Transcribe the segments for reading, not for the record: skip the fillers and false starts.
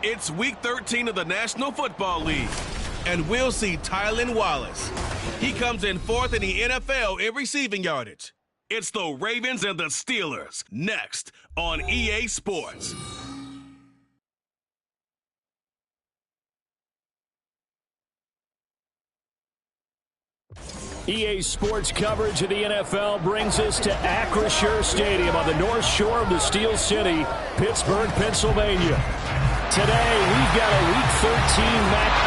It's Week 13 of the National Football League, and we'll see Tylan Wallace. He comes in fourth in the NFL in receiving yardage. It's the Ravens and the Steelers, next on EA Sports. EA Sports coverage of the NFL brings us to Acrisure Stadium on the north shore of the Steel City, Pittsburgh, Pennsylvania. Today, we've got a Week 13 match.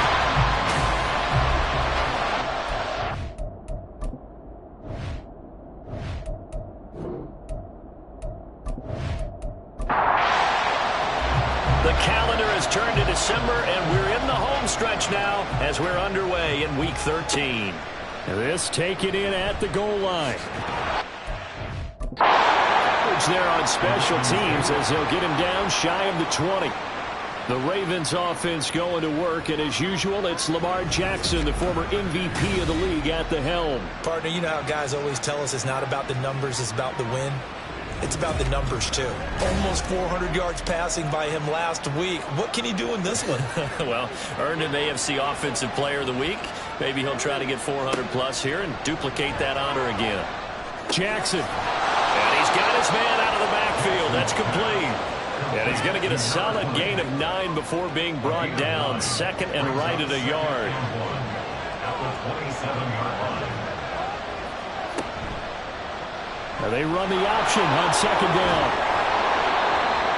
The calendar has turned to December, and we're in the home stretch now as we're underway in Week 13. This taken in at the goal line. There on special teams as he'll get him down shy of the 20. The Ravens offense going to work, and as usual, it's Lamar Jackson, the former MVP of the league, at the helm. Partner, you know how guys always tell us it's not about the numbers, it's about the win. It's about the numbers, too. Almost 400 yards passing by him last week. What can he do in this one? Well, earned him AFC Offensive Player of the Week. Maybe he'll try to get 400-plus here and duplicate that honor again. Jackson. And he's got his man out of the backfield. That's complete. And he's going to get a solid gain of 9 before being brought down. Second and right at a yard. Now they run the option on second down.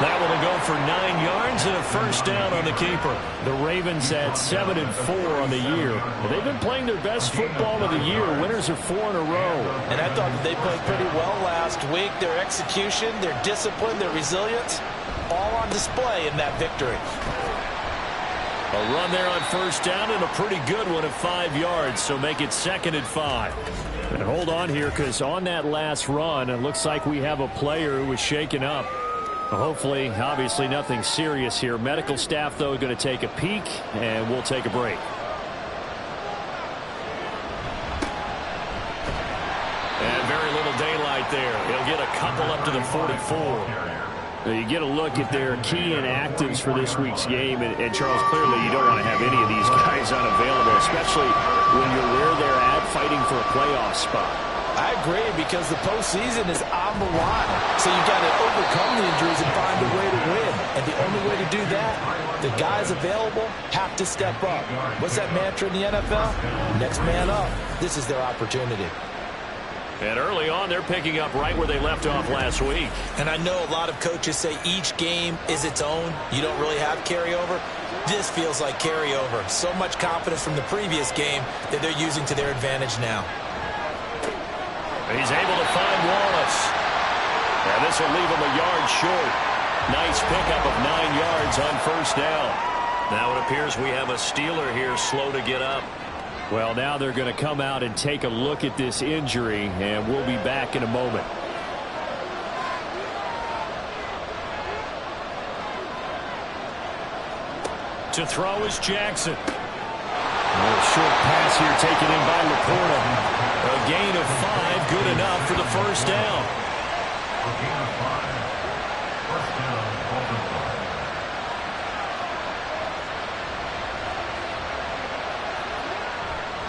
That one will go for 9 yards and a first down on the keeper. The Ravens at 7-4 on the year. They've been playing their best football of the year. Winners are 4 in a row. And I thought that they played pretty well last week. Their execution, their discipline, their resilience, all on display in that victory. A run there on first down and a pretty good one at 5 yards, so make it 2nd and 5. And hold on here, because on that last run, it looks like we have a player who was shaken up. Hopefully, obviously nothing serious here. Medical staff, though, going to take a peek, and we'll take a break. And very little daylight there. He'll get a couple up to the 44. You get a look at their key inactives for this week's game, and Charles, clearly you don't want to have any of these guys unavailable, especially when you're where they're at fighting for a playoff spot. I agree, because the postseason is on the line. So you've got to overcome the injuries and find a way to win. And the only way to do that, the guys available have to step up. What's that mantra in the NFL? Next man up. This is their opportunity. And early on, they're picking up right where they left off last week. And I know a lot of coaches say each game is its own. You don't really have carryover. This feels like carryover. So much confidence from the previous game that they're using to their advantage now. He's able to find Wallace. And this will leave him a yard short. Nice pickup of 9 yards on first down. Now it appears we have a Steeler here slow to get up. Well, now they're going to come out and take a look at this injury, and we'll be back in a moment. To throw is Jackson. A short pass here taken in by Laporta. A gain of 5, good enough for the first down. A gain of 5. First down,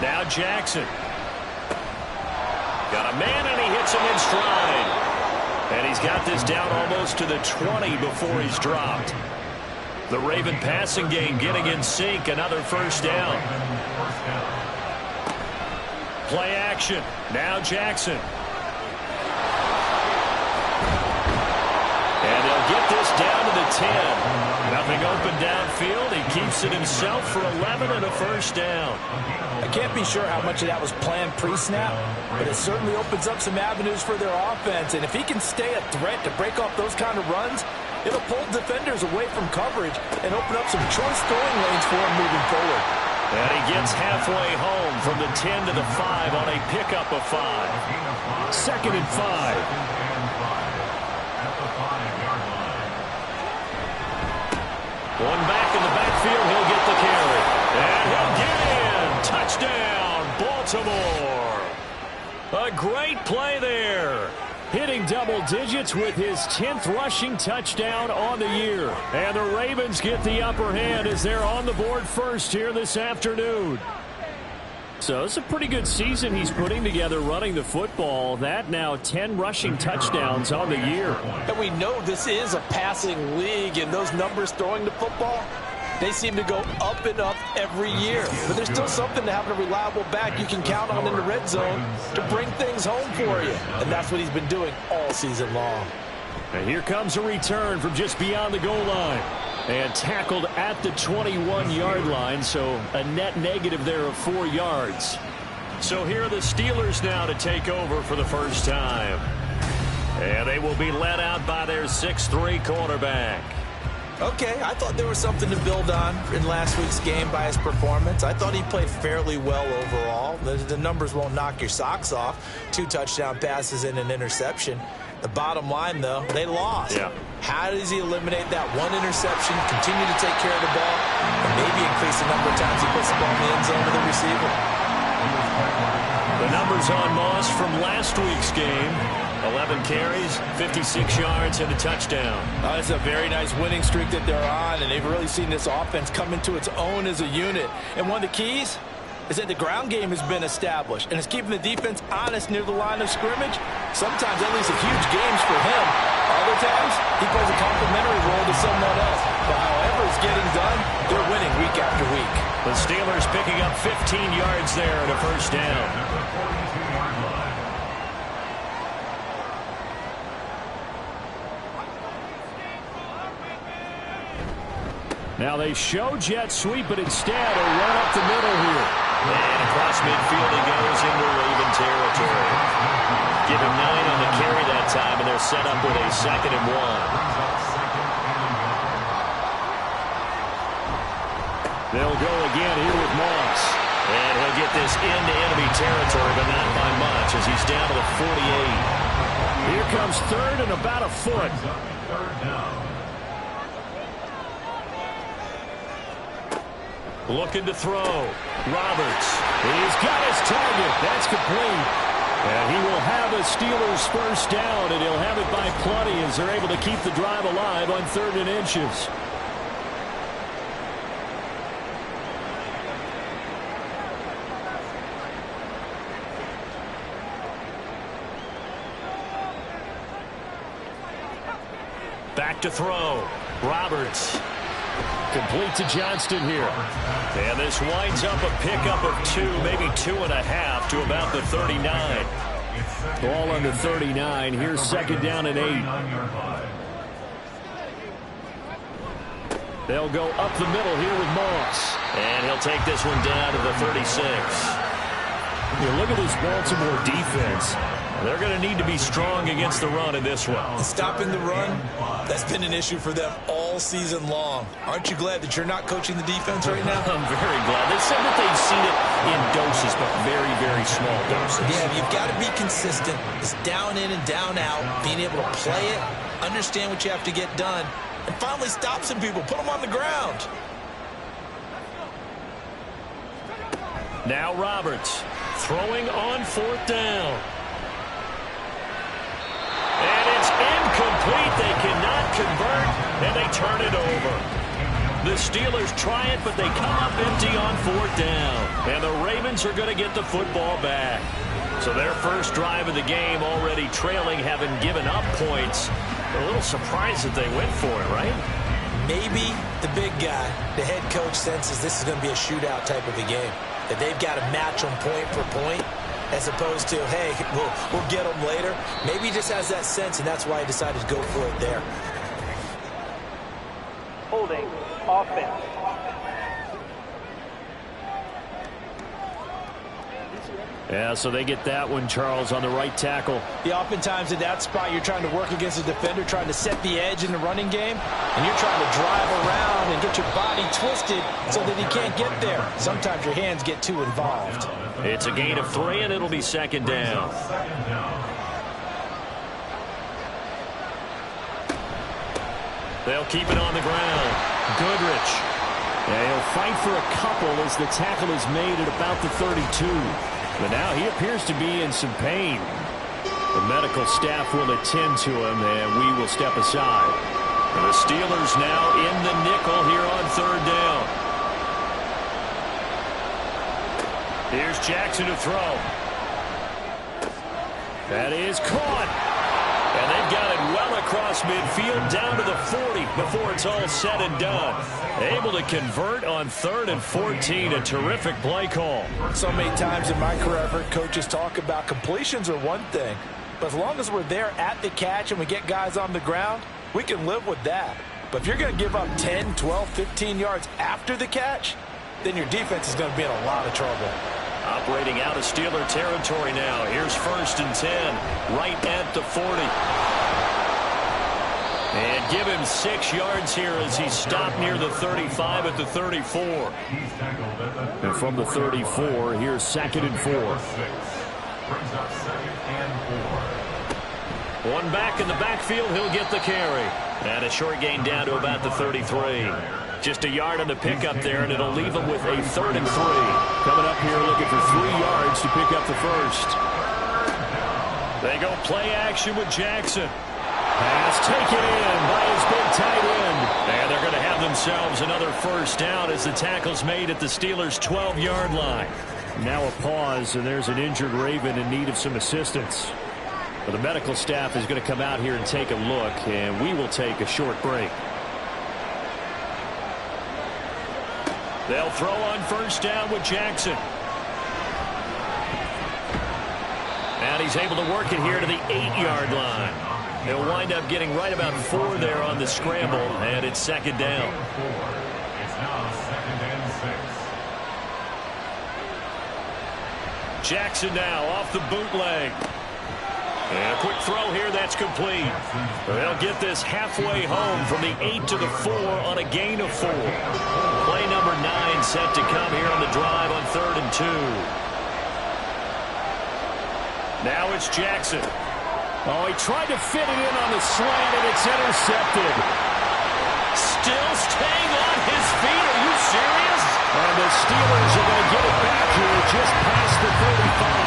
now Jackson. Got a man, and he hits him in stride. And he's got this down almost to the 20 before he's dropped. The Raven passing game getting in sync. Another first down. Play action. Now Jackson. 10. Nothing open downfield. He keeps it himself for 11 and a first down. I can't be sure how much of that was planned pre-snap, but it certainly opens up some avenues for their offense. And if he can stay a threat to break off those kind of runs, it'll pull defenders away from coverage and open up some choice throwing lanes for him moving forward. And he gets halfway home from the 10 to the 5 on a pickup of 5. Second and 5. One back in the backfield, he'll get the carry. And he'll get in. Touchdown, Baltimore. A great play there. Hitting double digits with his 10th rushing touchdown on the year. And the Ravens get the upper hand as they're on the board first here this afternoon. So it's a pretty good season he's putting together running the football. That now 10 rushing touchdowns on the year. And we know this is a passing league, and those numbers throwing the football, they seem to go up and up every year. But there's still something to having a reliable back you can count on in the red zone to bring things home for you. And that's what he's been doing all season long. And here comes a return from just beyond the goal line. And tackled at the 21-yard line, so a net negative there of 4 yards. So here are the Steelers now to take over for the first time. And they will be led out by their 6'3" quarterback. Okay, I thought there was something to build on in last week's game by his performance. I thought he played fairly well overall. The numbers won't knock your socks off. 2 touchdown passes and an interception. The bottom line, though, they lost. Yeah. How does he eliminate that one interception, continue to take care of the ball, and maybe increase the number of times he puts the ball in the end zone to the receiver? The numbers on Moss from last week's game. 11 carries, 56 yards, and a touchdown. It's a very nice winning streak that they're on, and they've really seen this offense come into its own as a unit. And one of the keys is that the ground game has been established, and it's keeping the defense honest near the line of scrimmage. Sometimes that leads to huge games for him. Other times, he plays a complementary role to someone else. But however it's getting done, they're winning week after week. The Steelers picking up 15 yards there and a first down. Now they show jet sweep, but instead a run up the middle here. And across midfield he goes into Raven territory. Give him 9 on the carry that time, and they're set up with a 2nd and 1. They'll go again here with Moss. And he'll get this into enemy territory, but not by much as he's down to the 48. Here comes 3rd and about a foot. Looking to throw. Roberts. He's got his target. That's complete. And he will have a Steelers first down, and he'll have it by plenty as they're able to keep the drive alive on 3rd and inches. Back to throw. Roberts. Complete to Johnston here. And this winds up a pickup of 2, maybe 2.5 to about the 39. Ball under 39. Here's 2nd down and 8. They'll go up the middle here with Moss. And he'll take this one down to the 36. You look at this Baltimore defense. They're going to need to be strong against the run in this one. Stopping the run, that's been an issue for them all season long. Aren't you glad that you're not coaching the defense right now? I'm very glad. They said that they've seen it in doses, but very, very small doses. Yeah, you've got to be consistent. It's down in and down out, being able to play it, understand what you have to get done, and finally stop some people, put them on the ground. Now Roberts throwing on 4th down. And it's incomplete. They cannot convert, and they turn it over. The Steelers try it, but they come up empty on 4th down. And the Ravens are going to get the football back. So their first drive of the game already trailing, having given up points. They're a little surprised that they went for it, right? Maybe the big guy, the head coach, senses this is going to be a shootout type of a game. That they've got to match them point for point, as opposed to, hey, we'll get them later. Maybe he just has that sense, and that's why he decided to go for it there. holding offense. Yeah, so they get that one, Charles, on the right tackle. Yeah, oftentimes in that spot, you're trying to work against a defender, trying to set the edge in the running game, and you're trying to drive around and get your body twisted so that he can't get there. Sometimes your hands get too involved. It's a gain of 3, and it'll be second down. They'll keep it on the ground. Goodrich. Yeah, he'll fight for a couple as the tackle is made at about the 32. But now he appears to be in some pain. The medical staff will attend to him, and we will step aside. And the Steelers now in the nickel here on third down. Here's Jackson to throw. That is caught. And they've got it well across midfield down to the 40 before it's all said and done. Able to convert on 3rd and 14. A terrific play call. So many times in my career, I've heard coaches talk about completions are one thing. But as long as we're there at the catch and we get guys on the ground, we can live with that. But if you're going to give up 10, 12, 15 yards after the catch, then your defense is going to be in a lot of trouble. Operating out of Steeler territory now. Here's 1st and 10, right at the 40. And give him 6 yards here as he stopped near the 35 at the 34. And from the 34, here's 2nd and 4. One back in the backfield, he'll get the carry. And a short gain down to about the 33. Just a yard on the pickup there, and it'll leave him with a 3rd and 3. Coming up here looking for 3 yards to pick up the first. They go play action with Jackson. Pass taken in by his big tight end. And they're going to have themselves another first down as the tackle's made at the Steelers' 12-yard line. Now a pause, and there's an injured Raven in need of some assistance. But the medical staff is going to come out here and take a look, and we will take a short break. They'll throw on 1st down with Jackson. And he's able to work it here to the 8-yard line. He'll wind up getting right about 4 there on the scramble, and it's 2nd down. It's now 2nd and 6. Jackson now off the bootleg. And a quick throw here that's complete. They'll get this halfway home from the 8 to the 4 on a gain of 4. Play number 9 set to come here on the drive on 3rd and 2. Now it's Jackson. Oh, he tried to fit it in on the slant, and it's intercepted. Still staying on his feet. Are you serious? And the Steelers are going to get it back here just past the 35.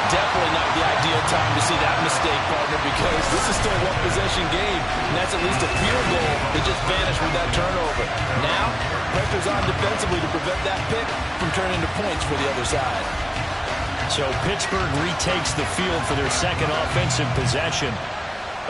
Definitely not the ideal time to see that mistake, partner, because this is still a one-possession game, and that's at least a field goal that just vanished with that turnover. Now, pressure's on defensively to prevent that pick from turning into points for the other side. So Pittsburgh retakes the field for their 2nd offensive possession.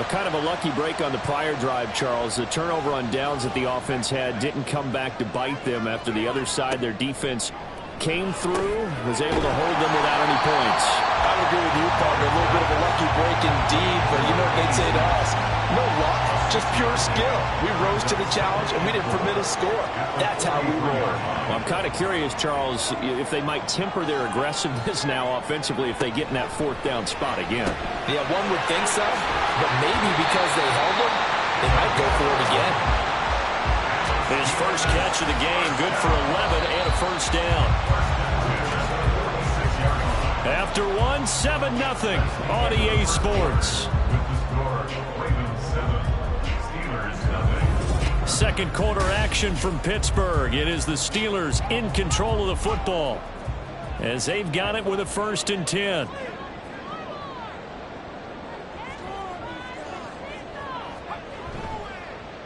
A kind of a lucky break on the prior drive, Charles. The turnover on downs that the offense had didn't come back to bite them after the other side. Their defense came through, was able to hold them without any points. I would agree with you, partner. A little bit of a lucky break indeed, but you know what they'd say to us? No luck, just pure skill. We rose to the challenge, and we didn't permit a score. That's how we roll. Well, I'm kind of curious, Charles, if they might temper their aggressiveness now offensively if they get in that 4th down spot again. Yeah, one would think so, but maybe because they held them, they might go for it again. His first catch of the game, good for 11 and a first down. After 7-0 on EA Sports. Second quarter action from Pittsburgh. It is the Steelers in control of the football as they've got it with a 1st and 10.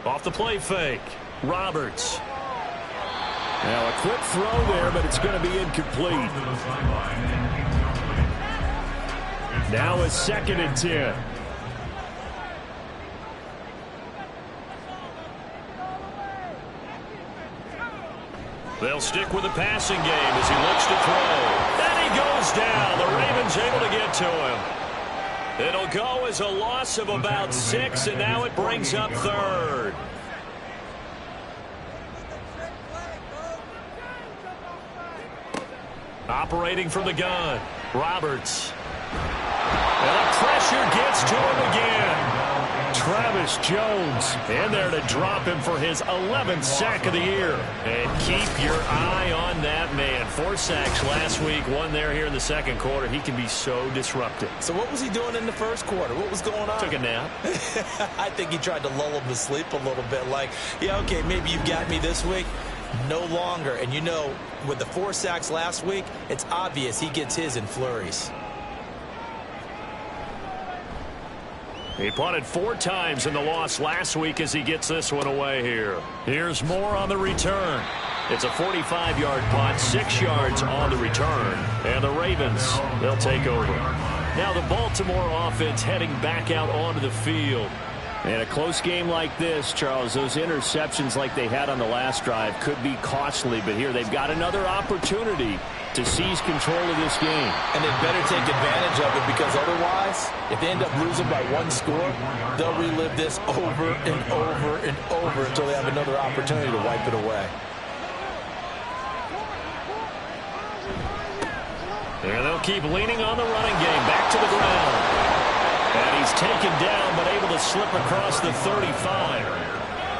Off the play fake. Roberts. Now a quick throw there, but it's going to be incomplete. Now a 2nd and 10. They'll stick with the passing game as he looks to throw. Then he goes down. The Ravens able to get to him. It'll go as a loss of about 6, and now it brings up 3rd. Operating from the gun, Roberts. And the pressure gets to him again. Travis Jones in there to drop him for his 11th sack of the year. And keep your eye on that man. 4 sacks last week, 1 there here in the second quarter. He can be so disruptive. So what was he doing in the first quarter? What was going on? Took a nap. I think he tried to lull him to sleep a little bit. Like, yeah, okay, maybe you've got me this week. No longer. And you know, with the 4 sacks last week, it's obvious he gets his in flurries. He punted 4 times in the loss last week as he gets this one away here. Here's more on the return. It's a 45-yard punt, 6 yards on the return. And the Ravens, they'll take over. Now the Baltimore offense heading back out onto the field. In a close game like this, Charles, those interceptions like they had on the last drive could be costly. But here they've got another opportunity to seize control of this game. And they better take advantage of it, because otherwise, if they end up losing by 1 score, they'll relive this over and over and over until they have another opportunity to wipe it away. And they'll keep leaning on the running game. Back to the ground. And he's taken down, but able to slip across the 35.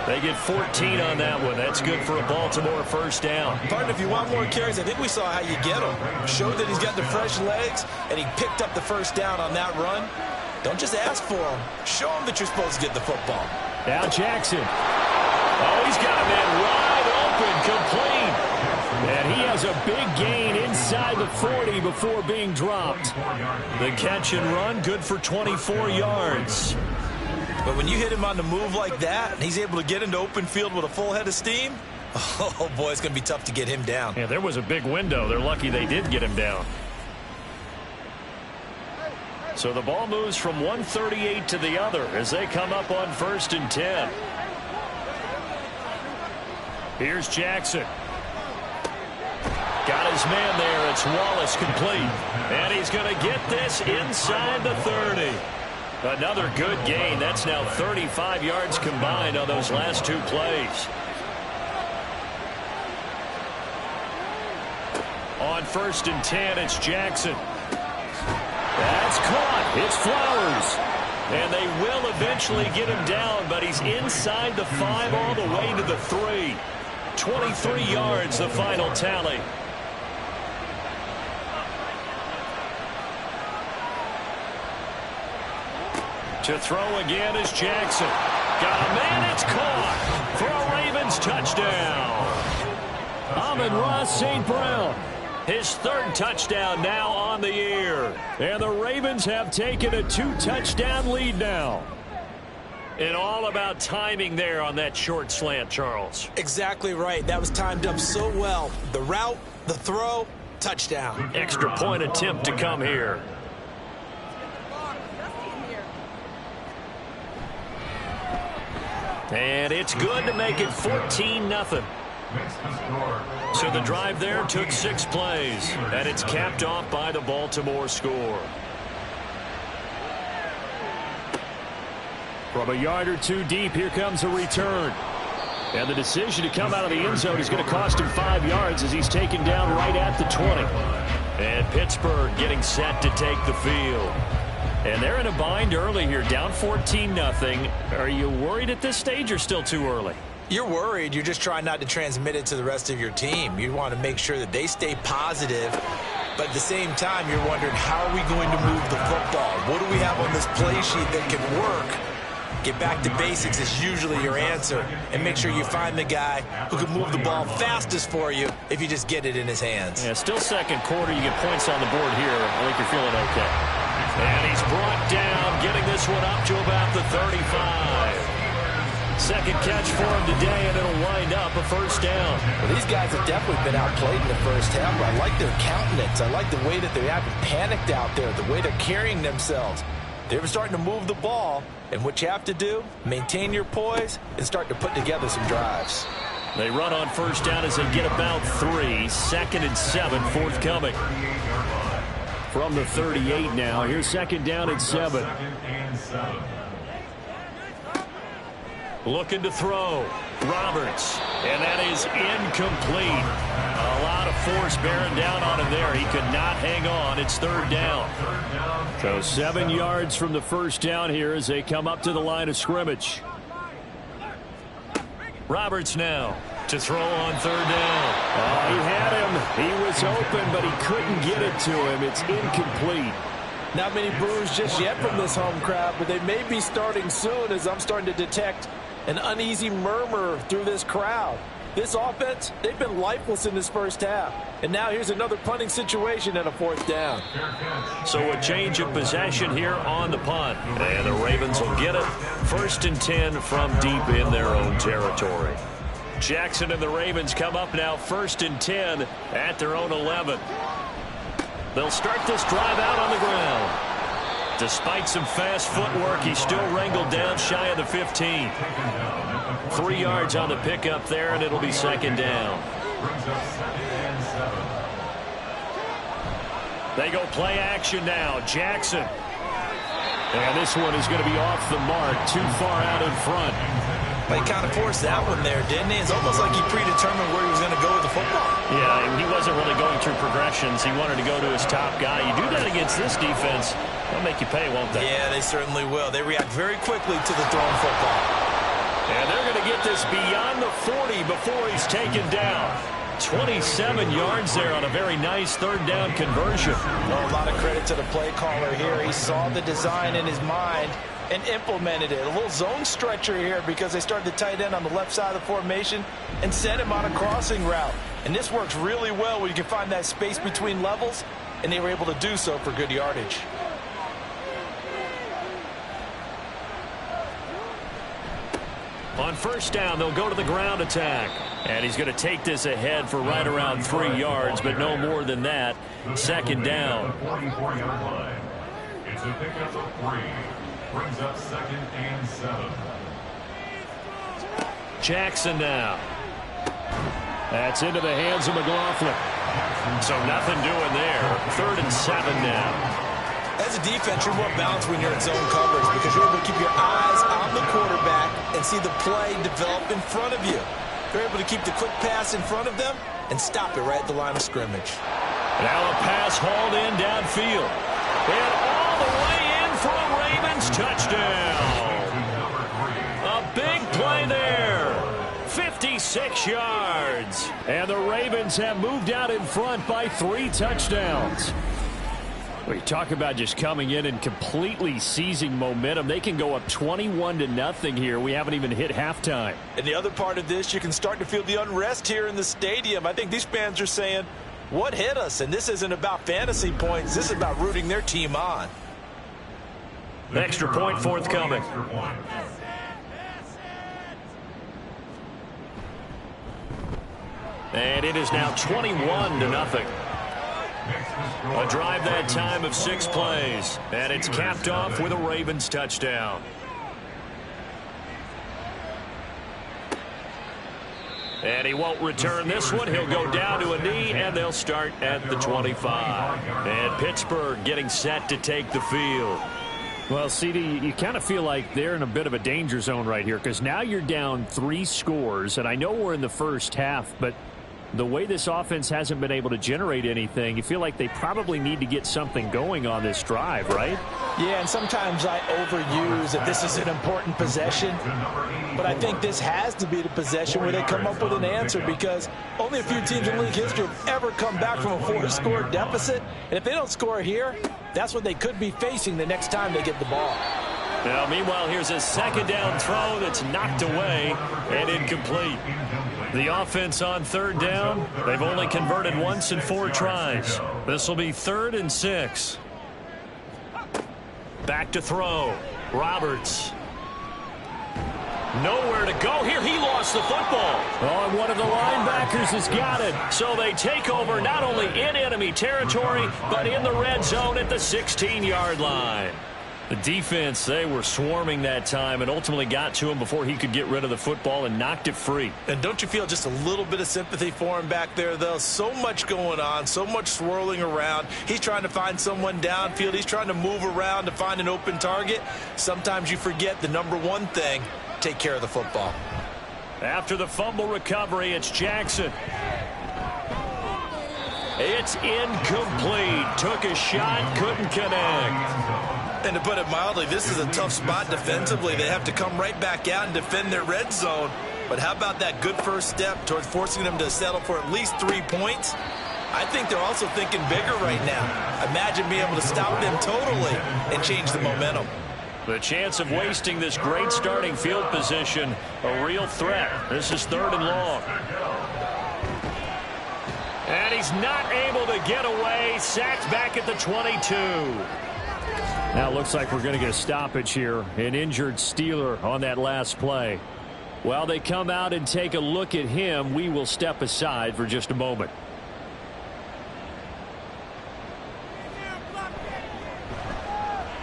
They get 14 on that one. That's good for a Baltimore first down. Partner, if you want more carries, I think we saw how you get them. Showed that he's got the fresh legs, and he picked up the first down on that run. Don't just ask for him. Show him that you're supposed to get the football. Now Jackson. Oh, he's got a man wide open, complete. And he has a big gain inside the 40 before being dropped. The catch and run, good for 24 yards. But when you hit him on the move like that, and he's able to get into open field with a full head of steam, oh, boy, it's going to be tough to get him down. Yeah, there was a big window. They're lucky they did get him down. So the ball moves from 138 to the other as they come up on 1st and 10. Here's Jackson. Got his man there. It's Wallace complete. And he's going to get this inside the 30. Another good gain. That's now 35 yards combined on those last 2 plays. On 1st and 10, it's Jackson. That's caught. It's Flowers. And they will eventually get him down, but he's inside the 5 all the way to the 3. 23 yards, the final tally. To throw again is Jackson. Got a man, it's caught for a Ravens touchdown. Amon-Ra St. Brown, his 3rd touchdown now on the year. And the Ravens have taken a 2-touchdown lead now. And all about timing there on that short slant, Charles. Exactly right. That was timed up so well. The route, the throw, touchdown. Extra point attempt to come here. And it's good to make it 14-0. So the drive there took 6 plays, and it's capped off by the Baltimore score. From a yard or 2 deep, here comes a return. And the decision to come out of the end zone is going to cost him 5 yards as he's taken down right at the 20. And Pittsburgh getting set to take the field. And they're in a bind early here, down 14-0. Are you worried at this stage or still too early? You're worried. You're just trying not to transmit it to the rest of your team. You want to make sure that they stay positive. But at the same time, you're wondering, how are we going to move the football? What do we have on this play sheet that can work? Get back to basics is usually your answer. And make sure you find the guy who can move the ball fastest for you if you just get it in his hands. Yeah, still second quarter. You get points on the board here. I think you're feeling okay. And he's brought down, getting this one up to about the 35. Second catch for him today, and it'll wind up a first down. Well, these guys have definitely been outplayed in the first half, but I like their countenance. I like the way that they haven't panicked out there, the way they're carrying themselves. They're starting to move the ball, and what you have to do, maintain your poise and start to put together some drives. They run on first down as they get about 3. 2nd and 7 forthcoming. From the 38 now. Here's 2nd down and 7. Looking to throw. Roberts. And that is incomplete. A lot of force bearing down on him there. He could not hang on. It's third down. So 7 yards from the first down here as they come up to the line of scrimmage. Roberts now to throw on third down. Oh, he had him. He was open, but he couldn't get it to him. It's incomplete. Not many boos just yet from this home crowd, but they may be starting soon as I'm starting to detect an uneasy murmur through this crowd. This offense, they've been lifeless in this first half. And now here's another punting situation at a fourth down. So a change of possession here on the punt. And the Ravens will get it. 1st and 10 from deep in their own territory. Jackson and the Ravens come up now 1st and 10 at their own 11. They'll start this drive out on the ground. Despite some fast footwork, he's still wrangled down shy of the 15. 3 yards on the pickup there, and it'll be 2nd down. They go play action now. Jackson. And this one is going to be off the mark, too far out in front. He kind of forced that one there, didn't he? It's almost like he predetermined where he was going to go with the football. Yeah, he wasn't really going through progressions. He wanted to go to his top guy. You do that against this defense, they'll make you pay, won't they? Yeah, they certainly will. They react very quickly to the thrown football. And they're going to get this beyond the 40 before he's taken down. 27 yards there on a very nice third down conversion. Well, a lot of credit to the play caller here. He saw the design in his mind and implemented it. A little zone stretcher here because they started the tight end on the left side of the formation and set him on a crossing route. And this works really well when you can find that space between levels, and they were able to do so for good yardage. On 1st down, they'll go to the ground attack. And he's going to take this ahead for right around 3 yards, but no more than that. 2nd down. It's a pickup of 3. Brings up 2nd and 7. Jackson now. That's into the hands of McLaughlin. So nothing doing there. 3rd and 7 now. As a defense, you're more balanced when you're in zone coverage because you're able to keep your eyes on the quarterback and see the play develop in front of you. You're able to keep the quick pass in front of them and stop it right at the line of scrimmage. Now a pass hauled in downfield. And all the way in for a Ravens touchdown. A big play there. 56 yards. And the Ravens have moved out in front by 3 touchdowns. We talk about just coming in and completely seizing momentum. They can go up 21-0 here. We haven't even hit halftime. And the other part of this, you can start to feel the unrest here in the stadium. I think these fans are saying, what hit us? And this isn't about fantasy points. This is about rooting their team on. Extra point forthcoming. And it is now 21-0. A drive that time of 6 plays. And it's capped off with a Ravens touchdown. And he won't return this one. He'll go down to a knee, and they'll start at the 25. And Pittsburgh getting set to take the field. Well, CD, you kind of feel like they're in a bit of a danger zone right here because now you're down 3 scores, and I know we're in the first half, but the way this offense hasn't been able to generate anything, you feel like they probably need to get something going on this drive, right? Yeah, and sometimes I overuse that this is an important possession, but I think this has to be the possession where they come up with an answer because only a few teams in league history have ever come back from a 4-score deficit, and if they don't score here, that's what they could be facing the next time they get the ball. Now, meanwhile, here's a 2nd down throw that's knocked away and incomplete. The offense on 3rd down, they've only converted once in 4 tries. This will be 3rd and 6. Back to throw. Roberts. Nowhere to go here. He lost the football. Oh, and one of the linebackers has got it. So they take over not only in enemy territory, but in the red zone at the 16-yard line. The defense, they were swarming that time and ultimately got to him before he could get rid of the football and knocked it free. And don't you feel just a little bit of sympathy for him back there, though? So much going on, so much swirling around. He's trying to find someone downfield. He's trying to move around to find an open target. Sometimes you forget the number one thing. take care of the football. After the fumble recovery, it's Jackson. It's incomplete. Took a shot, couldn't connect. And to put it mildly, this is a tough spot defensively. They have to come right back out and defend their red zone. But how about that good first step towards forcing them to settle for at least 3 points? I think they're also thinking bigger right now. Imagine being able to stop them totally and change the momentum. The chance of wasting this great starting field position, a real threat. This is 3rd and long. And he's not able to get away. Sacked back at the 22. Now it looks like we're going to get a stoppage here. An injured Steeler on that last play. While they come out and take a look at him, we will step aside for just a moment.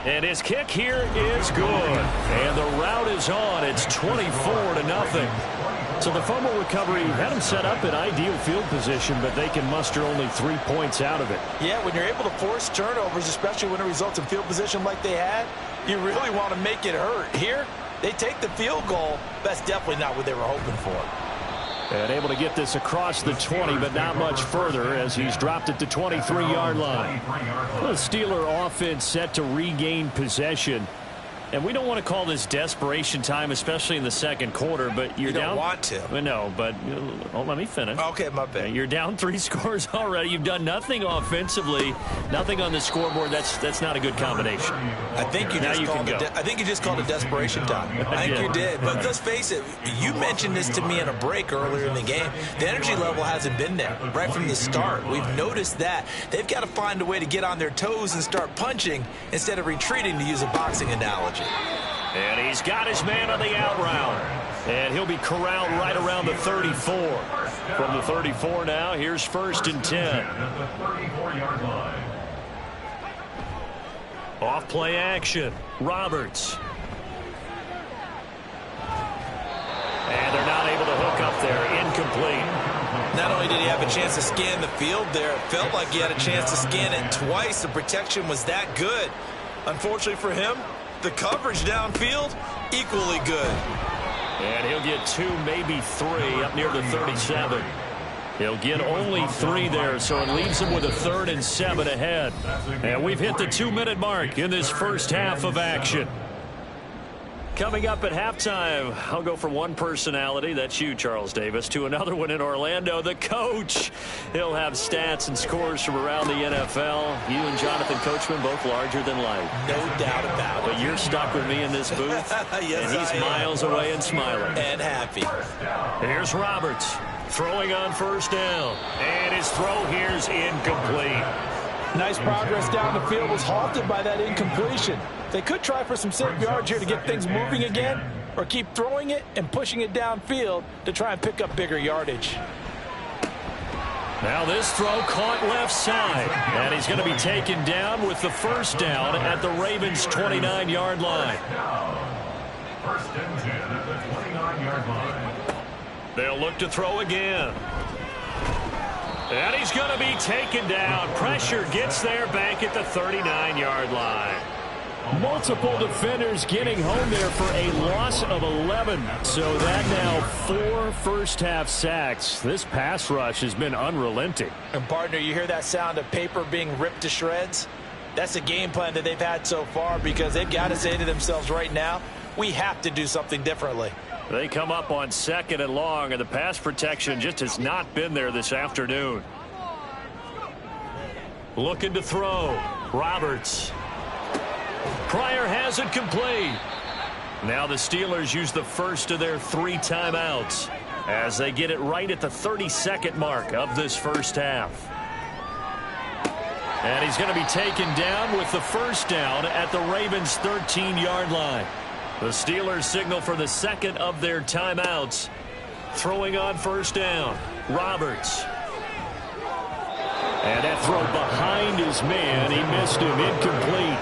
And his kick here is good. And the route is on. It's 24-0. So the fumble recovery had them set up in ideal field position, but they can muster only 3 points out of it. Yeah, when you're able to force turnovers, especially when it results in field position like they had, you really want to make it hurt. Here, they take the field goal. That's definitely not what they were hoping for. And able to get this across the 20, but not much further as he's dropped at the 23-yard line. The Steeler offense set to regain possession. And we don't want to call this desperation time, especially in the second quarter, but you're down. You don't want to. No, but let me finish. Okay, my bad. You're down 3 scores already. You've done nothing offensively, nothing on the scoreboard. That's not a good combination. I think you just called it desperation time. I think you did. But let's face it, you mentioned this to me in a break earlier in the game. The energy level hasn't been there right from the start. We've noticed that. They've got to find a way to get on their toes and start punching instead of retreating, to use a boxing analogy. And he's got his man on the out route. And he'll be corralled right around the 34. From the 34 now, here's 1st and 10. Off play action. Roberts. And they're not able to hook up there. Incomplete. Not only did he have a chance to scan the field there, it felt like he had a chance to scan it twice. The protection was that good. Unfortunately for him, the coverage downfield, equally good. And he'll get 2, maybe 3 up near the 37. He'll get only 3 there, so it leaves him with a 3rd and 7 ahead. And we've hit the 2-minute mark in this first half of action. Coming up at halftime, I'll go from one personality, that's you, Charles Davis, to another one in Orlando, the coach. He'll have stats and scores from around the NFL. You and Jonathan Coachman, both larger than life. No doubt about it. But you're stuck with me in this booth, yes, and he's miles away and smiling. And happy. Here's Roberts throwing on 1st down. And his throw here's incomplete. Nice progress down the field was halted by that incompletion. They could try for some safe yards here to get things moving again, or keep throwing it and pushing it downfield to try and pick up bigger yardage. Now this throw caught left side, and he's going to be taken down with the 1st down at the Ravens' 29-yard line. 1st and 10 at the 29-yard line. They'll look to throw again. And he's going to be taken down. Pressure gets there back at the 39-yard line. Multiple defenders getting home there for a loss of 11. So that now 4 first-half sacks. This pass rush has been unrelenting. And, partner, you hear that sound of paper being ripped to shreds? That's a game plan that they've had so far, because they've got to say to themselves right now, we have to do something differently. They come up on 2nd and long, and the pass protection just has not been there this afternoon. Looking to throw. Roberts. Pryor has it complete. Now the Steelers use the first of their 3 timeouts as they get it right at the 32nd mark of this first half. And he's going to be taken down with the 1st down at the Ravens' 13-yard line. The Steelers signal for the 2nd of their timeouts. Throwing on 1st down. Roberts. And that throw behind his man. He missed him. Incomplete.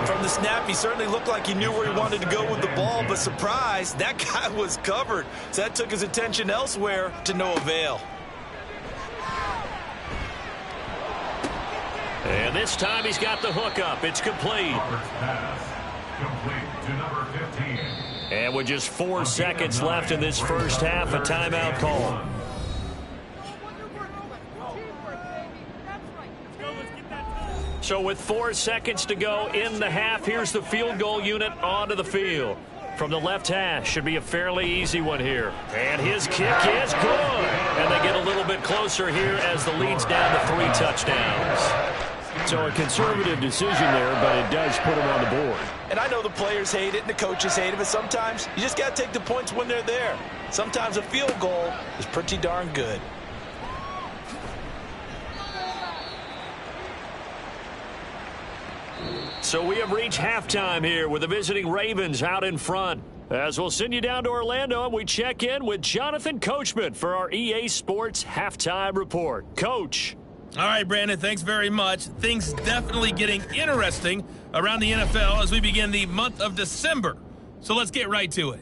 From the snap, he certainly looked like he knew where he wanted to go with the ball, but surprise, that guy was covered. So that took his attention elsewhere to no avail. And this time he's got the hookup. It's complete. Roberts' pass complete to number 15. And with just 4 seconds left in this first half, a timeout call. So with 4 seconds to go in the half, here's the field goal unit onto the field. From the left hash, should be a fairly easy one here. And his kick is good. And they get a little bit closer here as the lead's down to 3 touchdowns. So a conservative decision there, but it does put him on the board. And I know the players hate it and the coaches hate it, but sometimes you just got to take the points when they're there. Sometimes a field goal is pretty darn good. So we have reached halftime here with the visiting Ravens out in front. As we'll send you down to Orlando, and we check in with Jonathan Coachman for our EA Sports Halftime Report. Coach. All right, Brandon, thanks very much. Things definitely getting interesting around the NFL as we begin the month of December. So let's get right to it.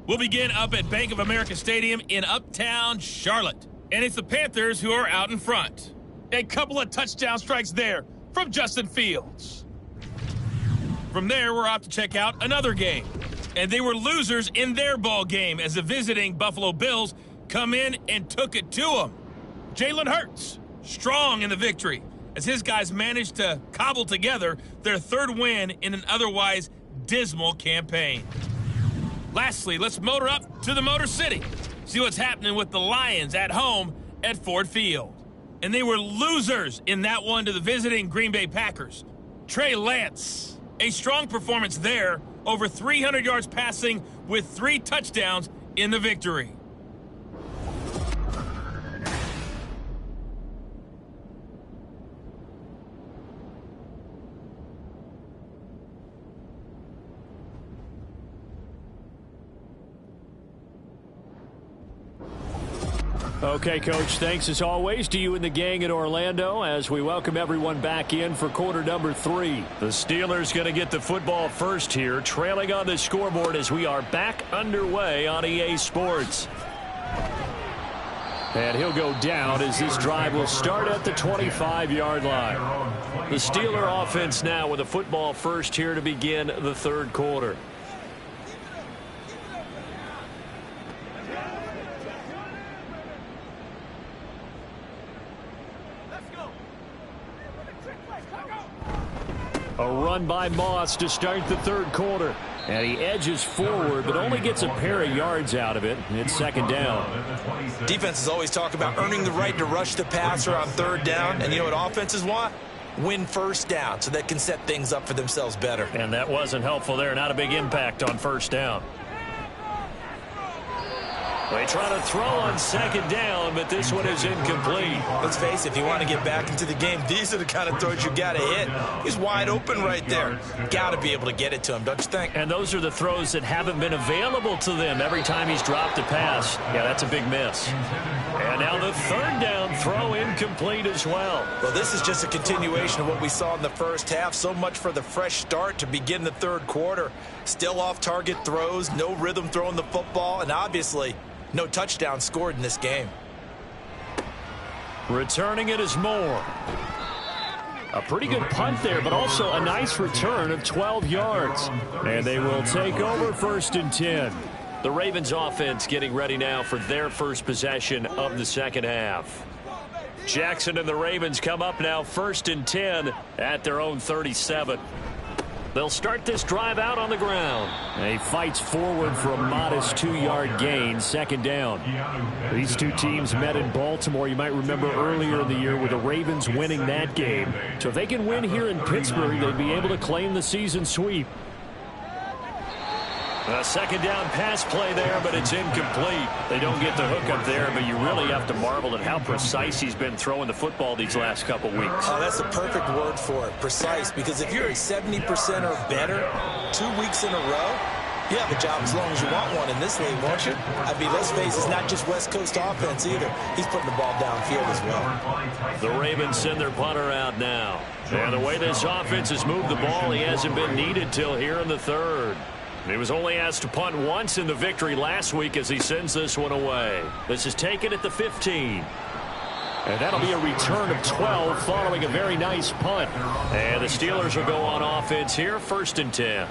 We'll begin up at Bank of America Stadium in Uptown Charlotte. And it's the Panthers who are out in front. A couple of touchdown strikes there from Justin Fields. From there, we're off to check out another game. And they were losers in their ball game as the visiting Buffalo Bills come in and took it to them. Jalen Hurts, strong in the victory, as his guys managed to cobble together their third win in an otherwise dismal campaign. Lastly, let's motor up to the Motor City. See what's happening with the Lions at home at Ford Field. And they were losers in that one to the visiting Green Bay Packers. Trey Lance, a strong performance there, over 300 yards passing with 3 touchdowns in the victory. Okay, Coach, thanks as always to you and the gang in Orlando as we welcome everyone back in for quarter number 3. The Steelers going to get the football first here, trailing on the scoreboard as we are back underway on EA Sports. And he'll go down as this drive will start at the 25-yard line. The Steeler offense now with the football first here to begin the third quarter. A run by Moss to start the third quarter. And he edges forward, but only gets a pair of yards out of it. It's second down. Defenses always talk about earning the right to rush the passer on third down. And you know what offenses want? Win first down so they can set things up for themselves better. And that wasn't helpful there. Not a big impact on first down. They try to throw on second down, but this one is incomplete. Let's face it, if you want to get back into the game, these are the kind of throws you got to hit. He's wide open right there. Got to be able to get it to him, don't you think? And those are the throws that haven't been available to them every time he's dropped a pass. Yeah, that's a big miss. And now the third down throw incomplete as well. Well, this is just a continuation of what we saw in the first half. So much for the fresh start to begin the third quarter. Still off-target throws, no rhythm throwing the football, and obviously no touchdown scored in this game. Returning it is Moore. A pretty good punt there, but also a nice return of 12 yards. And they will take over first and 10. The Ravens offense getting ready now for their first possession of the second half. Jackson and the Ravens come up now first and 10 at their own 37. They'll start this drive out on the ground. He fights forward for a modest 2-yard gain, second down. These two teams met in Baltimore, you might remember earlier in the year, with the Ravens winning that game. So if they can win here in Pittsburgh, they'd be able to claim the season sweep. A second down pass play there, but it's incomplete. They don't get the hook up there, but you really have to marvel at how precise he's been throwing the football these last couple weeks. Oh, that's the perfect word for it, precise, because if you're at 70% or better 2 weeks in a row, you have a job as long as you want one in this league, won't you? I mean, let's face it, it's not just West Coast offense either. He's putting the ball downfield as well. The Ravens send their punter out now. And the way this offense has moved the ball, he hasn't been needed till here in the third. He was only asked to punt once in the victory last week as he sends this one away. This is taken at the 15. And that'll be a return of 12 following a very nice punt. And the Steelers will go on offense here, first and 10.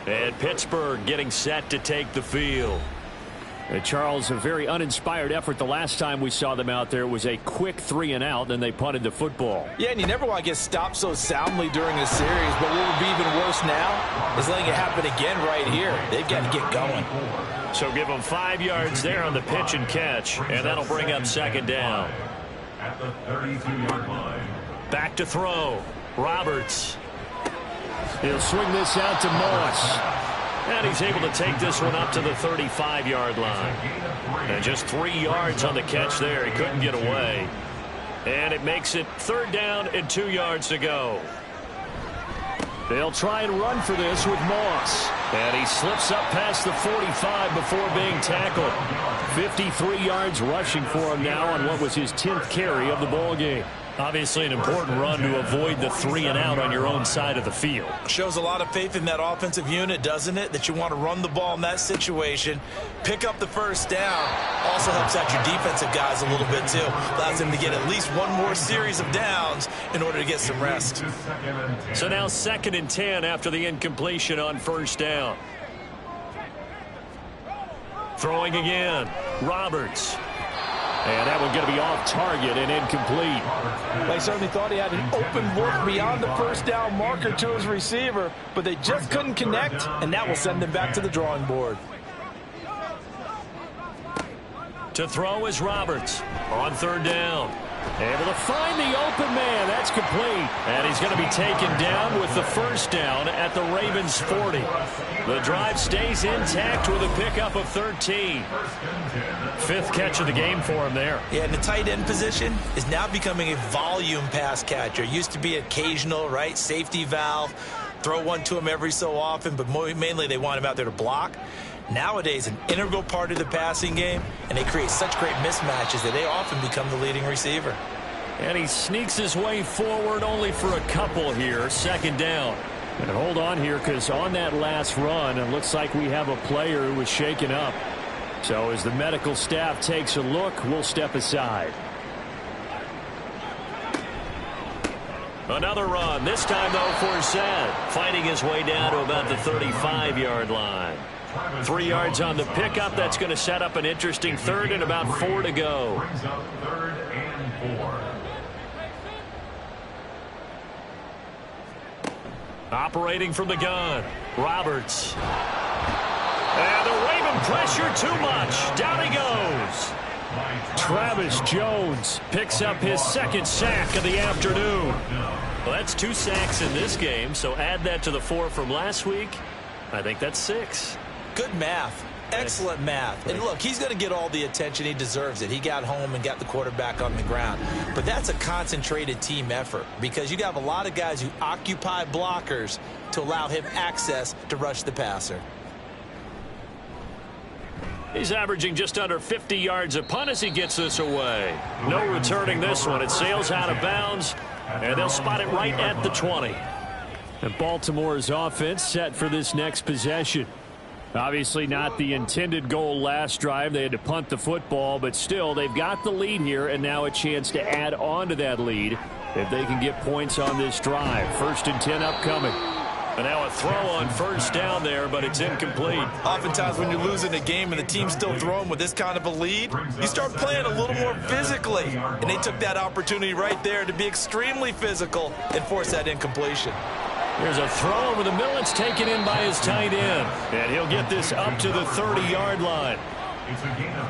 And Pittsburgh getting set to take the field. Charles, a very uninspired effort. The last time we saw them out there was a quick 3-and-out, then they punted the football. Yeah, and you never want to get stopped so soundly during a series, but what would be even worse now is letting it happen again right here. They've got to get going. So give them 5 yards there on the pitch and catch, and that'll bring up second down. At the 32-yard line. Back to throw. Roberts. He'll swing this out to Moss. And he's able to take this one up to the 35-yard line. And just 3 yards on the catch there. He couldn't get away. And it makes it 3rd down and 2 yards to go. They'll try and run for this with Moss. And he slips up past the 45 before being tackled. 53 yards rushing for him now on what was his 10th carry of the ball game. Obviously an important run to avoid the 3-and-out on your own side of the field. Shows a lot of faith in that offensive unit, doesn't it? That you want to run the ball in that situation. Pick up the first down. Also helps out your defensive guys a little bit, too. Allows them to get at least one more series of downs in order to get some rest. So now 2nd and 10 after the incompletion on first down. Throwing again. Roberts. And that one going to be off target and incomplete. They certainly thought he had an open look beyond the first down marker to his receiver, but they just couldn't connect, and that will send them back to the drawing board. To throw is Roberts on 3rd down. Able to find the open man. That's complete. And he's going to be taken down with the first down at the Ravens 40. The drive stays intact with a pickup of 13. 5th catch of the game for him there. Yeah, and the tight end position is now becoming a volume pass catcher. Used to be occasional, right? Safety valve. Throw one to him every so often, but mainly they want him out there to block. Nowadays, an integral part of the passing game, and they create such great mismatches that they often become the leading receiver. And he sneaks his way forward only for a couple here. 2nd down. And hold on here, because on that last run, it looks like we have a player who was shaken up. So as the medical staff takes a look, we'll step aside. Another run, this time though for Sad, fighting his way down to about the 35-yard line. 3 yards on the pickup. That's going to set up an interesting 3rd and about 4 to go. Brings up 3rd and 4. Operating from the gun, Roberts. And the Raven pressure too much. Down he goes. Travis Jones picks up his 2nd sack of the afternoon. Well, that's 2 sacks in this game, so add that to the 4 from last week. I think that's 6. Good math. Excellent math. And look, he's going to get all the attention. He deserves it. He got home and got the quarterback on the ground. But that's a concentrated team effort because you got a lot of guys who occupy blockers to allow him access to rush the passer. He's averaging just under 50 yards a punt as he gets this away. No returning this one. It sails out of bounds, and they'll spot it right at the 20. And Baltimore's offense set for this next possession. Obviously not the intended goal last drive. They had to punt the football, but still they've got the lead here and now a chance to add on to that lead if they can get points on this drive. 1st and 10 upcoming. And now a throw on first down there, but it's incomplete. Oftentimes when you're losing a game and the team's still throwing with this kind of a lead, you start playing a little more physically. And they took that opportunity right there to be extremely physical and force that incompletion. There's a throw over the middle. It's taken in by his tight end. And he'll get this up to the 30-yard line.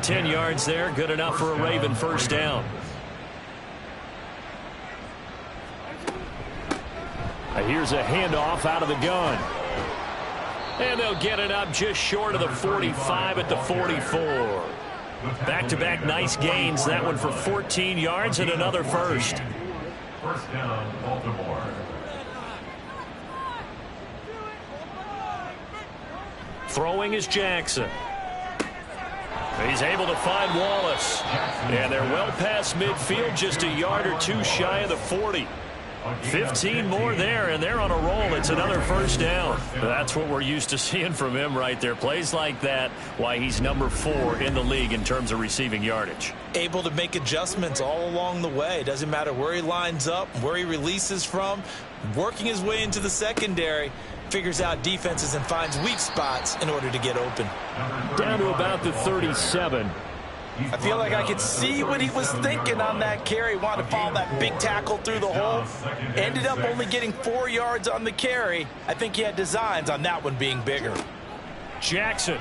10 yards there, good enough for a Raven first down. Here's a handoff out of the gun. And they'll get it up just short of the 45 at the 44. Back-to-back nice gains. That one for 14 yards and another first. First down, Baltimore. Throwing is Jackson. He's able to find Wallace. And they're well past midfield, just a yard or two shy of the 40. 15 more there, and they're on a roll. It's another first down. That's what we're used to seeing from him right there. Plays like that, why he's number 4 in the league in terms of receiving yardage. Able to make adjustments all along the way. Doesn't matter where he lines up, where he releases from, working his way into the secondary. figures out defenses and finds weak spots in order to get open. Down to about the 37. I feel like I could see what he was thinking on that carry. Wanted to follow that big tackle through the hole. Ended up only getting 4 yards on the carry. I think he had designs on that one being bigger. Jackson.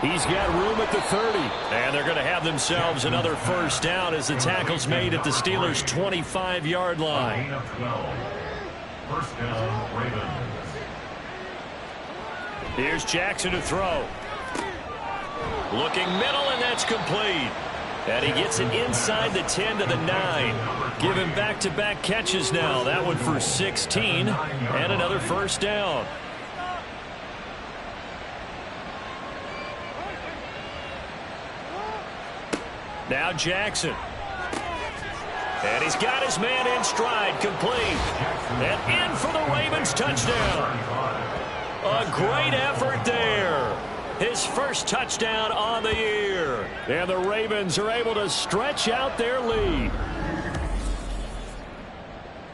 He's got room at the 30. And they're going to have themselves another first down as the tackle's made at the Steelers' 25-yard line. First down, Ravens. Here's Jackson to throw. Looking middle, and that's complete. And he gets it inside the 10 to the 9. Give him back-to-back catches now. That one for 16 and another first down. Now Jackson. And he's got his man in stride, complete. And in for the Ravens touchdown. A great effort there. His first touchdown on the year. And the Ravens are able to stretch out their lead.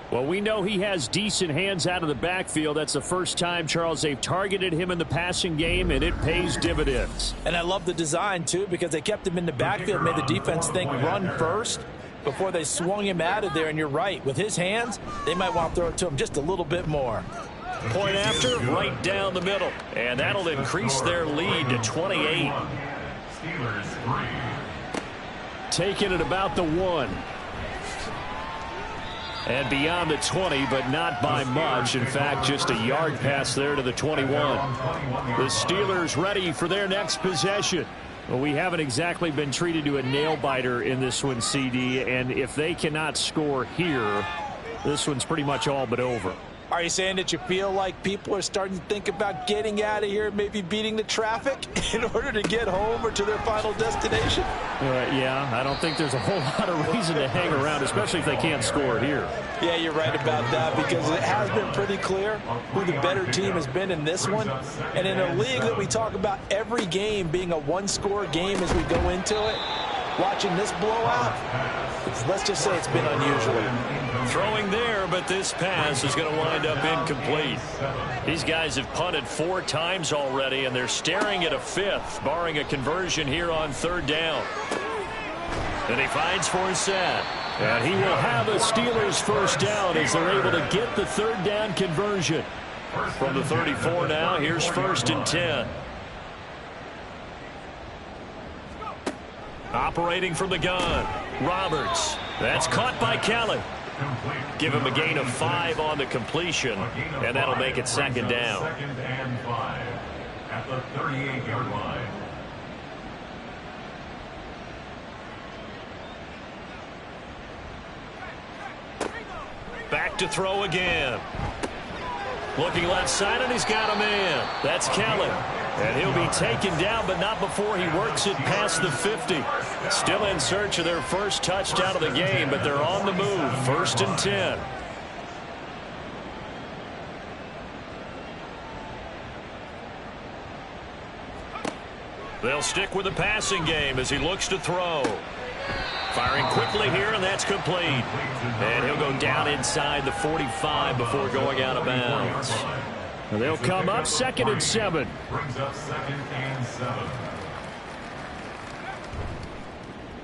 Well, we know he has decent hands out of the backfield. That's the first time, Charles, they've targeted him in the passing game, and it pays dividends. And I love the design, too, because they kept him in the backfield, made the defense think run first before they swung him out of there. And you're right, with his hands, they might want to throw it to him just a little bit more. Point after, right down the middle. And that'll increase their lead to 28. Steelers 3. Taking it about the 1. And beyond the 20, but not by much. In fact, just a yard pass there to the 21. The Steelers ready for their next possession. Well, we haven't exactly been treated to a nail-biter in this one, CD. And if they cannot score here, this one's pretty much all but over. Are you saying that you feel like people are starting to think about getting out of here, maybe beating the traffic in order to get home or to their final destination? Yeah, I don't think there's a whole lot of reason to hang around, especially if they can't score here. Yeah, you're right about that, because it has been pretty clear who the better team has been in this one. And in a league that we talk about every game being a one-score game as we go into it, watching this blowout, let's just say it's been unusual. Throwing there, but this pass is going to wind up incomplete. These guys have punted 4 times already, and they're staring at a 5th, barring a conversion here on 3rd down. And he finds Forsett. And he will have a Steelers first down as they're able to get the 3rd down conversion. From the 34 now, here's 1st and 10. Operating from the gun, Roberts. That's caught by Kelly. Give him a gain of 5 on the completion, and that'll make it 2nd down. 2nd and 5 at the 38-yard line. Back to throw again. Looking left side, and he's got a man. That's Kelly. And he'll be taken down, but not before he works it past the 50. Still in search of their first touchdown of the game, but they're on the move. 1st and 10. They'll stick with the passing game as he looks to throw. Firing quickly here, and that's complete. And he'll go down inside the 45 before going out of bounds. And they'll come up 2nd and 7. Brings up 2nd and 7.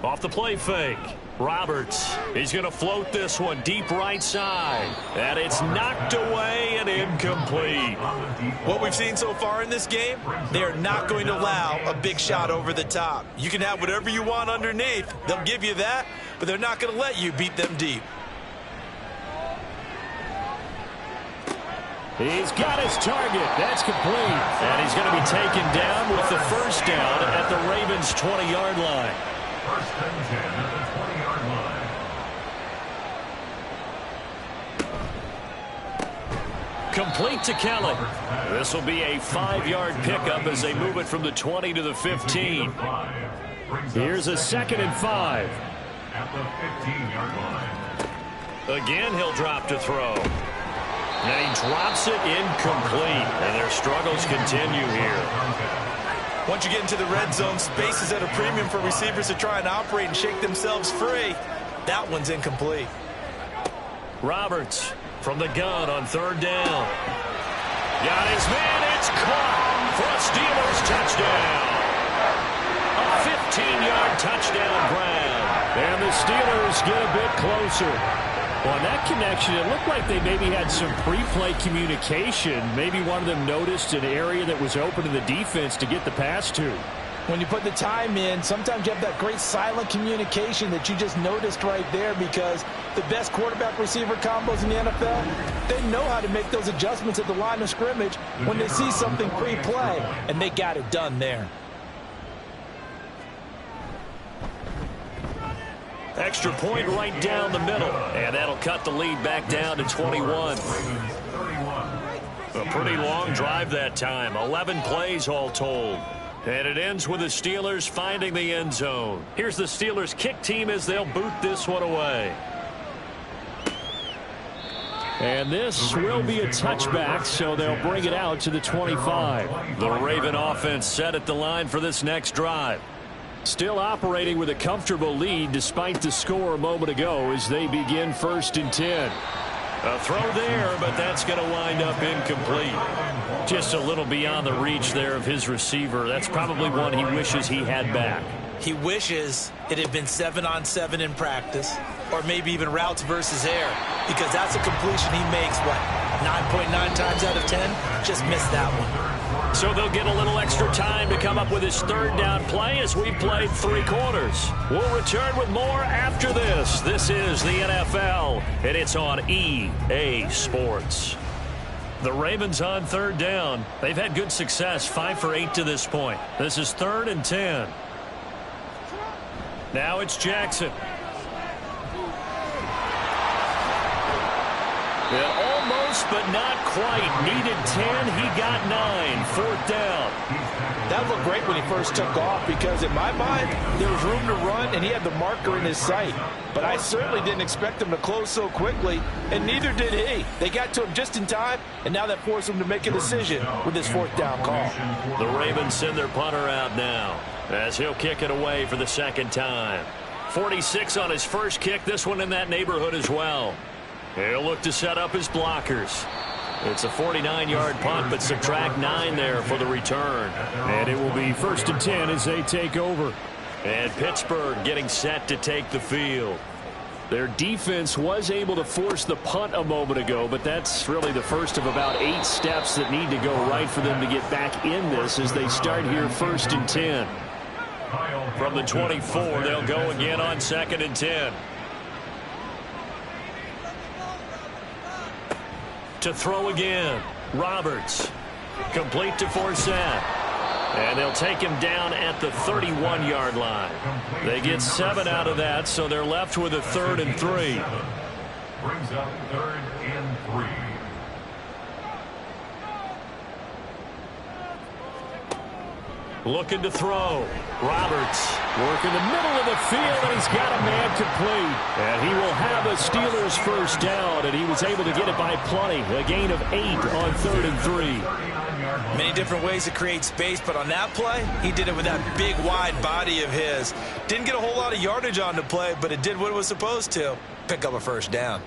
Off the play fake. Roberts, he's going to float this one deep right side. And it's knocked away and incomplete. What we've seen so far in this game, they are not going to allow a big shot over the top. You can have whatever you want underneath. They'll give you that, but they're not going to let you beat them deep. He's got his target. That's complete. And he's going to be taken down with the first down at the Ravens' 20-yard line. 1st and 10 at the 20-yard line. Complete to Kelly. This will be a 5-yard pickup as they move it from the 20 to the 15. Here's a 2nd and 5. At the 15-yard line. Again, he'll drop to throw. And he drops it incomplete. And their struggles continue here. Once you get into the red zone, space is at a premium for receivers to try and operate and shake themselves free. That one's incomplete. Roberts from the gun on 3rd down. Got his man. It's caught for a Steelers touchdown. A 15-yard touchdown grab. And the Steelers get a bit closer. Well, on that connection, it looked like they maybe had some pre-play communication. Maybe one of them noticed an area that was open to the defense to get the pass to. When you put the time in, sometimes you have that great silent communication that you just noticed right there, because the best quarterback-receiver combos in the NFL, they know how to make those adjustments at the line of scrimmage when they see something pre-play, and they got it done there. Extra point right down the middle. And that'll cut the lead back down to 21. A pretty long drive that time. 11 plays all told. And it ends with the Steelers finding the end zone. Here's the Steelers kick team as they'll boot this one away. And this will be a touchback, so they'll bring it out to the 25. The Raven offense set at the line for this next drive. Still operating with a comfortable lead despite the score a moment ago as they begin 1st and 10. A throw there, but that's going to wind up incomplete. Just a little beyond the reach there of his receiver. That's probably one he wishes he had back. He wishes it had been 7-on-7 in practice, or maybe even routes versus air, because that's a completion he makes, 9.9 times out of 10? Just missed that one. So they'll get a little extra time to come up with his 3rd down play as we've played 3 quarters. We'll return with more after this. This is the NFL, and it's on EA Sports. The Ravens on 3rd down. They've had good success, 5 for 8 to this point. This is 3rd and 10. Now it's Jackson. Yeah, almost, but not quite. Needed 10. He got 9. 4th down. That looked great when he first took off, because in my mind, there was room to run, and he had the marker in his sight. But I certainly didn't expect him to close so quickly, and neither did he. They got to him just in time, and now that forced him to make a decision with his 4th down call. The Ravens send their punter out now as he'll kick it away for the 2nd time. 46 on his first kick. This one in that neighborhood as well. He'll look to set up his blockers. It's a 49-yard punt, but subtract 9 there for the return. And it will be 1st and 10 as they take over. And Pittsburgh getting set to take the field. Their defense was able to force the punt a moment ago, but that's really the first of about 8 steps that need to go right for them to get back in this as they start here 1st and 10. From the 24, they'll go again on 2nd and 10. To throw again, Roberts. Complete to Forsett. And they'll take him down at the 31-yard line. They get 7 out of that, so they're left with a 3rd and 3. Brings up 3rd and 3. Looking to throw. Roberts. Working the middle of the field, and he's got a man complete. And he will have a Steelers 1st down, and he was able to get it by plenty. A gain of 8 on 3rd and 3. Many different ways to create space, but on that play, he did it with that big, wide body of his. Didn't get a whole lot of yardage on the play, but it did what it was supposed to. Pick up a 1st down.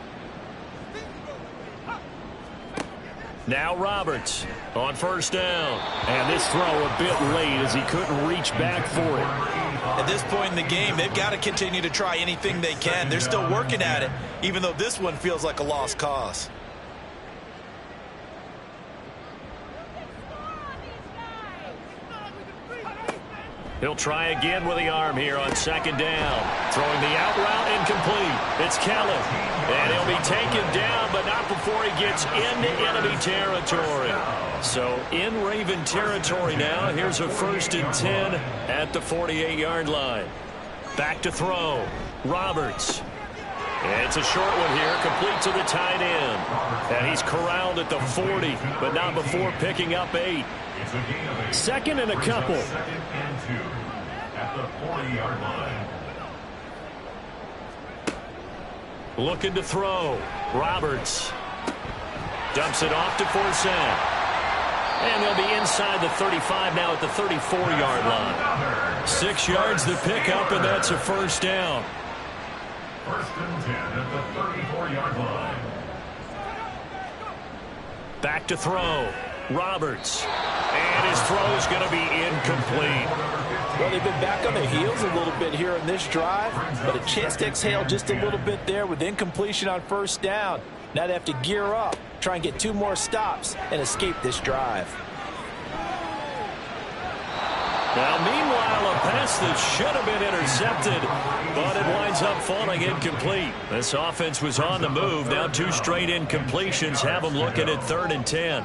Now Roberts on 1st down. And this throw a bit late as he couldn't reach back for it. At this point in the game, they've got to continue to try anything they can. They're still working at it, even though this one feels like a lost cause. He'll try again with the arm here on 2nd down. Throwing the out route incomplete. It's Kellen. And he'll be taken down, but not before he gets into enemy territory. So in Raven territory now. Here's a 1st and 10 at the 48-yard line. Back to throw. Roberts. And it's a short one here, complete to the tight end. And he's corralled at the 40, but not before picking up 8. 2nd and a couple. 2nd and 2 at the 40-yard line. Looking to throw. Roberts. Dumps it off to Forsett. And they'll be inside the 35 now at the 34-yard line. 6 yards to pick up, and that's a 1st down. 1st and 10 at the 34-yard line. Back to throw. Roberts. And his throw is going to be incomplete. Well, they've been back on their heels a little bit here in this drive, but a chance to exhale just a little bit there with incompletion on first down. Now they have to gear up, try and get 2 more stops, and escape this drive. Now, meanwhile, a pass that should have been intercepted, but it winds up falling incomplete. This offense was on the move. Now 2 straight incompletions have them looking at 3rd and 10.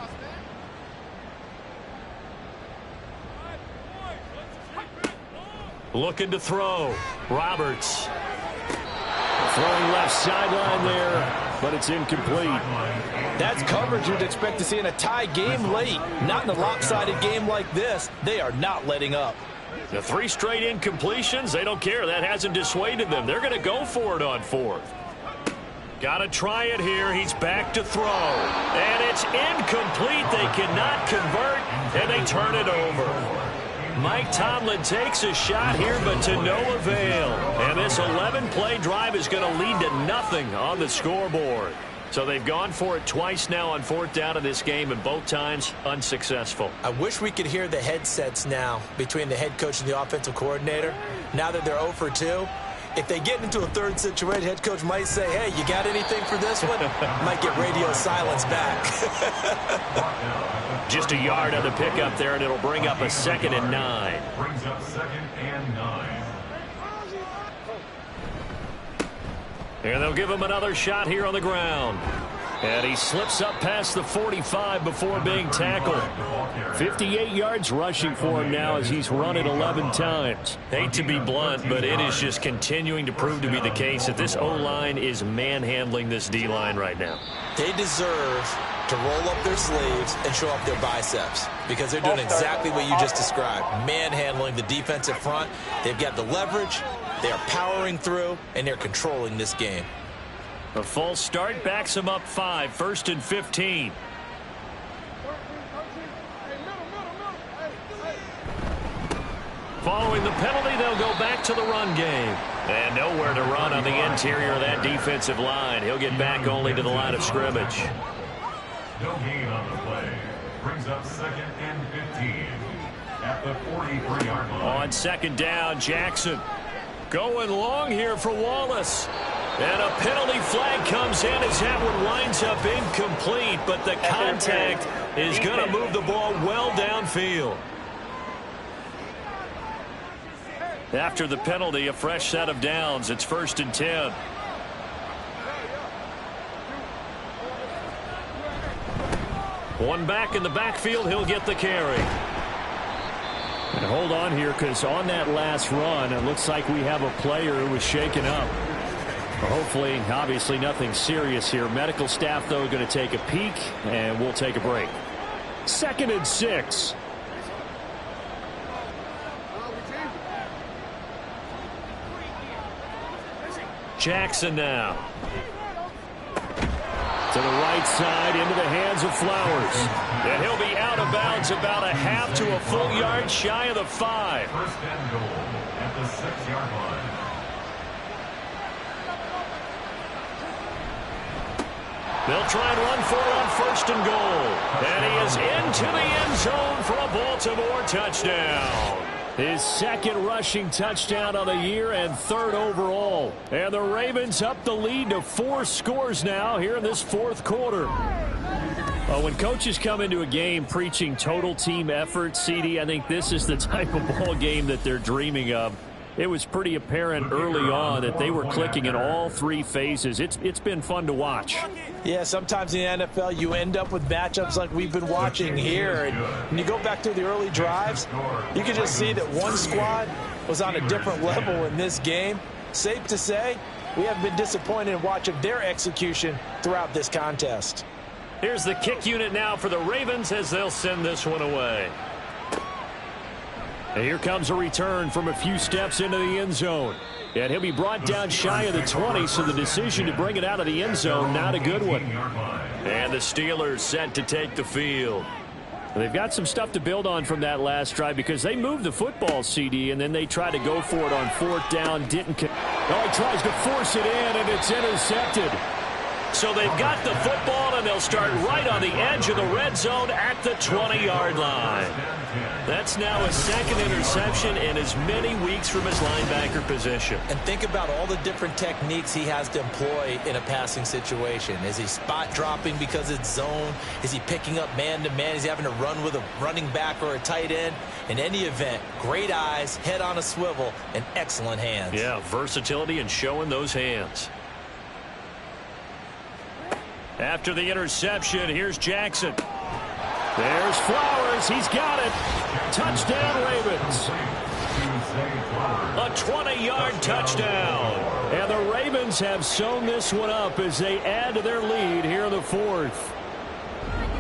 Looking to throw. Roberts. Throwing left sideline there, but it's incomplete. That's coverage you'd expect to see in a tie game late. Not in a lopsided game like this. They are not letting up. The 3 straight incompletions, they don't care. That hasn't dissuaded them. They're going to go for it on 4th. Got to try it here. He's back to throw. And it's incomplete. They cannot convert, and they turn it over. Mike Tomlin takes a shot here, but to no avail. And this 11-play drive is going to lead to nothing on the scoreboard. So they've gone for it twice now on 4th down in this game, and both times unsuccessful. I wish we could hear the headsets now between the head coach and the offensive coordinator. Now that they're 0 for 2, if they get into a 3rd situation, head coach might say, hey, you got anything for this one? Might get radio silence back. Just a yard on the pickup there, and it'll bring up a 2nd and 9. Brings up 2nd and 9. And they'll give him another shot here on the ground. And he slips up past the 45 before being tackled. 58 yards rushing for him now as he's run it 11 times. Hate to be blunt, but it is just continuing to prove to be the case that this O-line is manhandling this D-line right now. They deserve to roll up their sleeves and show up their biceps because they're doing exactly what you just described, manhandling the defensive front. They've got the leverage, they are powering through, and they're controlling this game. A false start backs him up 5, 1st and 15. Following the penalty, they'll go back to the run game. And nowhere to run on the interior of that defensive line. He'll get back only to the line of scrimmage. No gain on the play. Brings up 2nd and 15 at the 43-yard line. On 2nd down, Jackson going long here for Wallace. And a penalty flag comes in as that one winds up incomplete, but the contact is going to move the ball well downfield. After the penalty, a fresh set of downs. It's 1st and 10. One back in the backfield, he'll get the carry. And hold on here, because on that last run, it looks like we have a player who was shaken up. Hopefully, obviously nothing serious here. Medical staff, though, going to take a peek, and we'll take a break. 2nd and 6. Jackson now. To the right side, into the hands of Flowers. And he'll be out of bounds about a half to a full yard shy of the 5. 1st and goal at the 6-yard line. They'll try and run for it on 1st and goal. And he is into the end zone for a Baltimore touchdown. His 2nd rushing touchdown of the year and 3rd overall. And the Ravens up the lead to 4 scores now here in this 4th quarter. When coaches come into a game preaching total team effort, CD, I think this is the type of ball game that they're dreaming of. It was pretty apparent early on that they were clicking in all 3 phases. It's been fun to watch. Yeah, sometimes in the NFL you end up with matchups like we've been watching here. And when you go back to the early drives, you can just see that one squad was on a different level in this game. Safe to say, we haven't been disappointed in watching their execution throughout this contest. Here's the kick unit now for the Ravens as they'll send this one away. And here comes a return from a few steps into the end zone. And he'll be brought down shy of the 20, so the decision to bring it out of the end zone, not a good one. And the Steelers set to take the field. They've got some stuff to build on from that last drive because they moved the football, CD, and then they tried to go for it on 4th down. Didn't. Oh, he tries to force it in, and it's intercepted. So they've got the football, and they'll start right on the edge of the red zone at the 20-yard line. That's now his second interception in as many weeks from his linebacker position. And think about all the different techniques he has to employ in a passing situation. Is he spot dropping because it's zone? Is he picking up man-to-man? Is he having to run with a running back or a tight end? In any event, great eyes, head on a swivel, and excellent hands. Yeah, versatility and showing those hands. After the interception, here's Jackson. There's Flowers. He's got it. Touchdown, Ravens. A 20-yard touchdown. And the Ravens have sewn this one up as they add to their lead here in the fourth.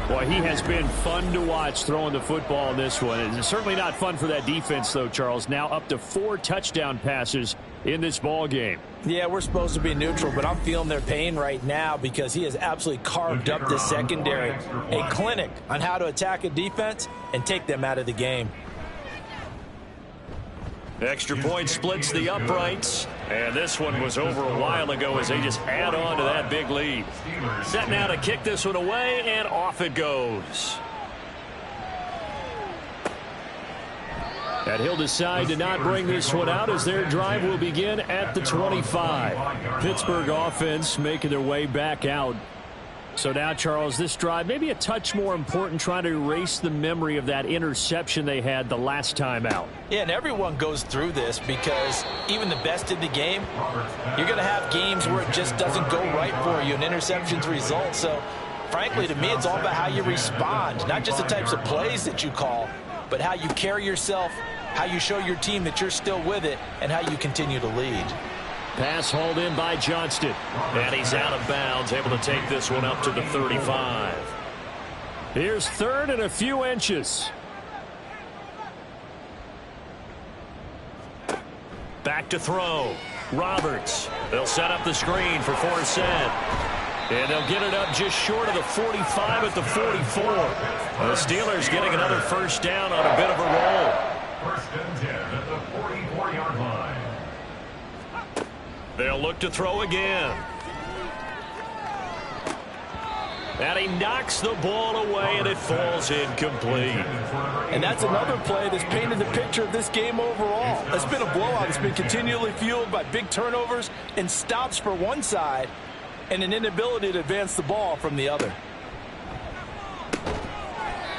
Boy, he has been fun to watch throwing the football in this one. It's certainly not fun for that defense, though, Charles. Now up to 4 touchdown passes in this ball game. Yeah, we're supposed to be neutral, but I'm feeling their pain right now because he has absolutely carved up this secondary. A clinic on how to attack a defense and take them out of the game. Extra point splits the uprights. And this one was over a while ago as they just add on to that big lead. Set now to kick this one away, and off it goes. And he'll decide to not bring this one out as their drive will begin at the 25. Pittsburgh offense making their way back out. So now, Charles, this drive maybe a touch more important, trying to erase the memory of that interception they had the last time out. Yeah, and everyone goes through this because even the best in the game, you're going to have games where it just doesn't go right for you, and interceptions result. So, frankly, to me, it's all about how you respond, not just the types of plays that you call, but how you carry yourself, how you show your team that you're still with it, and how you continue to lead. Pass hauled in by Johnston. And he's out of bounds, able to take this one up to the 35. Here's third and a few inches. Back to throw. Roberts. They'll set up the screen for Forsett. And they'll get it up just short of the 45 at the 44. The Steelers getting another first down on a bit of a roll. First and 10 at the 44-yard line. They'll look to throw again. And he knocks the ball away, and it falls incomplete. And that's another play that's painted the picture of this game overall. It's been a blowout. It's been continually fueled by big turnovers and stops for one side and an inability to advance the ball from the other.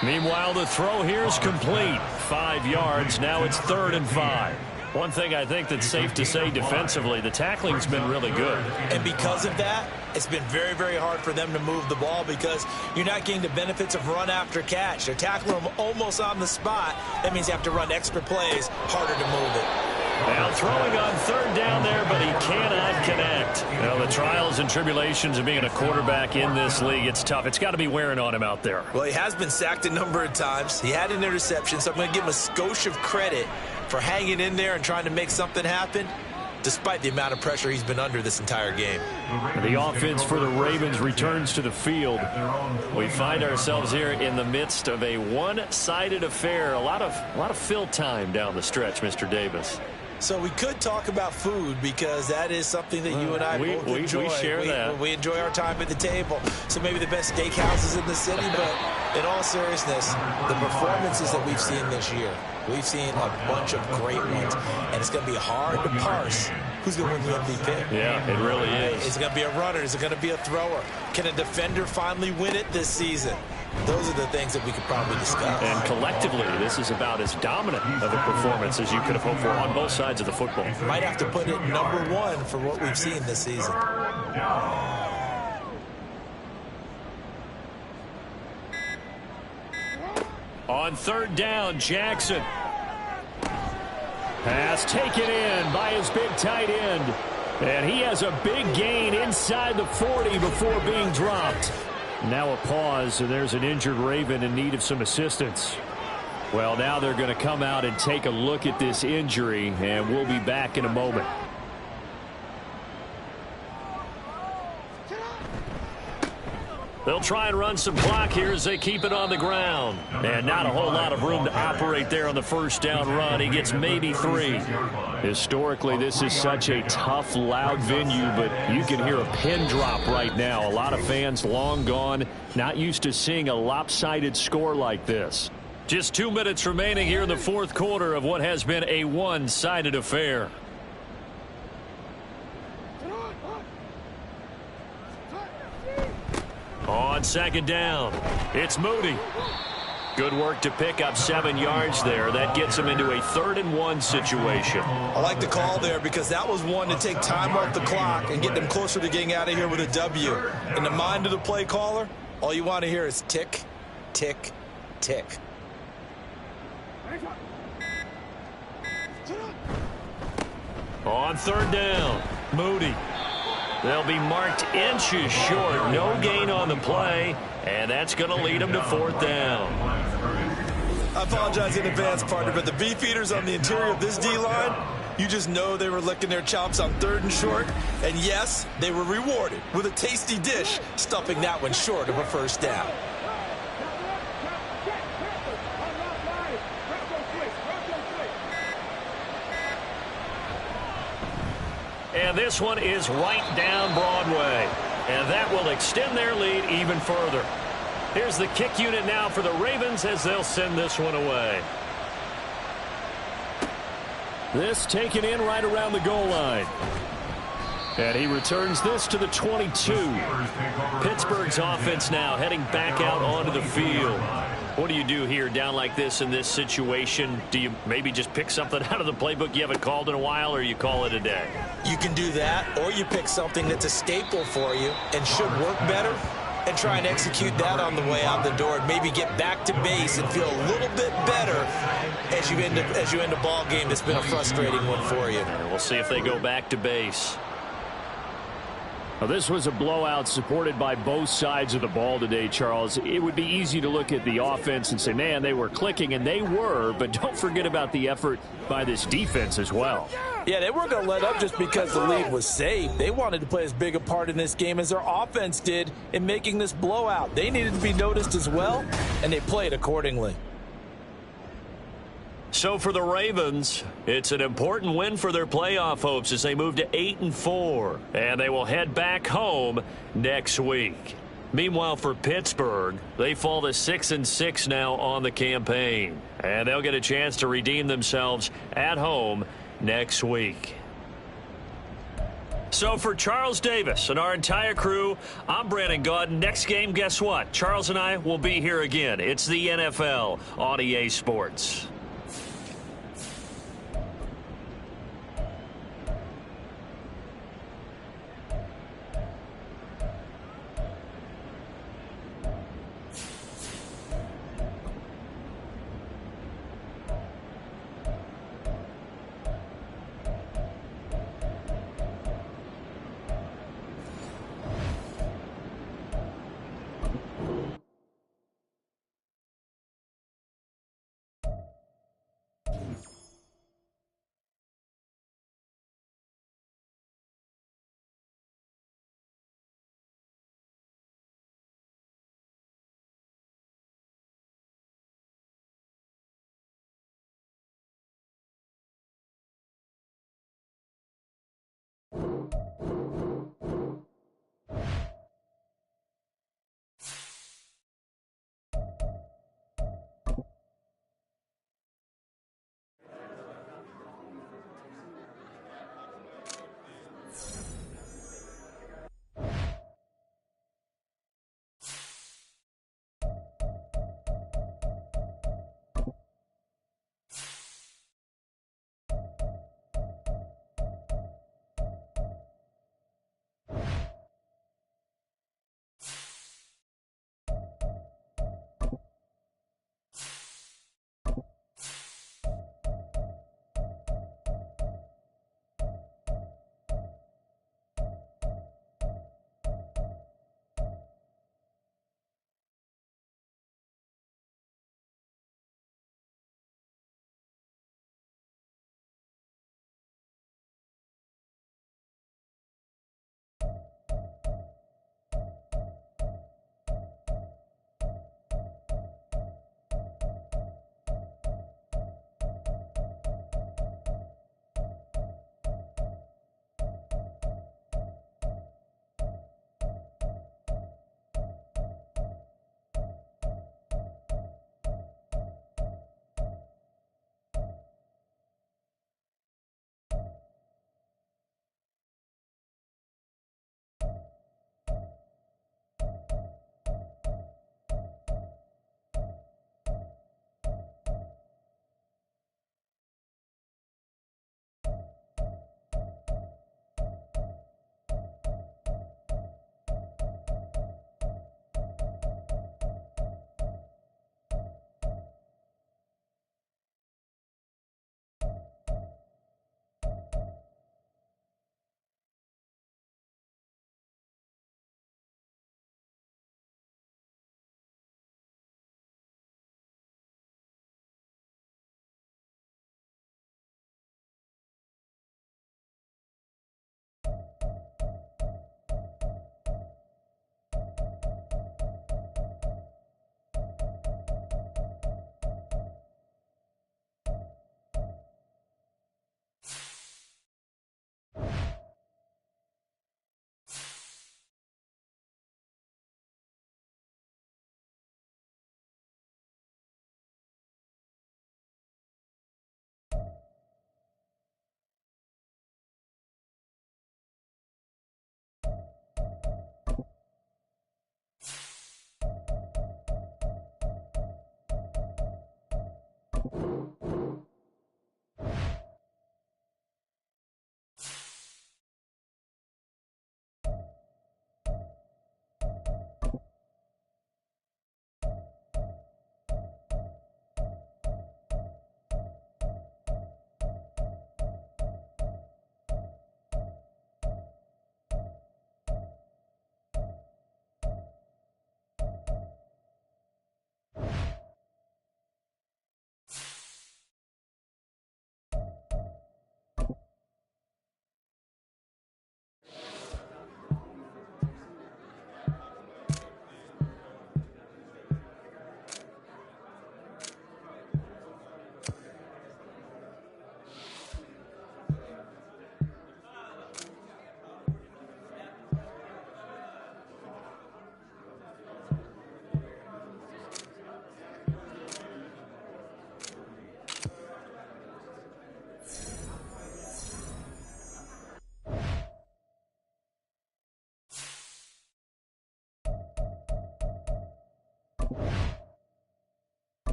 Meanwhile, the throw here's complete. 5 yards. Now it's 3rd and 5. One thing I think that's safe to say defensively, the tackling's been really good. And because of that, it's been very, very hard for them to move the ball because you're not getting the benefits of run after catch. They're tackling them almost on the spot. That means you have to run extra plays, harder to move it. Now throwing on 3rd down there, but he cannot connect. Now the trials and tribulations of being a quarterback in this league, it's tough. It's got to be wearing on him out there. Well, he has been sacked a number of times. He had an interception, so I'm going to give him a skosh of credit for hanging in there and trying to make something happen, despite the amount of pressure he's been under this entire game. The offense for the Ravens returns to the field. We find ourselves here in the midst of a one-sided affair. A lot of fill time down the stretch, Mr. Davis. So we could talk about food because that is something that you and I both enjoy. We share that. We enjoy our time at the table. So maybe the best steakhouses in the city, but in all seriousness, the performances that we've seen this year, we've seen a bunch of great ones, and it's going to be hard to parse who's going to win the MVP. Yeah, it really is. Is it going to be a runner? Is it going to be a thrower? Can a defender finally win it this season? Those are the things that we could probably discuss. And collectively, this is about as dominant of a performance as you could have hoped for on both sides of the football. Might have to put it #1 for what we've seen this season. On 3rd down, Jackson. Pass taken in by his big tight end. And he has a big gain inside the 40 before being dropped. Now a pause, and there's an injured Raven in need of some assistance. Well, now they're going to come out and take a look at this injury, and we'll be back in a moment. They'll try and run some clock here as they keep it on the ground. And not a whole lot of room to operate there on the first down run. He gets maybe 3. Historically, this is such a tough, loud venue, but you can hear a pin drop right now. A lot of fans long gone, not used to seeing a lopsided score like this. Just 2 minutes remaining here in the fourth quarter of what has been a one-sided affair. On second down, it's Moody. Good work to pick up 7 yards there. That gets him into a 3rd-and-1 situation. I like the call there because that was one to take time off the clock and get them closer to getting out of here with a W. In the mind of the play caller, all you want to hear is tick, tick, tick. On 3rd down, Moody. They'll be marked inches short. No gain on the play, and that's going to lead them to 4th down. I apologize in advance, partner, but the beefeaters on the interior of this D-line, you just know they were licking their chops on 3rd and short. And yes, they were rewarded with a tasty dish, stuffing that one short of a 1st down. And this one is right down Broadway. And that will extend their lead even further. Here's the kick unit now for the Ravens as they'll send this one away. This taken in right around the goal line. And he returns this to the 22. Pittsburgh's offense now heading back out onto the field. What do you do here down like this in this situation? Do you maybe just pick something out of the playbook you haven't called in a while, or you call it a day? You can do that, or you pick something that's a staple for you and should work better and try and execute that on the way out the door and maybe get back to base and feel a little bit better as you end a ball game that's been a frustrating one for you. And we'll see if they go back to base. Well, this was a blowout supported by both sides of the ball today, Charles. It would be easy to look at the offense and say, man, they were clicking, and they were, but don't forget about the effort by this defense as well. Yeah, they weren't going to let up just because the lead was safe. They wanted to play as big a part in this game as their offense did in making this blowout. They needed to be noticed as well, and they played accordingly. So for the Ravens, it's an important win for their playoff hopes as they move to 8-4, and they will head back home next week. Meanwhile, for Pittsburgh, they fall to 6-6 now on the campaign, and they'll get a chance to redeem themselves at home next week. So for Charles Davis and our entire crew, I'm Brandon Gaudin. Next game, guess what? Charles and I will be here again. It's the NFL on EA Sports.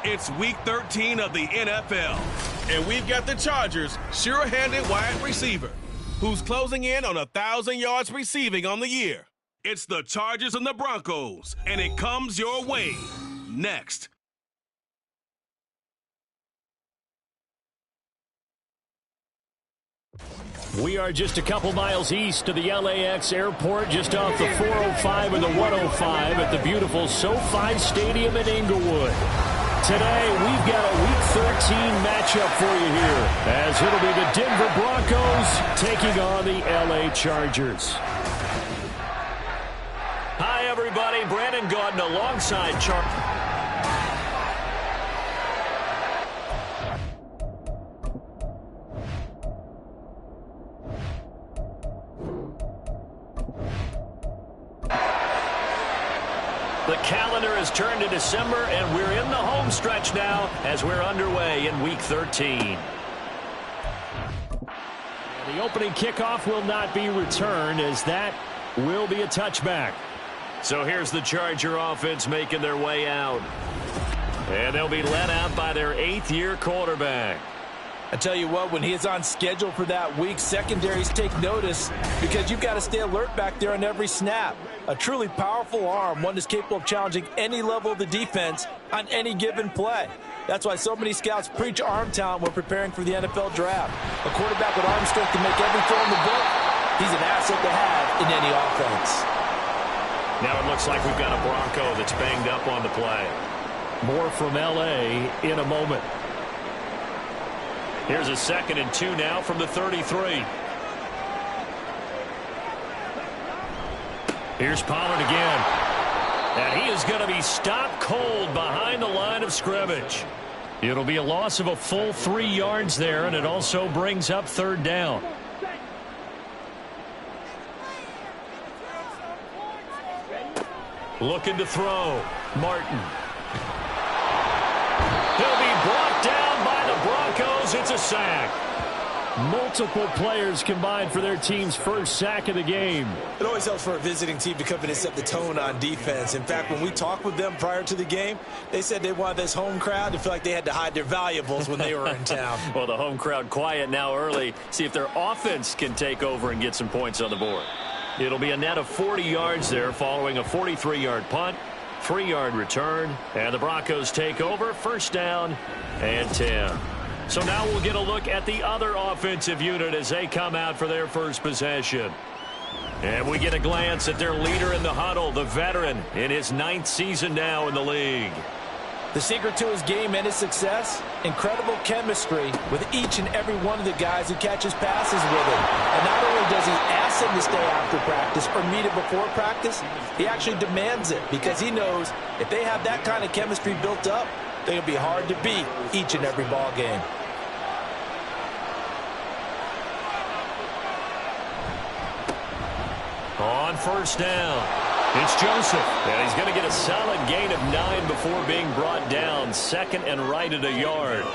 It's Week 13 of the NFL, and we've got the Chargers' sure-handed wide receiver, who's closing in on 1,000 yards receiving on the year. It's the Chargers and the Broncos, and it comes your way next. We are just a couple miles east of the LAX airport, just off the 405 and the 105 at the beautiful SoFi Stadium in Inglewood. Today, we've got a Week 13 matchup for you here, as it'll be the Denver Broncos taking on the LA Chargers. Hi, everybody. Brandon Gaudin alongside The calendar has turned to December, and we're in the home stretch now as we're underway in Week 13. The opening kickoff will not be returned, as that will be a touchback. So here's the Charger offense making their way out. And they'll be led out by their 8th-year quarterback. I tell you what, when he is on schedule for that week, secondaries take notice because you've got to stay alert back there on every snap. A truly powerful arm, one that's capable of challenging any level of the defense on any given play. That's why so many scouts preach arm talent when preparing for the NFL draft. A quarterback with arm strength to make every throw in the book, he's an asset to have in any offense. Now it looks like we've got a Bronco that's banged up on the play. More from L.A. in a moment. Here's a 2nd and 2 now from the 33. Here's Pollard again. And he is going to be stopped cold behind the line of scrimmage. It'll be a loss of a full 3 yards there, and it also brings up 3rd down. Looking to throw. Martin. He'll be brought down by the Broncos. It's a sack. Multiple players combined for their team's first sack of the game. It always helps for a visiting team to come in and set the tone on defense. In fact, when we talked with them prior to the game, they said they wanted this home crowd to feel like they had to hide their valuables when they were in town. Well, the home crowd quiet now early. See if their offense can take over and get some points on the board. It'll be a net of 40 yards there following a 43-yard punt, 3-yard return, and the Broncos take over, 1st down and 10. So now we'll get a look at the other offensive unit as they come out for their first possession. And we get a glance at their leader in the huddle, the veteran in his 9th season now in the league. The secret to his game and his success, incredible chemistry with each and every one of the guys who catches passes with him. And not only does he ask them to stay after practice or meet it before practice, he actually demands it because he knows if they have that kind of chemistry built up, they're going to be hard to beat each and every ball game. On 1st down, it's Joseph. And he's going to get a solid gain of 9 before being brought down. 2nd and right at a yard.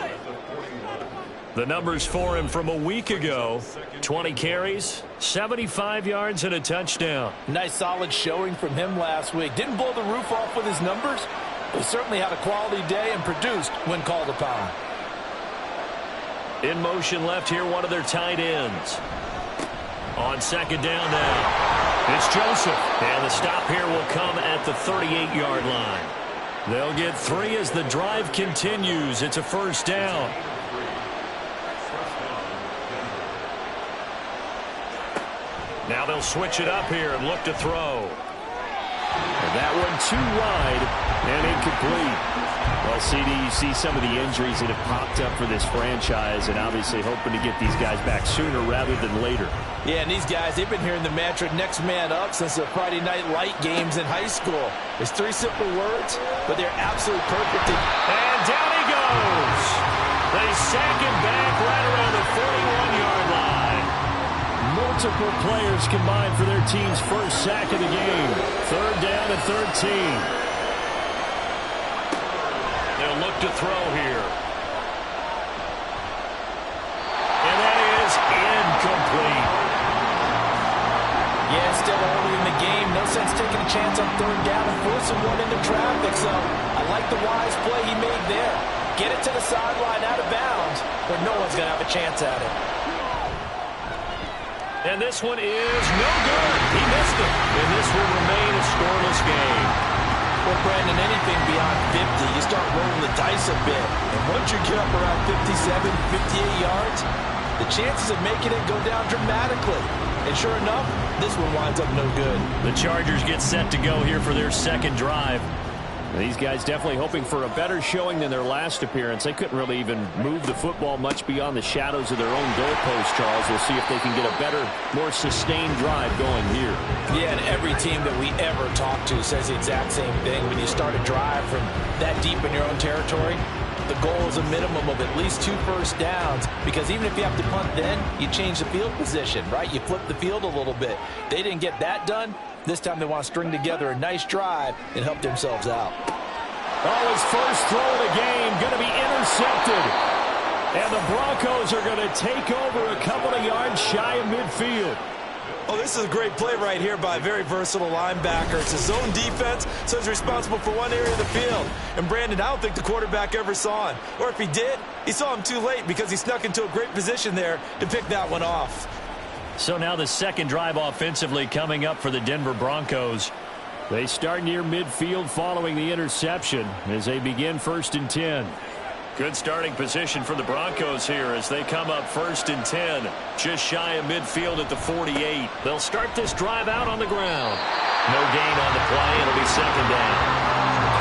The numbers for him from a week ago, 20 carries, 75 yards, and a touchdown. Nice solid showing from him last week. Didn't blow the roof off with his numbers. He certainly had a quality day and produced when called upon. In motion left here, one of their tight ends. On 2nd down now, it's Joseph. And the stop here will come at the 38-yard line. They'll get 3 as the drive continues. It's a 1st down. Now they'll switch it up here and look to throw. And that one too wide and incomplete. Well, CD, you see some of the injuries that have popped up for this franchise and obviously hoping to get these guys back sooner rather than later. Yeah, and these guys, they've been hearing the mantra next man up since the Friday night light games in high school. It's 3 simple words, but they're absolutely perfect. And down he goes. They sack him back right around the 41-yard line. Multiple players combined for their team's first sack of the game. 3rd down and 13. They'll look to throw here. And that is incomplete. Yeah, still early in the game. No sense taking a chance on 3rd down and forcing one into traffic. So I like the wise play he made there. Get it to the sideline out of bounds where no one's going to have a chance at it. And this one is no good. He missed it. And this will remain a scoreless game. Well, Brandon, anything beyond 50, you start rolling the dice a bit. And once you get up around 57, 58 yards, the chances of making it go down dramatically. And sure enough, this one winds up no good. The Chargers get set to go here for their 2nd drive. These guys definitely hoping for a better showing than their last appearance. They couldn't really even move the football much beyond the shadows of their own goalpost, Charles. We'll see if they can get a better, more sustained drive going here. Yeah, and every team that we ever talk to says the exact same thing. When you start a drive from that deep in your own territory, the goal is a minimum of at least 2 first downs, because even if you have to punt then, you change the field position, right? You flip the field a little bit. They didn't get that done. This time they want to string together a nice drive and help themselves out. Oh, his first throw of the game going to be intercepted. And the Broncos are going to take over a couple of yards shy of midfield. Oh, this is a great play right here by a very versatile linebacker. It's a zone defense, so he's responsible for one area of the field. And Brandon, I don't think the quarterback ever saw him. Or if he did, he saw him too late because he snuck into a great position there to pick that one off. So now the 2nd drive offensively coming up for the Denver Broncos. They start near midfield following the interception as they begin 1st and 10. Good starting position for the Broncos here as they come up 1st and 10. Just shy of midfield at the 48. They'll start this drive out on the ground. No gain on the play. It'll be 2nd down.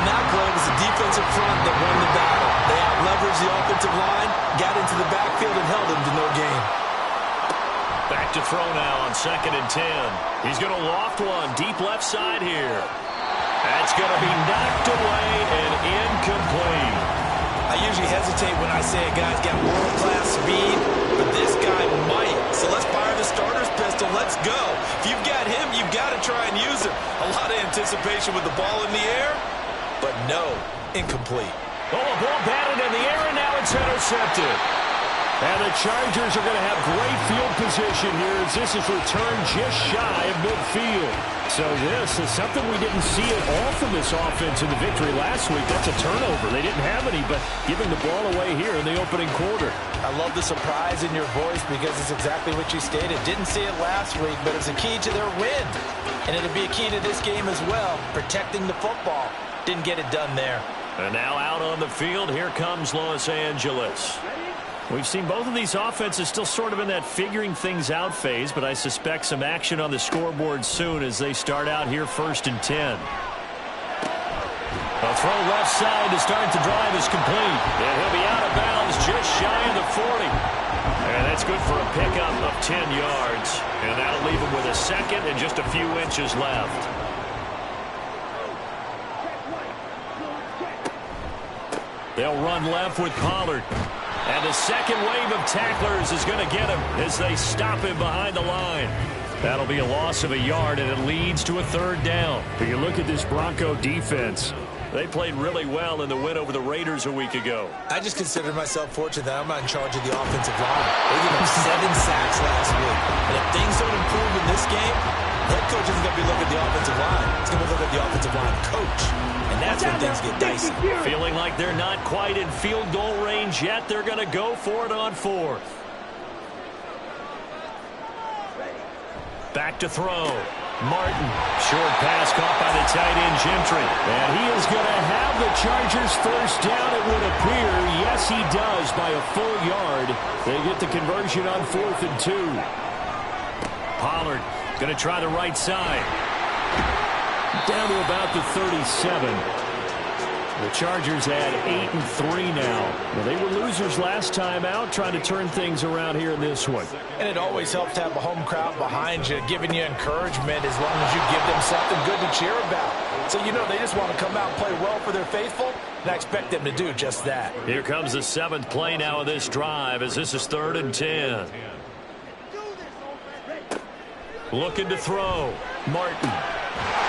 On that play, it was the defensive front that won the battle. They out-leveraged the offensive line, got into the backfield, and held him to no gain. Back to throw now on 2nd and 10. He's going to loft one deep left side here. That's going to be knocked away and incomplete. I usually hesitate when I say a guy's got world-class speed, but this guy might. So let's fire the starter's pistol. Let's go. If you've got him, you've got to try and use him. A lot of anticipation with the ball in the air, but no, incomplete. Oh, a ball batted in the air, and now it's intercepted. And the Chargers are going to have great field position here as this is returned just shy of midfield. So this is something we didn't see at all from this offense in the victory last week. That's a turnover. They didn't have any, but giving the ball away here in the opening quarter. I love the surprise in your voice because it's exactly what you stated. Didn't see it last week, but it's a key to their win. And it'll be a key to this game as well, protecting the football. Didn't get it done there. And now out on the field, here comes Los Angeles. We've seen both of these offenses still sort of in that figuring things out phase, but I suspect some action on the scoreboard soon as they start out here 1st and 10. A throw left side to start the drive is complete. And he'll be out of bounds just shy of the 40. And that's good for a pickup of 10 yards. And that'll leave him with a 2nd and just a few inches left. They'll run left with Pollard. And the second wave of tacklers is going to get him as they stop him behind the line. That'll be a loss of a yard, and it leads to a 3rd down. But you look at this Bronco defense. They played really well in the win over the Raiders a week ago. I just consider myself fortunate that I'm not in charge of the offensive line. They gave up 7 sacks last week. And if things don't improve in this game, head coach isn't going to be looking at the offensive line. He's going to look at the offensive line coach. And that's when things get dicey. Feeling like they're not quite in field goal range yet, they're going to go for it on 4th. Back to throw. Martin. Short pass caught by the tight end Gentry. And he is going to have the Chargers 1st down, it would appear. Yes, he does by a full yard. They get the conversion on 4th and 2. Pollard going to try the right side. Down to about the 37. The Chargers had 8-3 now. Well, they were losers last time out, trying to turn things around here in this one. And it always helps to have a home crowd behind you, giving you encouragement as long as you give them something good to cheer about. So you know they just want to come out and play well for their faithful, and I expect them to do just that. Here comes the 7th play now of this drive as this is 3rd and 10. Looking to throw. Martin.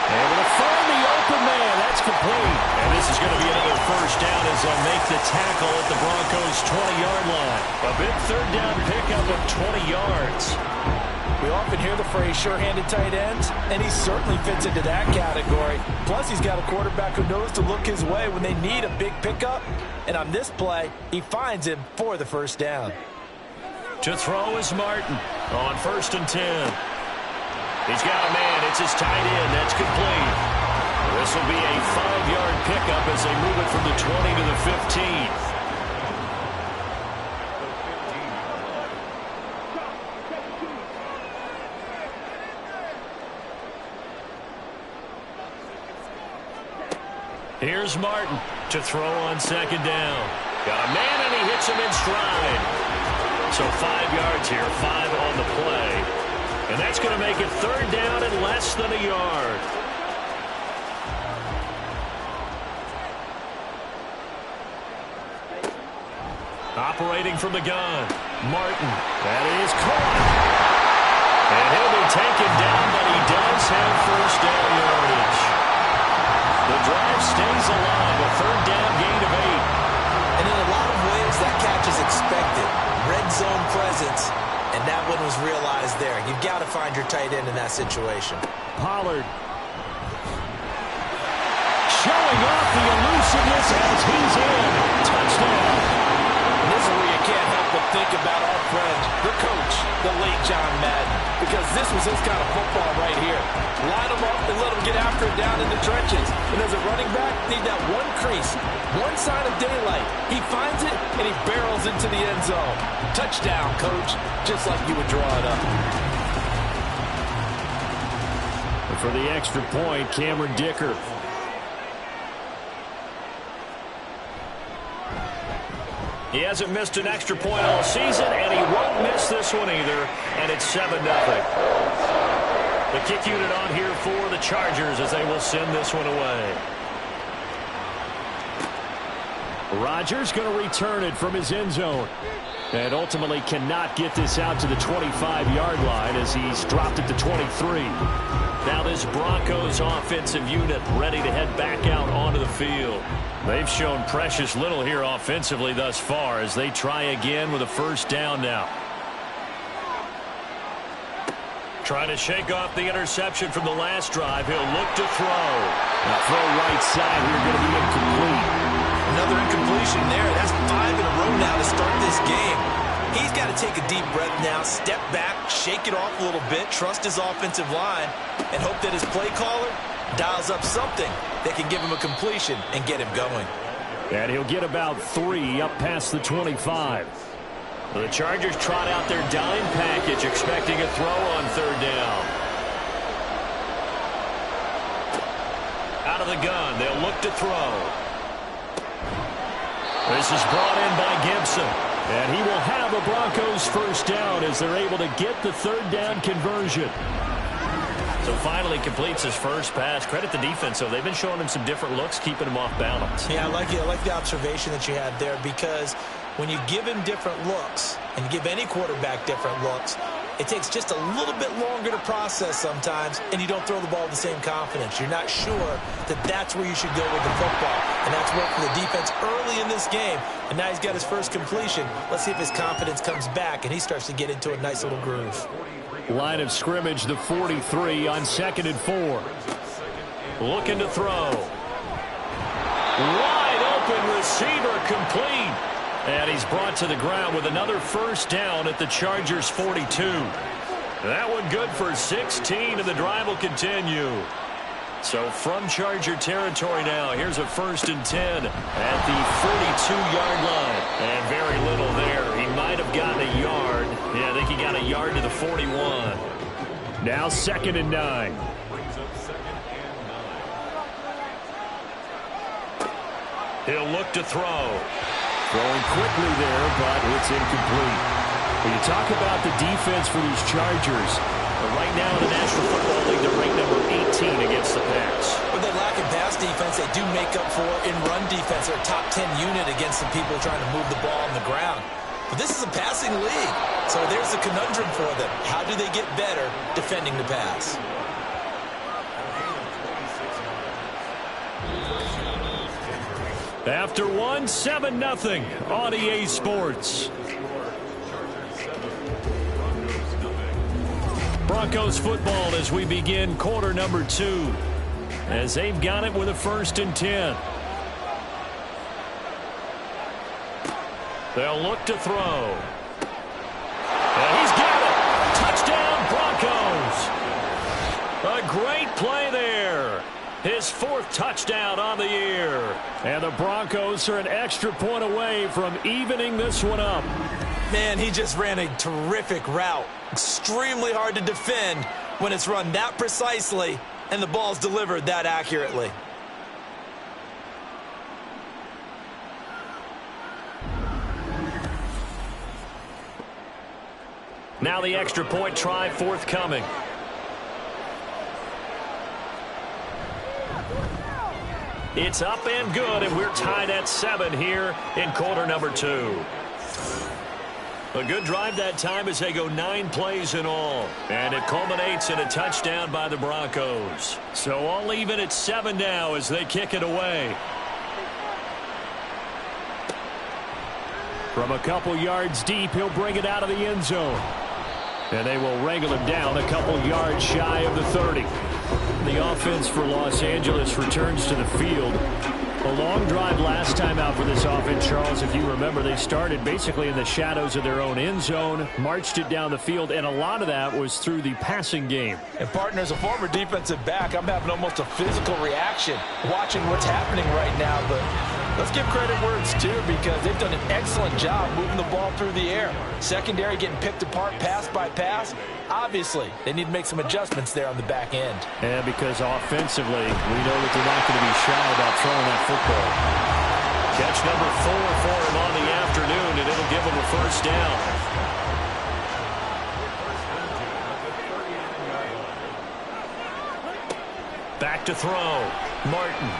Able to find the open man. That's complete. And this is going to be another 1st down as they'll make the tackle at the Broncos' 20-yard line. A big 3rd down pickup of 20 yards. We often hear the phrase sure-handed tight ends, and he certainly fits into that category. Plus, he's got a quarterback who knows to look his way when they need a big pickup. And on this play, he finds him for the 1st down. To throw is Martin on 1st and 10. He's got a man. It's his tight end. That's complete. This will be a 5-yard pickup as they move it from the 20 to the 15. Here's Martin to throw on 2nd down. Got a man, and he hits him in stride. So 5 yards here, 5 on the play. And that's going to make it 3rd down and less than a yard. Operating from the gun. Martin. That is caught. And he'll be taken down, but he does have 1st down yardage. The drive stays alive. A 3rd down gain of 8. And in a lot of ways, that catch is expected. Red zone presence. And that one was realized there. You've got to find your tight end in that situation. Pollard showing off the elusiveness as he's in. Touchdown. And this is where you can't help but think about our friend, the coach, the late John Madden. because this was his kind of football right here. Line him up and let him get after it down in the trenches. And as a running back, need that one crease, one sign of daylight. He finds it, and he barrels into the end zone. Touchdown, coach, just like you would draw it up. And for the extra point, Cameron Dicker. He hasn't missed an extra point all season, and he won't miss this one either, and it's 7-0. The kick unit on here for the Chargers as they will send this one away. Rodgers going to return it from his end zone. And ultimately cannot get this out to the 25-yard line as he's dropped it to 23. Now this Broncos offensive unit ready to head back out onto the field. They've shown precious little here offensively thus far as they try again with a first down now. Trying to shake off the interception from the last drive. He'll look to throw. The throw right side here going to be incomplete. Another incompletion there. That's 5 in a row now to start this game. He's got to take a deep breath now, step back, shake it off a little bit, trust his offensive line, and hope that his play caller dials up something that can give him a completion and get him going. And he'll get about 3 up past the 25. The Chargers trot out their dime package, expecting a throw on third down. Out of the gun, they'll look to throw. This is brought in by Gibson. And he will have a Broncos first down as they're able to get the third down conversion. So finally completes his first pass. Credit the defense, though. They've been showing him some different looks, keeping him off balance. Yeah, I like the observation that you had there, because when you give him different looks, and you give any quarterback different looks, it takes just a little bit longer to process sometimes, and you don't throw the ball with the same confidence. You're not sure that that's where you should go with the football, and that's worked for the defense early in this game, and now he's got his first completion. Let's see if his confidence comes back, and he starts to get into a nice little groove. Line of scrimmage, the 43 on 2nd and 4. Looking to throw. Wide open receiver, complete. And he's brought to the ground with another first down at the Chargers 42. That one good for 16, and the drive will continue. So from Charger territory now, here's a 1st and 10 at the 42-yard line. And very little there. He might have gotten a yard. Yeah, I think he got a yard to the 41. Now 2nd and 9. He'll look to throw. Throwing quickly there, but it's incomplete. When you talk about the defense for these Chargers, right now in the National Football League, they're ranked number 18 against the pass. With their lack of pass defense, they do make up for in run defense. They're a top 10 unit against the people trying to move the ball on the ground. But this is a passing league, so there's a conundrum for them. How do they get better defending the pass? After 7-0 on EA Sports. Broncos football as we begin quarter number 2. As they've got it with a 1st and 10. They'll look to throw. And he's got it. Touchdown, Broncos. A great play there. His 4th touchdown on the year. And the Broncos are an extra point away from evening this one up. Man, he just ran a terrific route. Extremely hard to defend when it's run that precisely and the ball's delivered that accurately. Now the extra point try forthcoming. It's up and good, and we're tied at 7 here in quarter number 2. A good drive that time as they go 9 plays in all. And it culminates in a touchdown by the Broncos. So all even at 7 now as they kick it away. From a couple yards deep, he'll bring it out of the end zone. And they will wrangle him down a couple yards shy of the 30. The offense for Los Angeles returns to the field. A long drive last time out for this offense, Charles. If you remember, they started basically in the shadows of their own end zone, marched it down the field, and a lot of that was through the passing game. And, partner, as a former defensive back, I'm having almost a physical reaction watching what's happening right now. But let's give credit where it's due, because they've done an excellent job moving the ball through the air. Secondary getting picked apart pass by pass. Obviously, they need to make some adjustments there on the back end. Yeah, because offensively, we know that they're not going to be shy about throwing that football. Catch number 4 for him on the afternoon, and it'll give him a first down. Back to throw. Martin.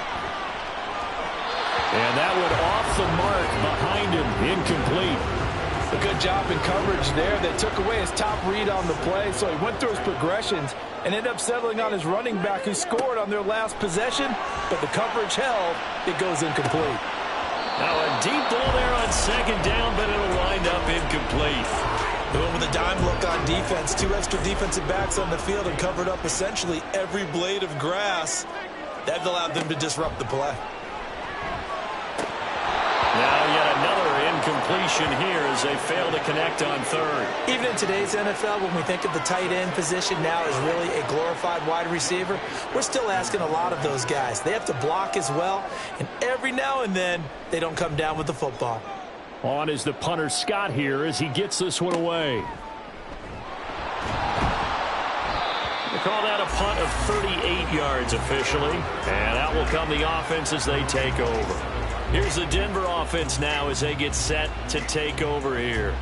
And that one off the mark behind him, incomplete. A good job in coverage there. They took away his top read on the play, so he went through his progressions and ended up settling on his running back, who scored on their last possession, but the coverage held. It goes incomplete. Now a deep ball there on second down, but it'll wind up incomplete. They went with a dime look on defense. 2 extra defensive backs on the field and covered up essentially every blade of grass. That allowed them to disrupt the play. Now yet another incompletion here as they fail to connect on third. Even in today's NFL, when we think of the tight end position now as really a glorified wide receiver, we're still asking a lot of those guys. They have to block as well, and every now and then they don't come down with the football. On is the punter Scott here as he gets this one away. They call that a punt of 38 yards officially, and out will come the offense as they take over. Here's the Denver offense now as they get set to take over here.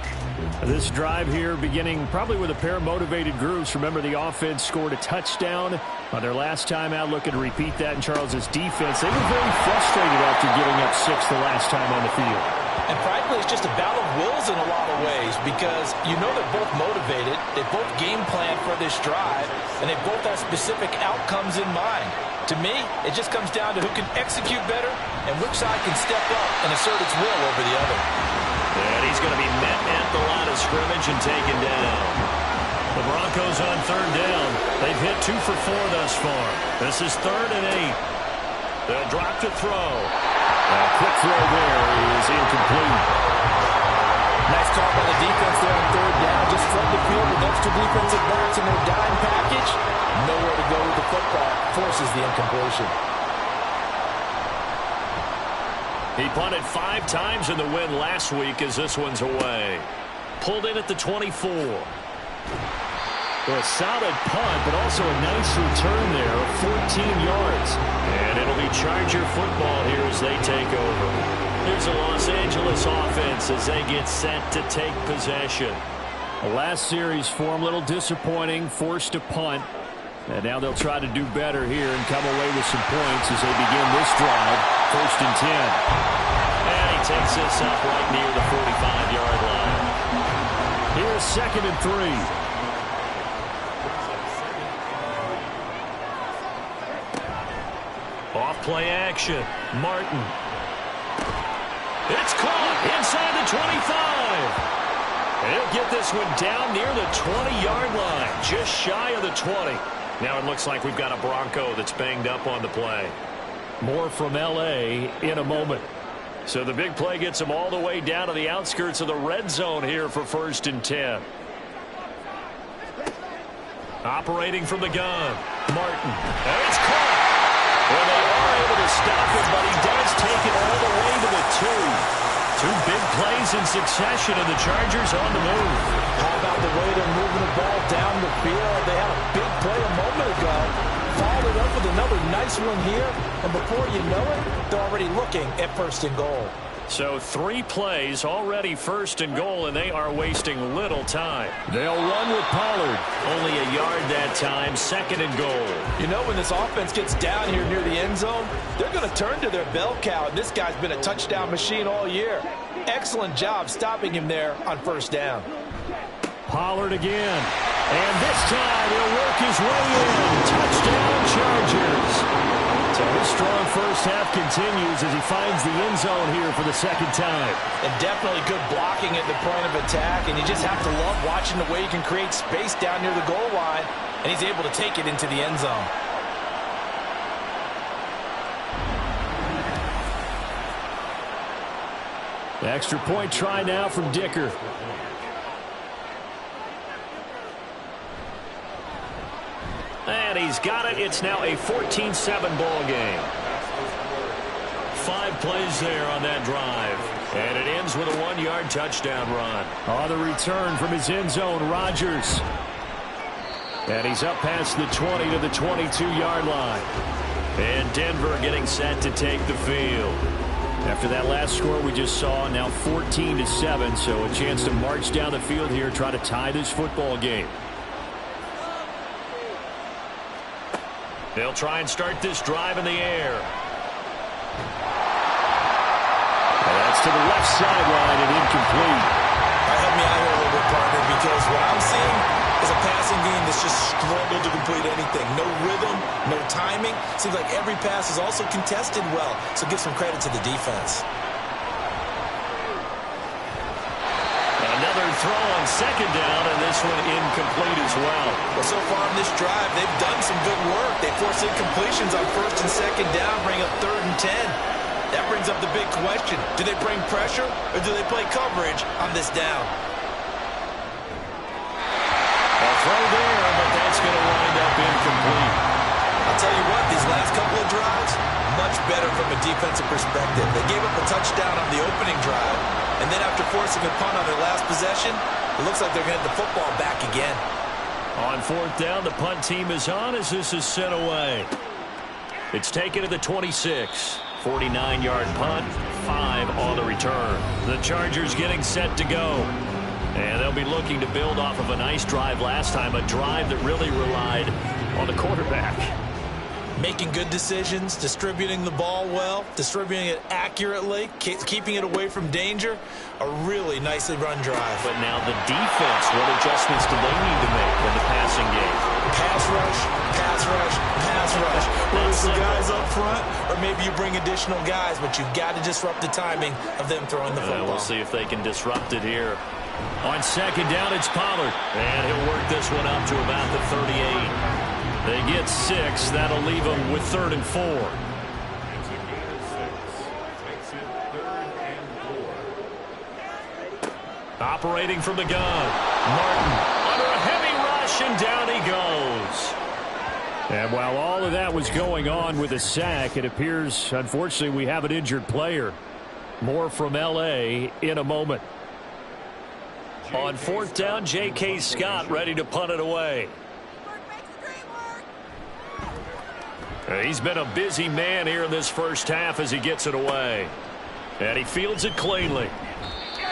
This drive here beginning probably with a pair of motivated groups. Remember, the offense scored a touchdown on their last time out. Looking to repeat that in Charles's defense. They were very frustrated after giving up 6 the last time on the field. And frankly, it's just a battle of wills in a lot of ways, because you know they're both motivated, they both game plan for this drive, and they both have specific outcomes in mind. To me, it just comes down to who can execute better and which side can step up and assert its will over the other. And he's going to be met at the line of scrimmage and taken down. The Broncos on third down. They've hit 2 for 4 thus far. This is 3rd and 8. They'll drop to throw. A quick throw there is incomplete. Nice call by the defense there on third down. Just flood the field with extra defensive backs in their dime package. Nowhere to go with the football. Forces the incompletion. He punted 5 times in the win last week as this one's away. Pulled in at the 24. A solid punt, but also a nice return there of 14 yards. And it'll be Charger football here as they take over. Here's the Los Angeles offense as they get set to take possession. The last series for them, a little disappointing, forced to punt. And now they'll try to do better here and come away with some points as they begin this drive. 1st and 10. And he takes this up right near the 45-yard line. Here's 2nd and 3. Off play action. Martin. It's caught inside the 25. He'll get this one down near the 20-yard line, just shy of the 20. Now it looks like we've got a Bronco that's banged up on the play. More from L.A. in a moment. So the big play gets them all the way down to the outskirts of the red zone here for 1st and 10. Operating from the gun. Martin. And it's caught. Well, they are able to stop him, but he does take it all the way to the 2. 2 big plays in succession, and the Chargers on the move. How about the way they're moving the ball down the field? They had a big play a moment ago. Followed it up with another nice one here, and before you know it, they're already looking at 1st and goal. So 3 plays already 1st and goal, and they are wasting little time. They'll run with Pollard. Only a yard that time, 2nd and goal. You know, when this offense gets down here near the end zone, they're going to turn to their bell cow, and this guy's been a touchdown machine all year. Excellent job stopping him there on 1st down. Pollard again. And this time he'll work his way in. Touchdown Chargers. So his strong first half continues as he finds the end zone here for the 2nd time. And definitely good blocking at the point of attack, and you just have to love watching the way he can create space down near the goal line, and he's able to take it into the end zone. Extra point try now from Dicker. And he's got it. It's now a 14-7 ball game. 5 plays there on that drive. And it ends with a 1-yard touchdown run. On the return from his end zone, Rodgers. And he's up past the 20 to the 22-yard line. And Denver getting set to take the field. After that last score we just saw, now 14-7, so a chance to march down the field here, try to tie this football game. They'll try and start this drive in the air. And that's to the left sideline and incomplete. Help me out here a little bit, partner, because what I'm seeing is a passing game that's just struggled to complete anything. No rhythm, no timing. Seems like every pass is also contested well, so give some credit to the defense. Another throw on second down, and this one incomplete as well. Well, so far in this drive, they've done some good work. They force incompletions on first and second down, bring up 3rd and 10. That brings up the big question. Do they bring pressure, or do they play coverage on this down? A throw there, but that's going to wind up incomplete. I'll tell you what, these last couple of drives, much better from a defensive perspective. They gave up a touchdown on the opening drive, and then after forcing a punt on their last possession, it looks like they're going to get the football back again. On 4th down, the punt team is on as this is sent away. It's taken to the 26. 49-yard punt, 5 on the return. The Chargers getting set to go. And they'll be looking to build off of a nice drive last time, a drive that really relied on the quarterback. Making good decisions, distributing the ball well, distributing it accurately, keeping it away from danger. A really nicely run drive. But now the defense, what adjustments do they need to make in the passing game? Pass rush, pass rush, pass rush. Whether it's the guys up front or maybe you bring additional guys, but you've got to disrupt the timing of them throwing the football. We'll see if they can disrupt it here. On second down, it's Pollard. And he'll work this one up to about the 38. They get 6. That'll leave them with 3rd and 4. Operating from the gun. Martin under a heavy rush, and down he goes. And while all of that was going on with a sack, it appears, unfortunately, we have an injured player. More from L.A. in a moment. On 4th down, J.K. Scott ready to punt it away. He's been a busy man here in this first half as he gets it away. And he fields it cleanly.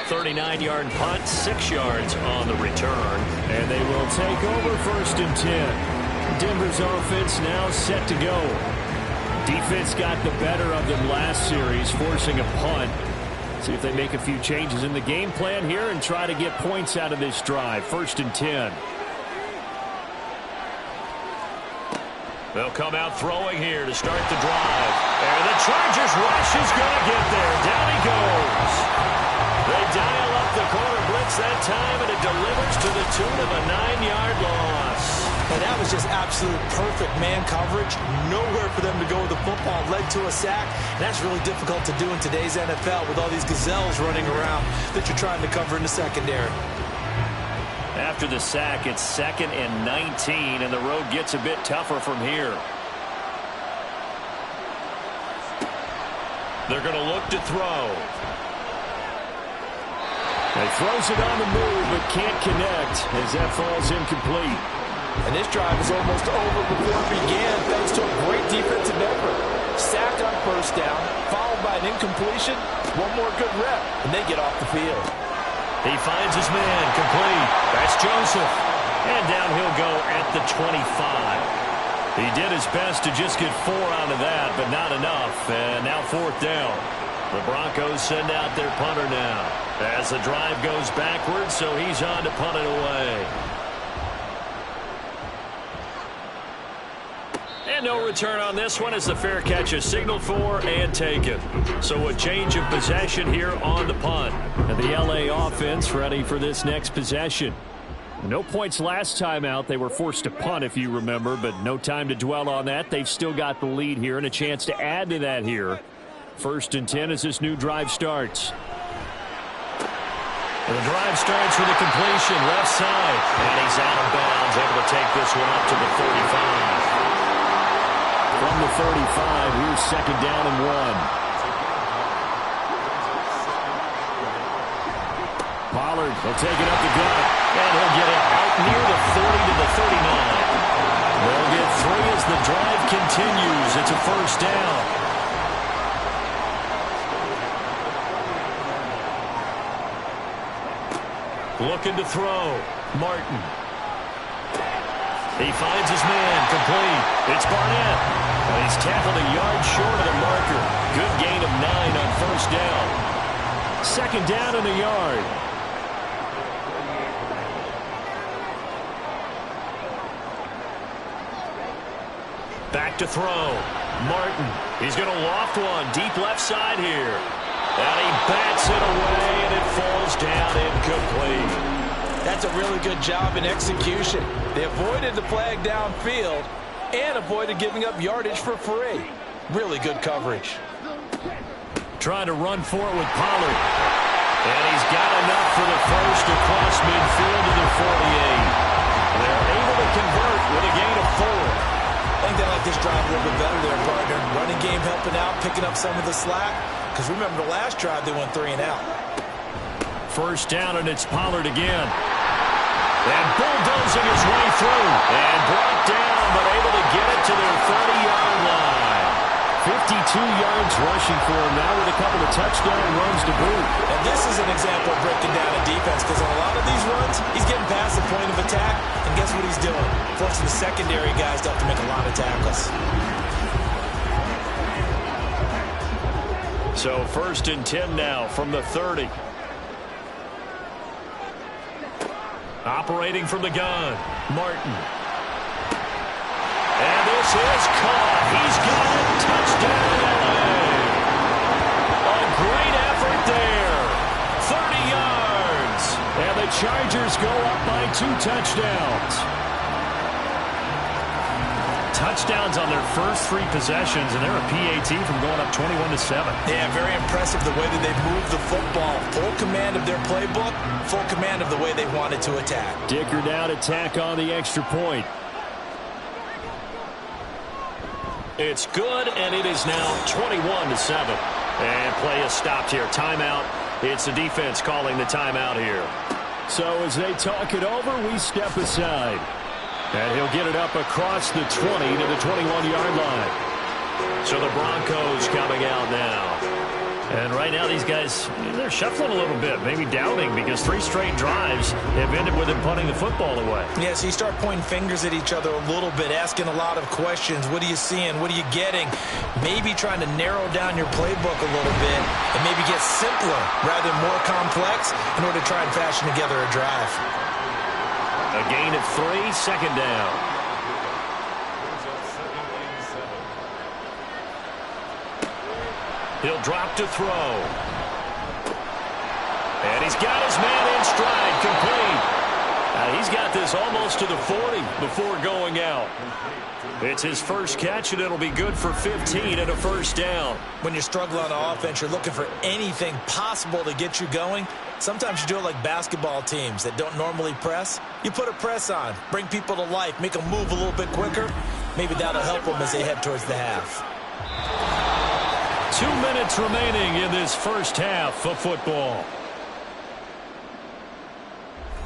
39-yard punt, 6 yards on the return. And they will take over 1st and 10. Denver's offense now set to go. Defense got the better of them last series, forcing a punt. See if they make a few changes in the game plan here and try to get points out of this drive. 1st and 10. They'll come out throwing here to start the drive. And the Chargers rush is going to get there. Down he goes. They dial up the corner blitz that time, and it delivers to the tune of a 9-yard loss. And that was just absolute perfect man coverage. Nowhere for them to go with the football. Led to a sack. And that's really difficult to do in today's NFL with all these gazelles running around that you're trying to cover in the secondary. After the sack, it's 2nd and 19, and the road gets a bit tougher from here. They're going to look to throw. He throws it on the move, but can't connect as that falls incomplete. And this drive is almost over before it began, thanks to a great defensive effort. Sack on 1st down, followed by an incompletion. One more good rep, and they get off the field. He finds his man, complete. That's Joseph. And down he'll go at the 25. He did his best to just get 4 out of that, but not enough. And now 4th down. The Broncos send out their punter now as the drive goes backwards, so he's on to punt it away. And no return on this one as the fair catch is signaled for and taken. So a change of possession here on the punt. And the L.A. offense ready for this next possession. No points last time out. They were forced to punt, if you remember, but no time to dwell on that. They've still got the lead here and a chance to add to that here. 1st and 10 as this new drive starts. The drive starts with a completion, left side. And he's out of bounds, able to take this one up to the 35. From the 35, here's second down and 1. Pollard will take it up the gut, and he'll get it out near the 40 to the 39. They'll get 3 as the drive continues. It's a first down. Looking to throw. Martin. He finds his man. Complete. It's Barnett. And he's tackled a yard short of the marker. Good gain of 9 on first down. Second down and a yard. Back to throw. Martin. He's going to loft one. Deep left side here. And he bats it away, and it falls down incomplete. That's a really good job in execution. They avoided the flag downfield and avoided giving up yardage for free. Really good coverage. Trying to run for it with Pollard. And he's got enough for the first across midfield to the 48. They're able to convert with a gain of 4. I think they like this drive a little bit better there, partner. Running game helping out, picking up some of the slack. Because remember, the last drive, they went 3 and out. First down, and it's Pollard again. And bulldozing his way through. And brought down, but able to get it to their 30-yard line. 52 yards rushing for him now with a couple of touchdown runs to boot. And this is an example of breaking down a defense, because on a lot of these runs, he's getting past the point of attack, and guess what he's doing? Forcing the secondary guys to have to make a lot of tackles. So first and 10 now from the 30. Operating from the gun, Martin. And this is caught. He's got it. Touchdown, LA. A great effort there. 30 yards. And the Chargers go up by 2 touchdowns. Touchdowns on their first 3 possessions, and they're a PAT from going up 21-7. Yeah, very impressive the way that they moved the football. Full command of their playbook, full command of the way they wanted to attack. Dicker down to tack on the extra point. It's good, and it is now 21-7. And play is stopped here. Timeout. It's the defense calling the timeout here. So as they talk it over, we step aside. And he'll get it up across the 20 to the 21-yard line. So the Broncos coming out now. And right now these guys, they're shuffling a little bit, maybe doubting, because 3 straight drives have ended with them punting the football away. Yeah, so you start pointing fingers at each other a little bit, asking a lot of questions. What are you seeing? What are you getting? Maybe trying to narrow down your playbook a little bit and maybe get simpler rather than more complex in order to try and fashion together a drive. A gain of 3, second down. He'll drop to throw. And he's got his man in stride, complete. He's got this almost to the 40 before going out. It's his first catch, and it'll be good for 15 and a first down. When you're struggling on offense, you're looking for anything possible to get you going. Sometimes you do it like basketball teams that don't normally press. You put a press on, bring people to life, make them move a little bit quicker. Maybe that'll help them as they head towards the half. 2 minutes remaining in this first half of football.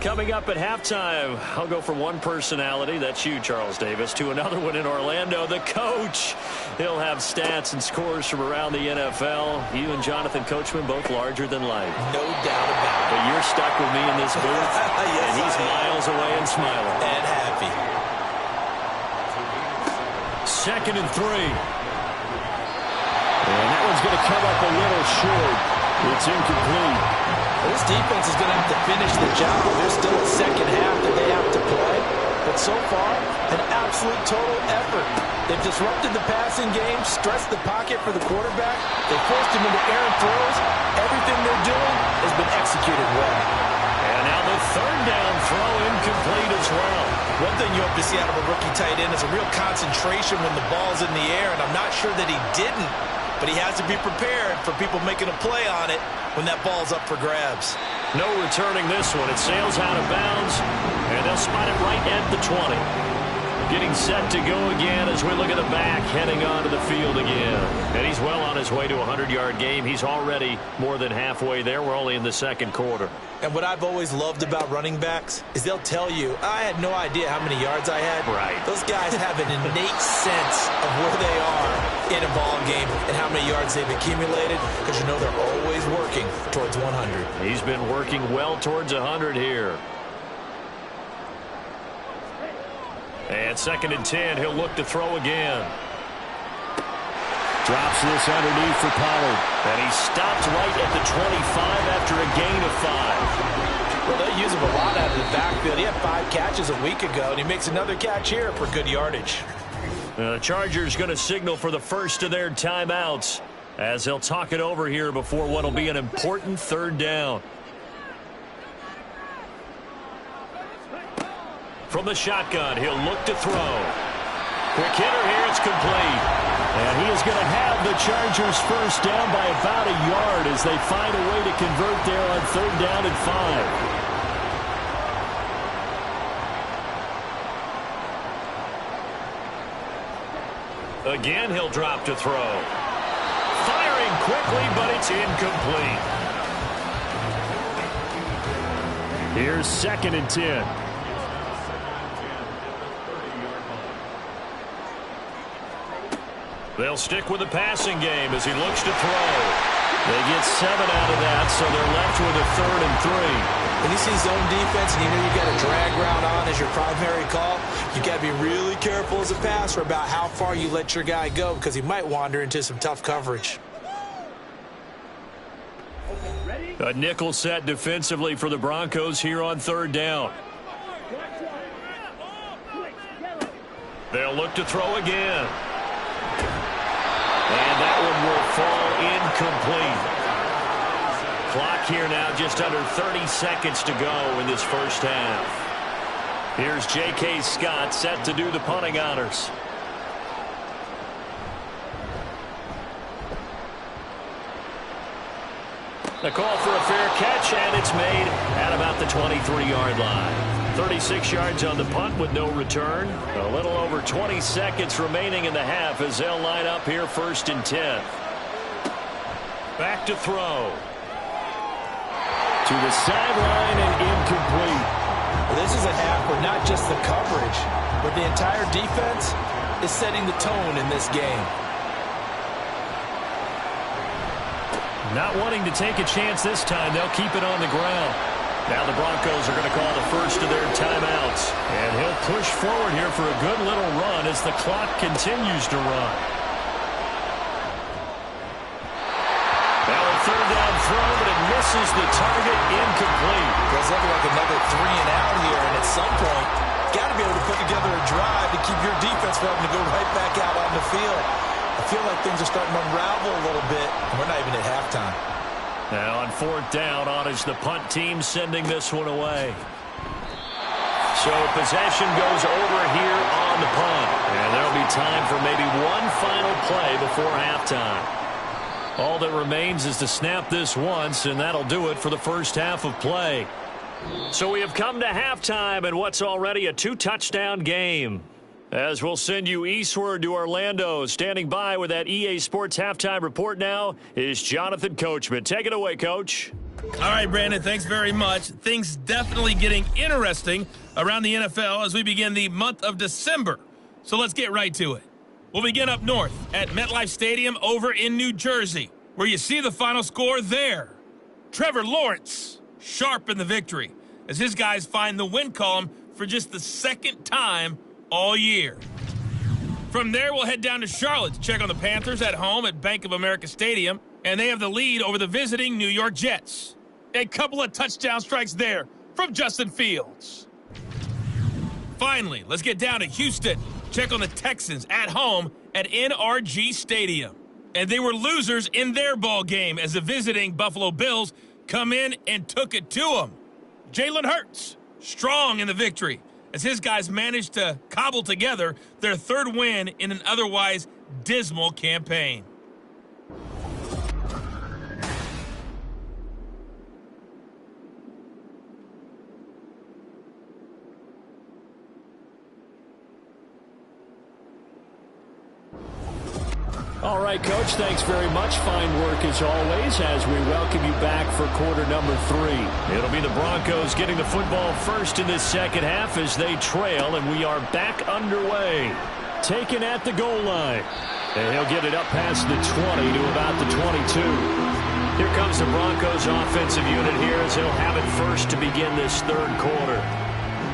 Coming up at halftime, I'll go from one personality, that's you, Charles Davis, to another one in Orlando, the coach. He'll have stats and scores from around the NFL. You and Jonathan Coachman, both larger than life. No doubt about it. But you're stuck with me in this booth, yes, and he's miles away and smiling. And happy. Second and 3. And that one's going to come up a little short. It's incomplete. This defense is going to have to finish the job. There's still a second half that they have to play. But so far, an absolute total effort. They've disrupted the passing game, stressed the pocket for the quarterback. They forced him into errant throws. Everything they're doing has been executed well. And now the third down throw incomplete as well. One thing you hope to see out of a rookie tight end is a real concentration when the ball's in the air, and I'm not sure that he didn't. But he has to be prepared for people making a play on it when that ball's up for grabs. No returning this one. It sails out of bounds, and they'll spot it right at the 20. Getting set to go again as we look at the back, heading onto the field again. And he's well on his way to a 100-yard game. He's already more than halfway there. We're only in the second quarter. And what I've always loved about running backs is they'll tell you, I had no idea how many yards I had. Right. Those guys have an innate sense of where they are in a ball game and how many yards they've accumulated, because you know they're always working towards 100. He's been working well towards 100 here. And 2nd and 10, he'll look to throw again. Drops this underneath for Pollard. And he stopped right at the 25 after a gain of 5. Well, they'll use him a lot out of the backfield. He had 5 catches a week ago, and he makes another catch here for good yardage. The Chargers going to signal for the first of their timeouts as they'll talk it over here before what will be an important 3rd down. From the shotgun, he'll look to throw. Quick hitter here, it's complete. And he is going to have the Chargers first down by about a yard as they find a way to convert there on 3rd down and 5. Again, he'll drop to throw. Firing quickly, but it's incomplete. Here's 2nd and 10. They'll stick with the passing game as he looks to throw. They get 7 out of that, so they're left with a 3rd and 3. When you see zone defense and you know you got a drag route on as your primary call, you got to be really careful as a passer about how far you let your guy go, because he might wander into some tough coverage. A nickel set defensively for the Broncos here on 3rd down. They'll look to throw again. And that one will fall incomplete. Clock here now, just under 30 seconds to go in this first half. Here's J.K. Scott set to do the punting honors. The call for a fair catch, and it's made at about the 23-yard line. 36 yards on the punt with no return. A little over 20 seconds remaining in the half as they'll line up here 1st and 10. Back to throw. To the sideline and incomplete. This is a half where not just the coverage, but the entire defense is setting the tone in this game. Not wanting to take a chance this time, they'll keep it on the ground. Now the Broncos are going to call the first of their timeouts. And he'll push forward here for a good little run as the clock continues to run. Now a 3rd down throw, but it misses the target, incomplete. Does look like another 3 and out here, and at some point, got to be able to put together a drive to keep your defense from having to go right back out on the field. I feel like things are starting to unravel a little bit, and we're not even at halftime. Now on 4th down, on is the punt team sending this one away. So possession goes over here on the punt. And there'll be time for maybe one final play before halftime. All that remains is to snap this once, and that'll do it for the first half of play. So we have come to halftime in what's already a 2-touchdown game. As we'll send you eastward to Orlando. Standing by with that EA Sports halftime report now is Jonathan Coachman. Take it away, Coach. All right, Brandon, thanks very much. Things definitely getting interesting around the NFL as we begin the month of December. So let's get right to it. We'll begin up north at MetLife Stadium over in New Jersey, where you see the final score there. Trevor Lawrence, sharp in the victory, as his guys find the win column for just the 2nd time all year. From there, we'll head down to Charlotte to check on the Panthers at home at Bank of America Stadium, and they have the lead over the visiting New York Jets. A couple of touchdown strikes there from Justin Fields. Finally, let's get down to Houston, check on the Texans at home at NRG Stadium. And they were losers in their ball game as the visiting Buffalo Bills come in and took it to them. Jalen Hurts, strong in the victory, as his guys managed to cobble together their 3rd win in an otherwise dismal campaign. All right, Coach, thanks very much. Fine work as always as we welcome you back for quarter number 3. It'll be the Broncos getting the football first in this second half as they trail, and we are back underway. Taken at the goal line. And he'll get it up past the 20 to about the 22. Here comes the Broncos offensive unit here as he'll have it first to begin this third quarter.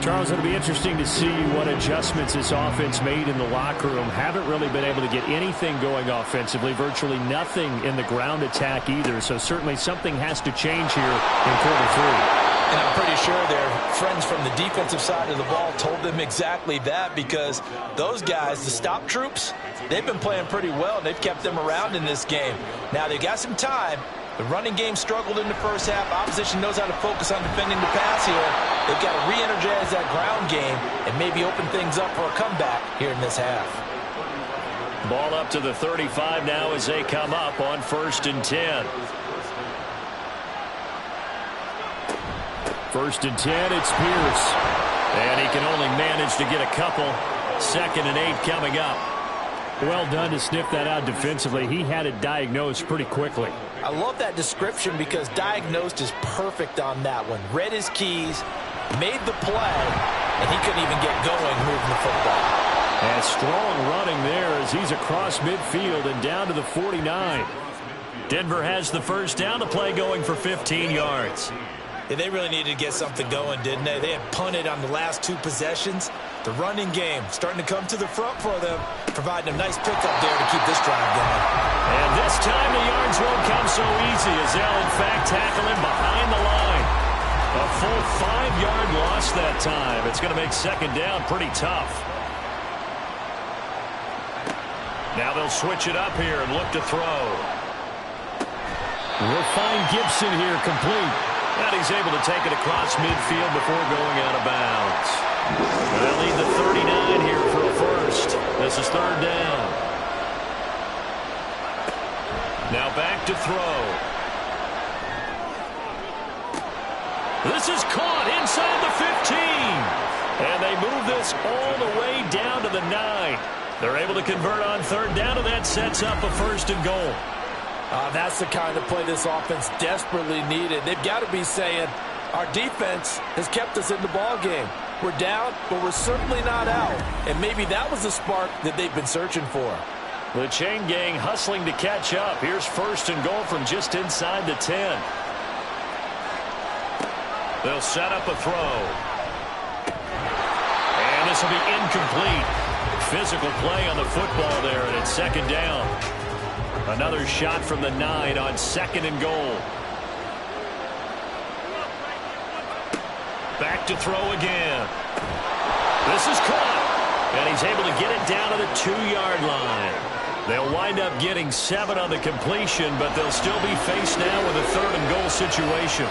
Charles, it'll be interesting to see what adjustments this offense made in the locker room. Haven't really been able to get anything going offensively, virtually nothing in the ground attack either. So certainly something has to change here in quarter 3. And I'm pretty sure their friends from the defensive side of the ball told them exactly that, because those guys, the stop troops, they've been playing pretty well, and they've kept them around in this game. Now, they've got some time. The running game struggled in the first half. Opposition knows how to focus on defending the pass here. They've got to re-energize that ground game and maybe open things up for a comeback here in this half. Ball up to the 35 now as they come up on 1st and 10. 1st and 10, it's Pierce. And he can only manage to get a couple. 2nd and 8 coming up. Well done to sniff that out defensively. He had it diagnosed pretty quickly. I love that description because diagnosed is perfect on that one. Read his keys, made the play, and he couldn't even get going moving the football. And strong running there as he's across midfield and down to the 49. Denver has the first down. The play going for 15 yards. Yeah, they really needed to get something going, didn't they? They had punted on the last 2 possessions. The running game starting to come to the front for them, providing a nice pickup there to keep this drive going. And this time the yards won't come so easy as they'll, in fact, tackle him behind the line. A full 5-yard loss that time. It's going to make 2nd down pretty tough. Now they'll switch it up here and look to throw. We'll find Gibson here complete. And he's able to take it across midfield before going out of bounds. They'll need the 39 here for a first. This is 3rd down. Now back to throw. This is caught inside the 15. And they move this all the way down to the 9. They're able to convert on 3rd down, and that sets up a 1st and goal. That's the kind of play this offense desperately needed. They've got to be saying, our defense has kept us in the ball game. We're down, but we're certainly not out. And maybe that was the spark that they've been searching for. The chain gang hustling to catch up. Here's 1st and goal from just inside the 10. They'll set up a throw. And this will be incomplete. Physical play on the football there, and it's 2nd down. Another shot from the 9 on 2nd and goal. Back to throw again. This is caught. And he's able to get it down to the 2-yard line. They'll wind up getting 7 on the completion, but they'll still be faced now with a 3rd and goal situation.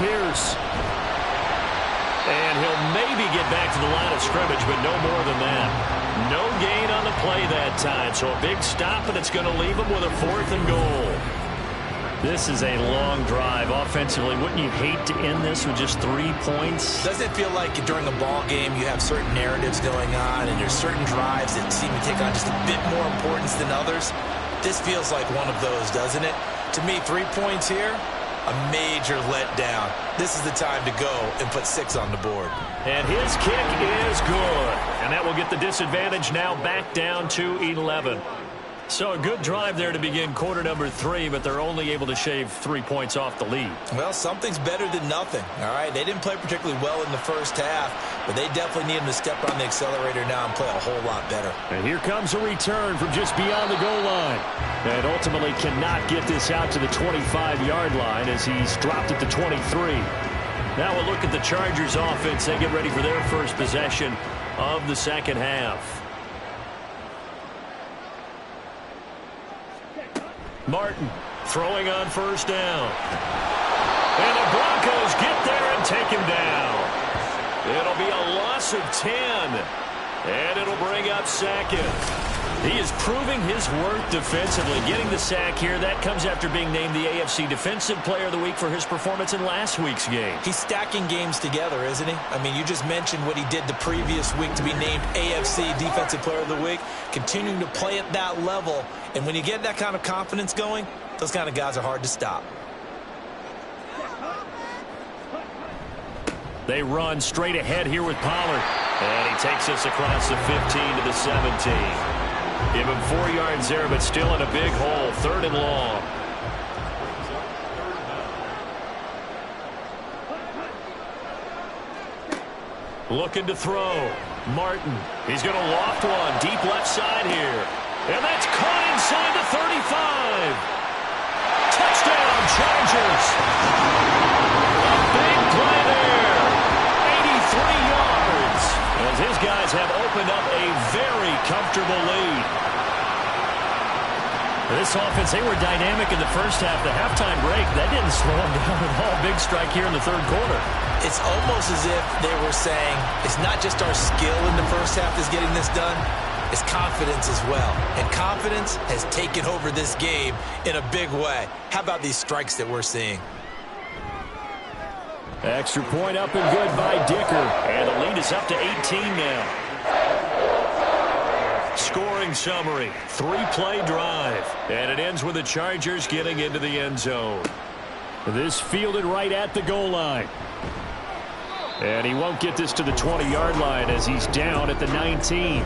Pierce. And he'll maybe get back to the line of scrimmage, but no more than that. No gain on the play that time, so a big stop, and it's going to leave him with a 4th and goal. This is a long drive offensively. Wouldn't you hate to end this with just 3 points? Doesn't it feel like during a ball game you have certain narratives going on and there's certain drives that seem to take on just a bit more importance than others? This feels like one of those, doesn't it? To me, 3 points here, a major letdown. This is the time to go and put 6 on the board. And his kick is good. And that will get the disadvantage now back down to 11. So a good drive there to begin quarter number 3, but they're only able to shave 3 points off the lead. Well, something's better than nothing, all right? They didn't play particularly well in the first half, but they definitely need them to step on the accelerator now and play a whole lot better. And here comes a return from just beyond the goal line. And ultimately cannot get this out to the 25-yard line as he's dropped it to 23. Now we'll look at the Chargers offense. They get ready for their first possession of the second half. Martin throwing on first down. And the Broncos get there and take him down. It'll be a loss of 10. And it'll bring up second. He is proving his worth defensively. Getting the sack here, that comes after being named the AFC Defensive Player of the Week for his performance in last week's game. He's stacking games together, isn't he? I mean, you just mentioned what he did the previous week to be named AFC Defensive Player of the Week. Continuing to play at that level. And when you get that kind of confidence going, those kind of guys are hard to stop. They run straight ahead here with Pollard. And he takes us across the 15 to the 17. Give him 4 yards there, but still in a big hole. 3rd and long. Looking to throw. Martin. He's going to loft one. Deep left side here. And that's caught inside the 35. Touchdown, Chargers. A big play there. 83 yards. As his guys have opened up a very comfortable lead. This offense, they were dynamic in the first half. The halftime break, that didn't slow them down at all. Big strike here in the 3rd quarter. It's almost as if they were saying, it's not just our skill in the first half that's getting this done, it's confidence as well. And confidence has taken over this game in a big way. How about these strikes that we're seeing? Extra point up and good by Dicker. And the lead is up to 18 now. Scoring summary, 3-play drive. And it ends with the Chargers getting into the end zone. This fielded right at the goal line. And he won't get this to the 20-yard line as he's down at the 19.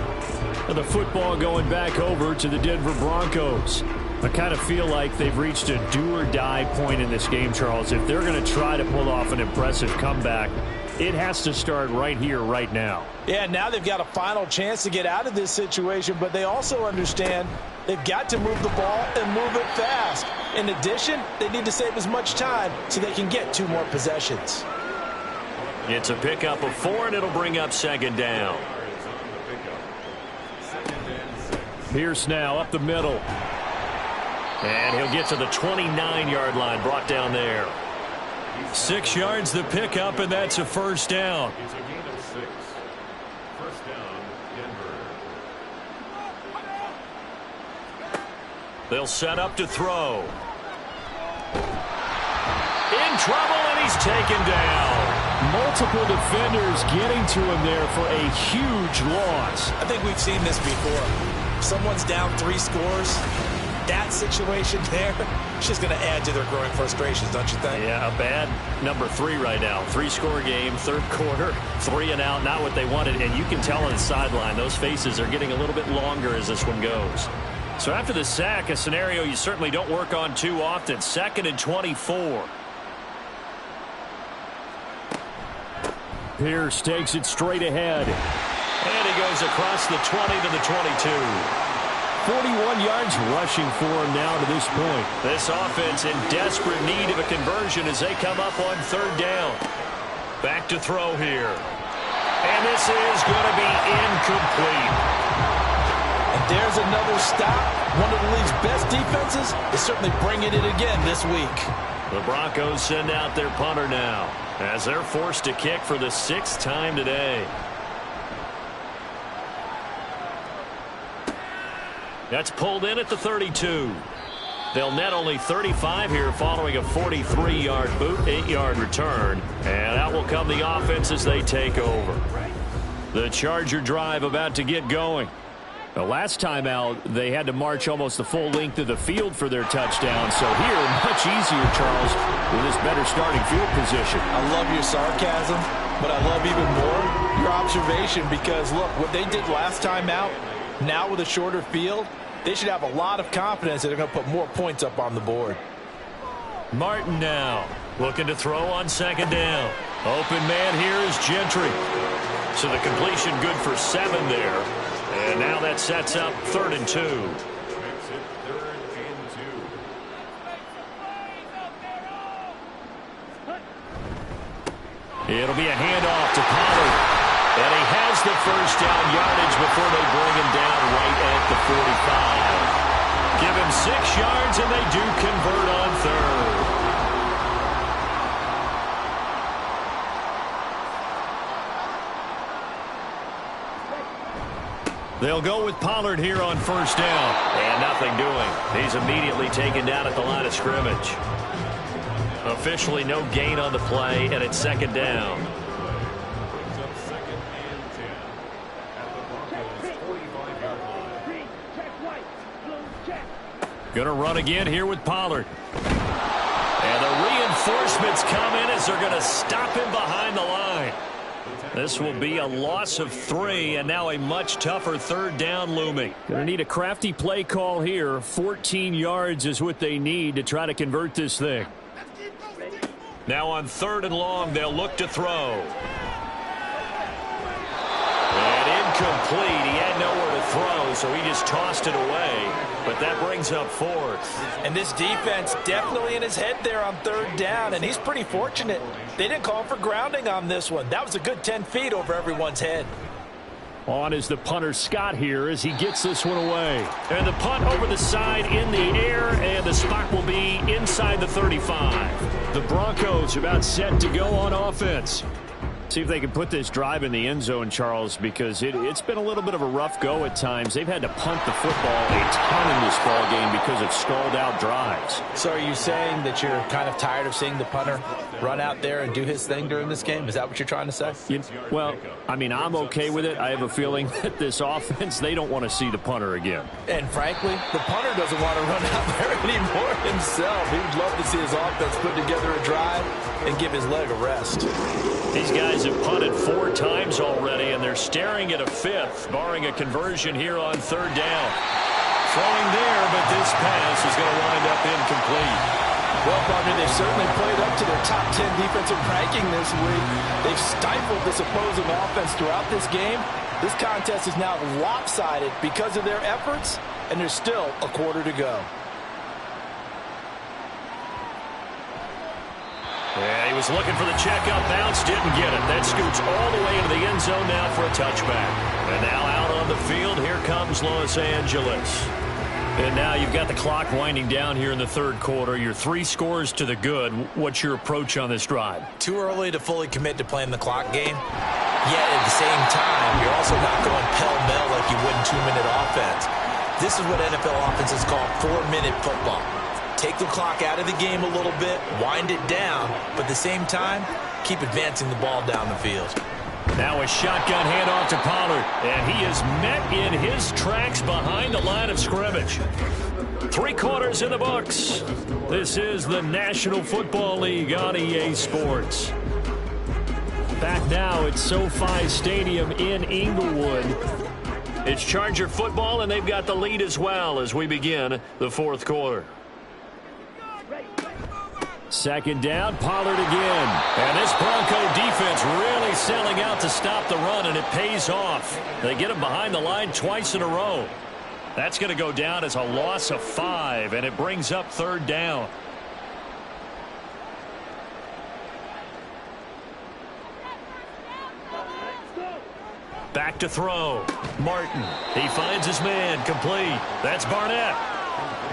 And the football going back over to the Denver Broncos. I kind of feel like they've reached a do-or-die point in this game, Charles. If they're going to try to pull off an impressive comeback, it has to start right here, right now. Yeah, now they've got a final chance to get out of this situation, but they also understand they've got to move the ball and move it fast. In addition, they need to save as much time so they can get 2 more possessions. It's a pickup of 4, and it'll bring up 2nd down. Pierce now up the middle. And he'll get to the 29-yard line, brought down there. 6 yards the pickup, and that's a 1st down. It's a gain of 6. 1st down, Denver. They'll set up to throw. In trouble, and he's taken down. Multiple defenders getting to him there for a huge loss. I think we've seen this before. Someone's down 3 scores. That situation there, it's just going to add to their growing frustrations, don't you think? Yeah, a bad number 3 right now. 3-score game, 3rd quarter, 3 and out, not what they wanted. And you can tell on the sideline, those faces are getting a little bit longer as this one goes. So after the sack, a scenario you certainly don't work on too often. 2nd and 24. Pierce takes it straight ahead. And he goes across the 20 to the 22. 41 yards rushing for him now to this point. This offense in desperate need of a conversion as they come up on 3rd down. Back to throw here. And this is going to be incomplete. And there's another stop. One of the league's best defenses is certainly bringing it again this week. The Broncos send out their punter now as they're forced to kick for the 6th time today. That's pulled in at the 32. They'll net only 35 here following a 43-yard boot, 8-yard return. And out will come the offense as they take over. The Charger drive about to get going. The last time out, they had to march almost the full length of the field for their touchdown. So here, much easier, Charles, with this better starting field position. I love your sarcasm, but I love even more your observation because, look, what they did last time out, now with a shorter field, they should have a lot of confidence that they're going to put more points up on the board. Martin now looking to throw on 2nd down. Open man here is Gentry. So the completion good for 7 there. And now that sets up 3rd and 2. Makes it 3rd and 2. It'll be a handoff to Pollard. And he has the 1st down yardage before they bring him down right at the 45. Give him 6 yards, and they do convert on 3rd. They'll go with Pollard here on first down. And nothing doing. He's immediately taken down at the line of scrimmage. Officially no gain on the play, and it's second down. Going to run again here with Pollard. And the reinforcements come in as they're going to stop him behind the line. This will be a loss of 3, and now a much tougher third down looming. Going to need a crafty play call here. 14 yards is what they need to try to convert this thing. Now on 3rd and long, they'll look to throw. And incomplete. He had nowhere to throw, so he just tossed it away. But that brings up 4th. And this defense definitely in his head there on 3rd down, and he's pretty fortunate. They didn't call for grounding on this one. That was a good 10 feet over everyone's head. On is the punter Scott here as he gets this one away. And the punt over the side in the air, and the spot will be inside the 35. The Broncos about set to go on offense. See if they can put this drive in the end zone, Charles, because it's been a little bit of a rough go at times. They've had to punt the football a ton in this ball game because of stalled out drives. So are you saying that you're kind of tired of seeing the punter run out there and do his thing during this game? Is that what you're trying to say? Well, I mean, I'm okay with it. I have a feeling that this offense, they don't want to see the punter again. And frankly, the punter doesn't want to run out there anymore himself. He would love to see his offense put together a drive and give his leg a rest. These guys have punted 4 times already, and they're staring at a 5th, barring a conversion here on 3rd down. Throwing there, but this pass is going to wind up incomplete. Well, partner, they've certainly played up to their top 10 defensive ranking this week. They've stifled this opposing offense throughout this game. This contest is now lopsided because of their efforts, and there's still a quarter to go. Yeah, he was looking for the checkup bounce, didn't get it. That scoots all the way into the end zone now for a touchback. And now out on the field, here comes Los Angeles. And now you've got the clock winding down here in the 3rd quarter. You're 3 scores to the good. What's your approach on this drive? Too early to fully commit to playing the clock game. Yet at the same time, you're also not going pell-mell like you would in 2-minute offense. This is what NFL offenses call 4-minute football. Take the clock out of the game a little bit, wind it down, but at the same time, keep advancing the ball down the field. Now a shotgun handoff to Pollard, and he is met in his tracks behind the line of scrimmage. 3 quarters in the books. This is the National Football League on EA Sports. Back now at SoFi Stadium in Inglewood. It's Charger football, and they've got the lead as well as we begin the 4th quarter. 2nd down, Pollard again. And this Bronco defense really selling out to stop the run, and it pays off. They get him behind the line twice in a row. That's going to go down as a loss of 5, and it brings up 3rd down. Back to throw. Martin. He finds his man. Complete. That's Barnett.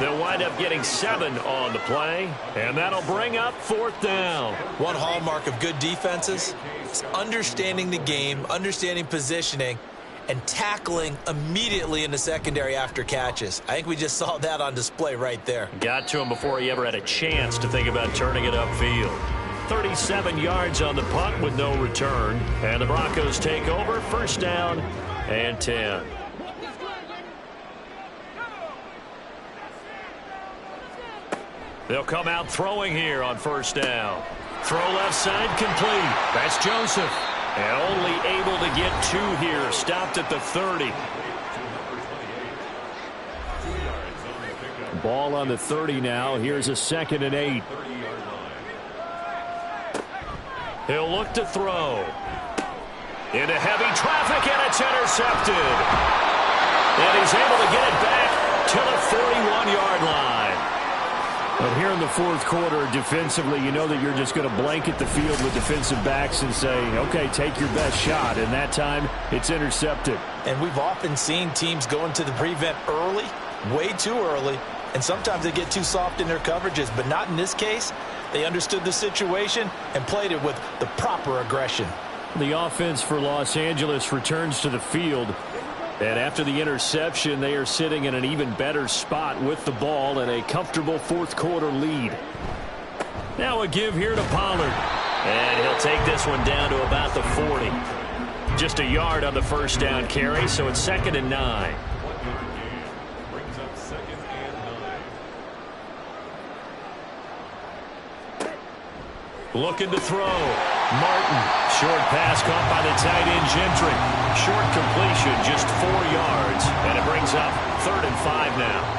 They'll wind up getting 7 on the play, and that'll bring up 4th down. One hallmark of good defenses is understanding the game, understanding positioning, and tackling immediately in the secondary after catches. I think we just saw that on display right there. Got to him before he ever had a chance to think about turning it upfield. 37 yards on the punt with no return, and the Broncos take over, 1st down and 10. They'll come out throwing here on 1st down. Throw left side complete. That's Joseph. And only able to get 2 here. Stopped at the 30. Ball on the 30 now. Here's a 2nd and 8. He'll look to throw. Into heavy traffic, and it's intercepted. And he's able to get it back to the 41-yard line. But here in the 4th quarter, defensively, you know that you're just going to blanket the field with defensive backs and say, okay, take your best shot. And that time, it's intercepted. And we've often seen teams go into the prevent early, way too early, and sometimes they get too soft in their coverages. But not in this case. They understood the situation and played it with the proper aggression. The offense for Los Angeles returns to the field. And after the interception, they are sitting in an even better spot with the ball and a comfortable fourth quarter lead. Now a give here to Pollard. And he'll take this one down to about the 40. Just a yard on the first down carry, so it's 2nd and 9. Brings up 2nd and 9. Looking to throw. Martin. Short pass caught by the tight end Gentry. Short completion, just 4 yards. And it brings up 3rd and 5 now.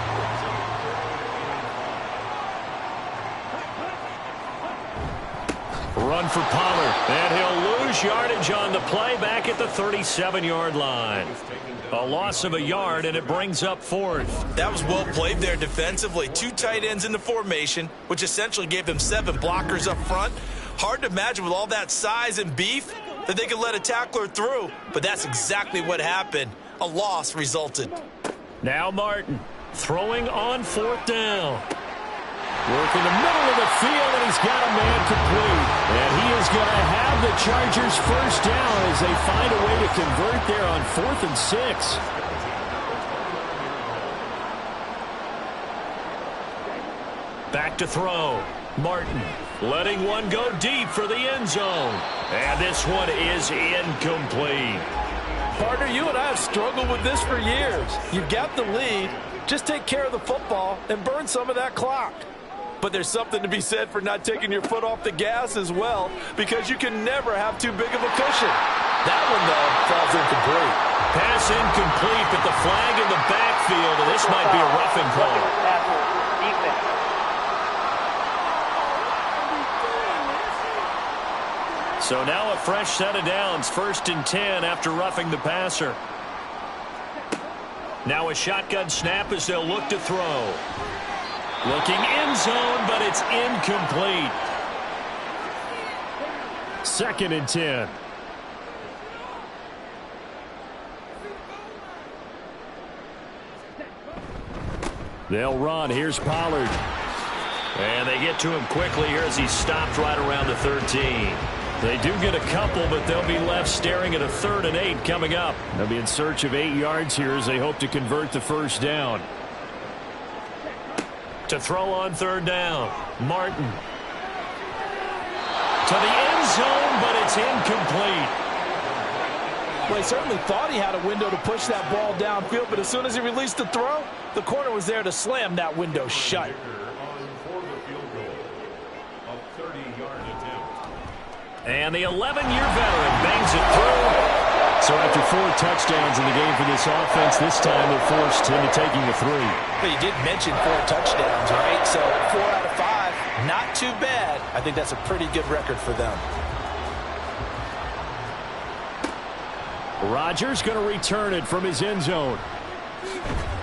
Run for Pollard. And he'll lose yardage on the play back at the 37-yard line. A loss of a yard, and it brings up 4th. That was well played there defensively. 2 tight ends in the formation, which essentially gave them 7 blockers up front. Hard to imagine with all that size and beef that they could let a tackler through, but that's exactly what happened. A loss resulted. Now Martin throwing on 4th down. Work in the middle of the field, and he's got a man complete. And he is going to have the Chargers first down as they find a way to convert there on 4th and 6. Back to throw. Martin letting one go deep for the end zone. And this one is incomplete. Partner, you and I have struggled with this for years. You've got the lead. Just take care of the football and burn some of that clock. But there's something to be said for not taking your foot off the gas as well, because you can never have too big of a cushion. That one, though, falls incomplete. Pass incomplete, but the flag in the backfield, and this might be a roughing call. So now a fresh set of downs, 1st and 10 after roughing the passer. Now a shotgun snap as they'll look to throw. Looking end zone, but it's incomplete. 2nd and 10. They'll run. Here's Pollard. And they get to him quickly here as he's stopped right around the 13. They do get a couple, but they'll be left staring at a 3rd and 8 coming up. They'll be in search of 8 yards here as they hope to convert the first down. To throw on 3rd down. Martin. To the end zone, but it's incomplete. Well, he certainly thought he had a window to push that ball downfield, but as soon as he released the throw, the corner was there to slam that window shut. And the 11-year veteran bangs it through. So after 4 touchdowns in the game for this offense, this time they're forced into taking the 3. But you did mention 4 touchdowns, right? So 4 out of 5, not too bad. I think that's a pretty good record for them. Rodgers going to return it from his end zone.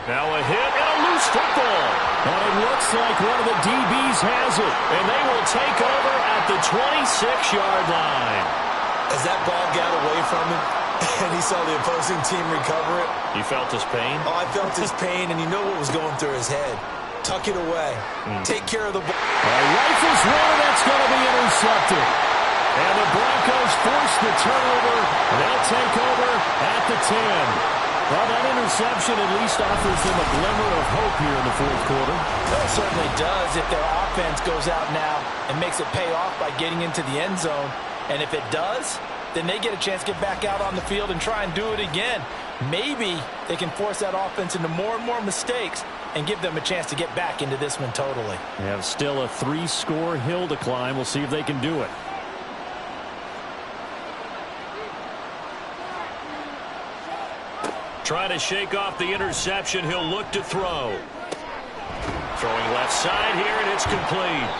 Now a hit and a loose football. And it looks like one of the DBs has it. And they will take over at the 26-yard line. As that ball got away from him, and he saw the opposing team recover it. You felt his pain? Oh, I felt his pain, and you know what was going through his head. Tuck it away. Take care of the ball. Rifles one, that's going to be intercepted. And the Broncos force the turnover. They'll take over at the 10. Well, that interception at least offers them a glimmer of hope here in the fourth quarter. Well, it certainly does if their offense goes out now and makes it pay off by getting into the end zone. And if it does, then they get a chance to get back out on the field and try and do it again. Maybe they can force that offense into more and more mistakes and give them a chance to get back into this one totally. They have still a 3-score hill to climb. We'll see if they can do it. Trying to shake off the interception. He'll look to throw. Throwing left side here, and it's complete.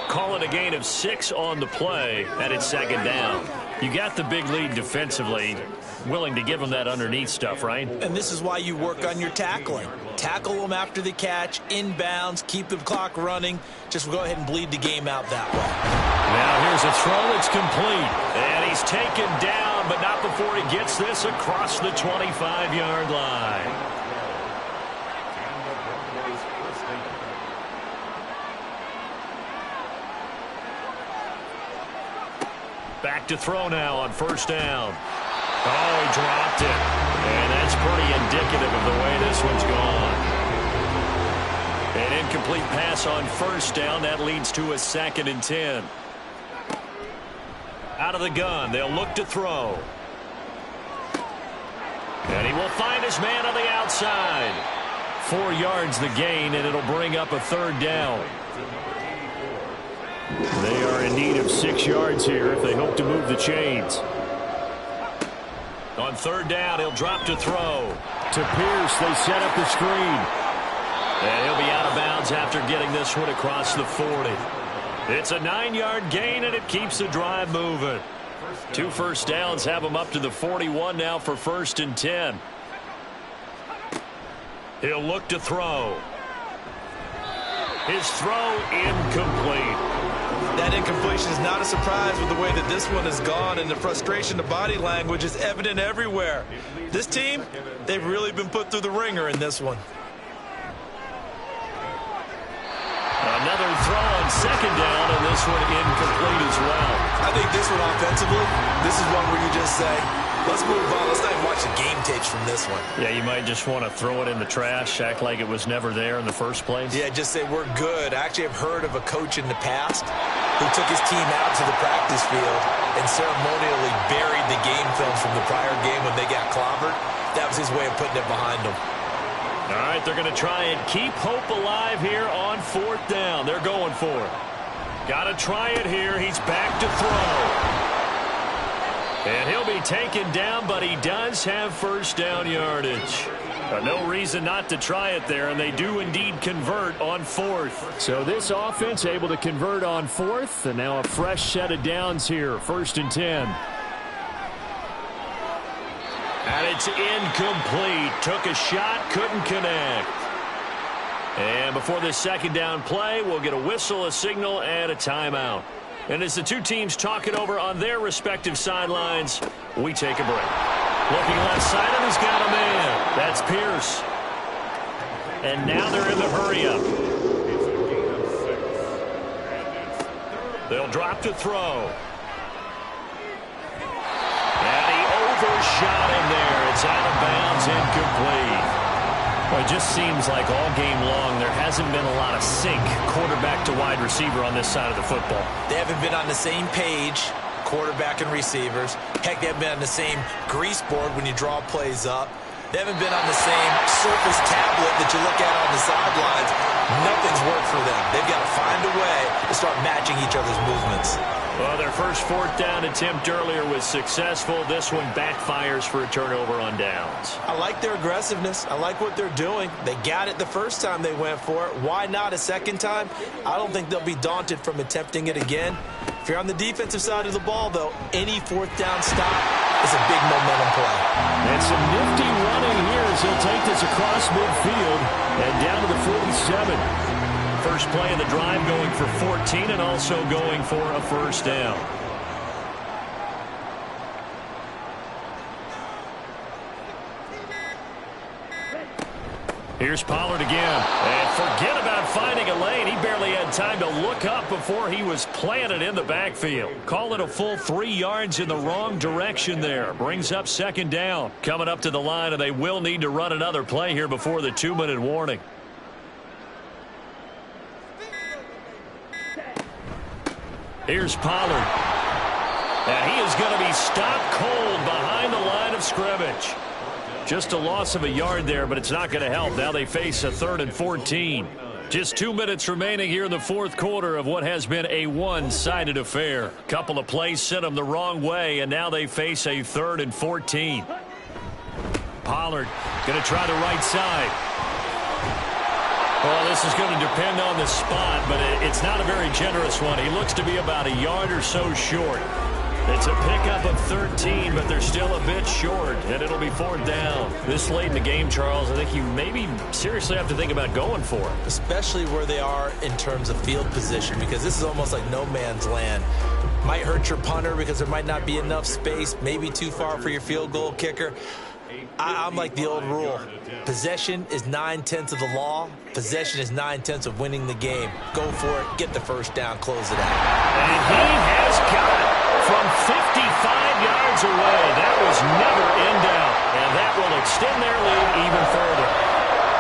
Call it a gain of 6 on the play, and it's 2nd down. You got the big lead defensively. Willing to give them that underneath stuff, right? And this is why you work on your tackling. Tackle them after the catch, inbounds, keep the clock running. Just go ahead and bleed the game out that way. Now here's a throw. It's complete. And he's taken down, but not before he gets this across the 25-yard line. Back to throw now on 1st down. Oh, he dropped it. And that's pretty indicative of the way this one's gone. An incomplete pass on first down. That leads to a 2nd and 10. Out of the gun. They'll look to throw. And he will find his man on the outside. 4 yards the gain, and it'll bring up a 3rd down. They are in need of 6 yards here if they hope to move the chains. On 3rd down, he'll drop to throw. To Pierce, they set up the screen. And he'll be out of bounds after getting this one across the 40. It's a 9-yard gain, and it keeps the drive moving. 2 first downs have him up to the 41 now for 1st and 10. He'll look to throw. His throw incomplete. That incompletion is not a surprise with the way that this one has gone, and the frustration, the body language is evident everywhere. This team, they've really been put through the ringer in this one. Another throw on 2nd down, and this one incomplete as well. I think this one offensively, this is one where you just say, let's move on. Let's not even watch the game tapes from this one. Yeah, you might just want to throw it in the trash, act like it was never there in the first place. Yeah, just say we're good. I actually have heard of a coach in the past who took his team out to the practice field and ceremonially buried the game film from the prior game when they got clobbered. That was his way of putting it behind them. All right, they're going to try and keep hope alive here on 4th down. They're going for it. Got to try it here. He's back to throw. And he'll be taken down, but he does have 1st down yardage. No reason not to try it there, and they do indeed convert on 4th. So this offense able to convert on 4th, and now a fresh set of downs here, 1st and 10. And it's incomplete. Took a shot, couldn't connect. And before this 2nd down play, we'll get a whistle, a signal, and a timeout. And as the two teams talk it over on their respective sidelines, we take a break. Looking left side, and he's got a man. That's Pierce. And now they're in the hurry-up. They'll drop to throw. And he overshot him there. It's out of bounds, incomplete. Well, it just seems like all game long there hasn't been a lot of sync quarterback to wide receiver on this side of the football. They haven't been on the same page, quarterback and receivers. Heck, they haven't been on the same grease board when you draw plays up. They haven't been on the same Surface tablet that you look at on the sidelines. Nothing's worked for them. They've got to find a way to start matching each other's movements. Well, their first 4th down attempt earlier was successful. This one backfires for a turnover on downs. I like their aggressiveness. I like what they're doing. They got it the first time they went for it. Why not a second time? I don't think they'll be daunted from attempting it again. If you're on the defensive side of the ball, though, any 4th down stop is a big momentum play. And some nifty running here as he'll take this across midfield and down to the 47. First play of the drive going for 14 and also going for a 1st down. Here's Pollard again. And forget about finding a lane. He barely had time to look up before he was planted in the backfield. Call it a full 3 yards in the wrong direction there. Brings up 2nd down. Coming up to the line, and they will need to run another play here before the 2-minute warning. Here's Pollard. And he is going to be stopped cold behind the line of scrimmage. Just a loss of a yard there, but it's not going to help. Now they face a 3rd and 14. Just 2 minutes remaining here in the 4th quarter of what has been a one-sided affair. Couple of plays sent them the wrong way, and now they face a 3rd and 14. Pollard going to try the right side. Well, this is going to depend on the spot, but it's not a very generous one. He looks to be about a yard or so short. It's a pickup of 13, but they're still a bit short, and it'll be 4th down. This late in the game, Charles, I think you maybe seriously have to think about going for it. Especially where they are in terms of field position, because this is almost like no man's land. Might hurt your punter because there might not be enough space, maybe too far for your field goal kicker. I'm like the old rule. Possession is 9/10 of the law. Possession is 9/10 of winning the game. Go for it. Get the 1st down. Close it out. And he has got it from 55 yards away. That was never extend their lead even further.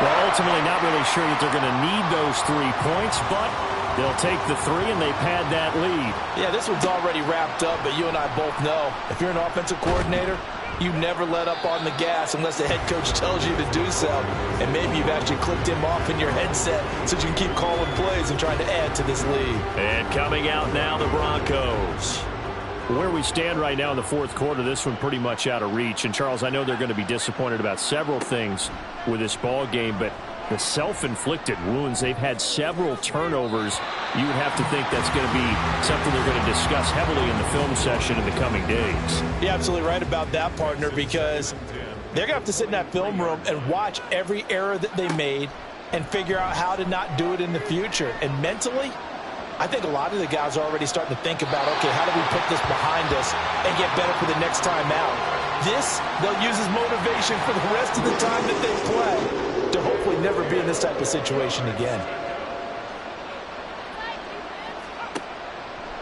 Well, ultimately not really sure that they're going to need those 3 points, but they'll take the 3 and they pad that lead. Yeah, this one's already wrapped up, but you and I both know if you're an offensive coordinator, you never let up on the gas unless the head coach tells you to do so. And maybe you've actually clicked him off in your headset so you can keep calling plays and trying to add to this lead. And coming out now, the Broncos. Where we stand right now in the fourth quarter, this one pretty much out of reach. And, Charles, I know they're going to be disappointed about several things with this ball game, but the self-inflicted wounds, they've had several turnovers. You would have to think that's going to be something they're going to discuss heavily in the film session in the coming days. You're absolutely right about that, partner, because they're going to have to sit in that film room and watch every error that they made and figure out how to not do it in the future. And mentally, I think a lot of the guys are already starting to think about, okay, how do we put this behind us and get better for the next time out? This, they'll use as motivation for the rest of the time that they play to hopefully never be in this type of situation again.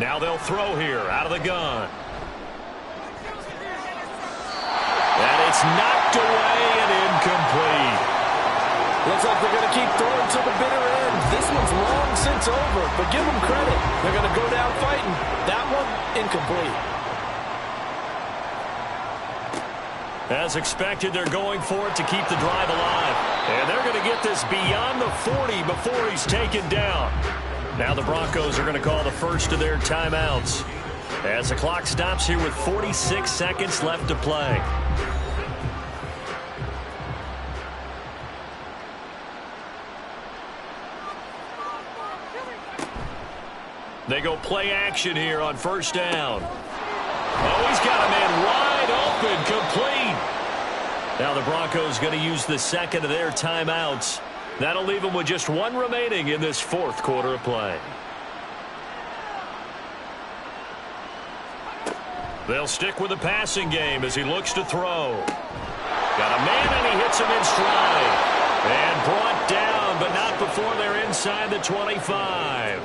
Now they'll throw here out of the gun. And it's knocked away and incomplete. Looks like they're going to keep throwing to the bitter end. This one's long since over, but give them credit. They're going to go down fighting. That one, incomplete. As expected, they're going for it to keep the drive alive. And they're going to get this beyond the 40 before he's taken down. Now the Broncos are going to call the first of their timeouts as the clock stops here with 46 seconds left to play. They go play action here on first down. Oh, he's got a man wide open, complete. Now the Broncos going to use the second of their timeouts. That'll leave them with just one remaining in this fourth quarter of play. They'll stick with the passing game as he looks to throw. Got a man and he hits him in stride. And brought down, but not before they're inside the 25.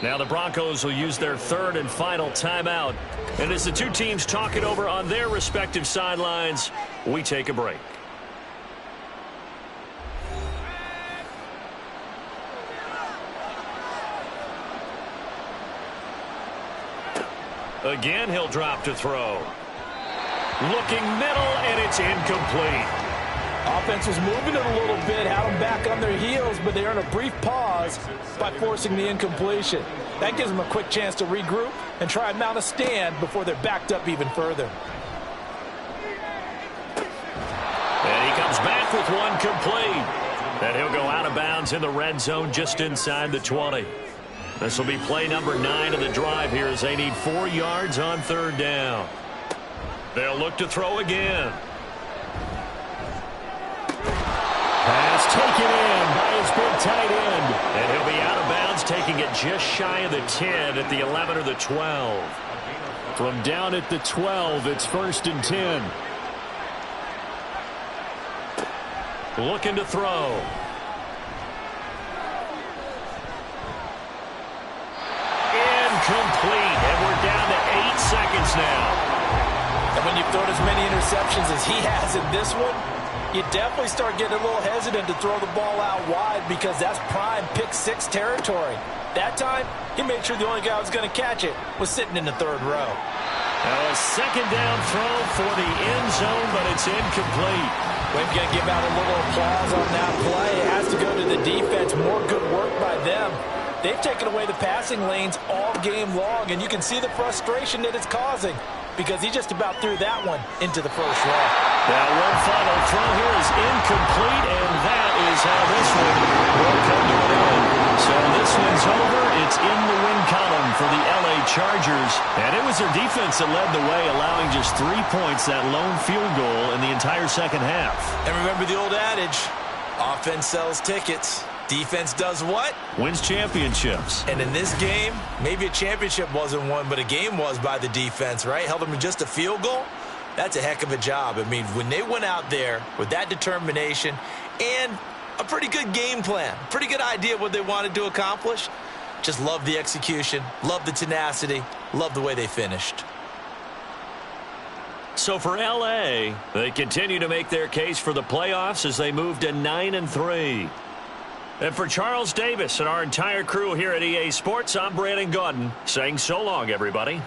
Now the Broncos will use their third and final timeout. And as the two teams talk it over on their respective sidelines, we take a break. Again, he'll drop to throw. Looking middle, and it's incomplete. Offense was moving it a little bit, had them back on their heels, but they earn a brief pause by forcing the incompletion. That gives them a quick chance to regroup and try and mount a stand before they're backed up even further. And he comes back with one complete. And he'll go out of bounds in the red zone just inside the 20. This will be play number 9 of the drive here as they need 4 yards on third down. They'll look to throw again. Pass taken in by his big tight end. And he'll be out of bounds, taking it just shy of the 10 at the 11 or the 12. From down at the 12, it's first and 10. Looking to throw. Incomplete, and we're down to 8 seconds now. And when you've thrown as many interceptions as he has in this one, you definitely start getting a little hesitant to throw the ball out wide because that's prime pick 6 territory. That time, he made sure the only guy who was going to catch it was sitting in the third row. Now a second down throw for the end zone, but it's incomplete. We're going to give out a little applause on that play. It has to go to the defense. More good work by them. They've taken away the passing lanes all game long, and you can see the frustration that it's causing because he just about threw that one into the first row. Now one final throw here is incomplete, and that is how this one will come to an end. So this one's over. It's in the win column for the LA Chargers, and it was their defense that led the way, allowing just 3 points, that lone field goal in the entire second half. And remember the old adage, offense sells tickets. Defense does what? Wins championships. And in this game, maybe a championship wasn't won, but a game was by the defense, right? Held them to just a field goal. That's a heck of a job. I mean, when they went out there with that determination and a pretty good game plan, pretty good idea of what they wanted to accomplish, just love the execution, love the tenacity, love the way they finished. So for L.A., they continue to make their case for the playoffs as they move to 9-3. And for Charles Davis and our entire crew here at EA Sports, I'm Brandon Gaudin saying so long, everybody.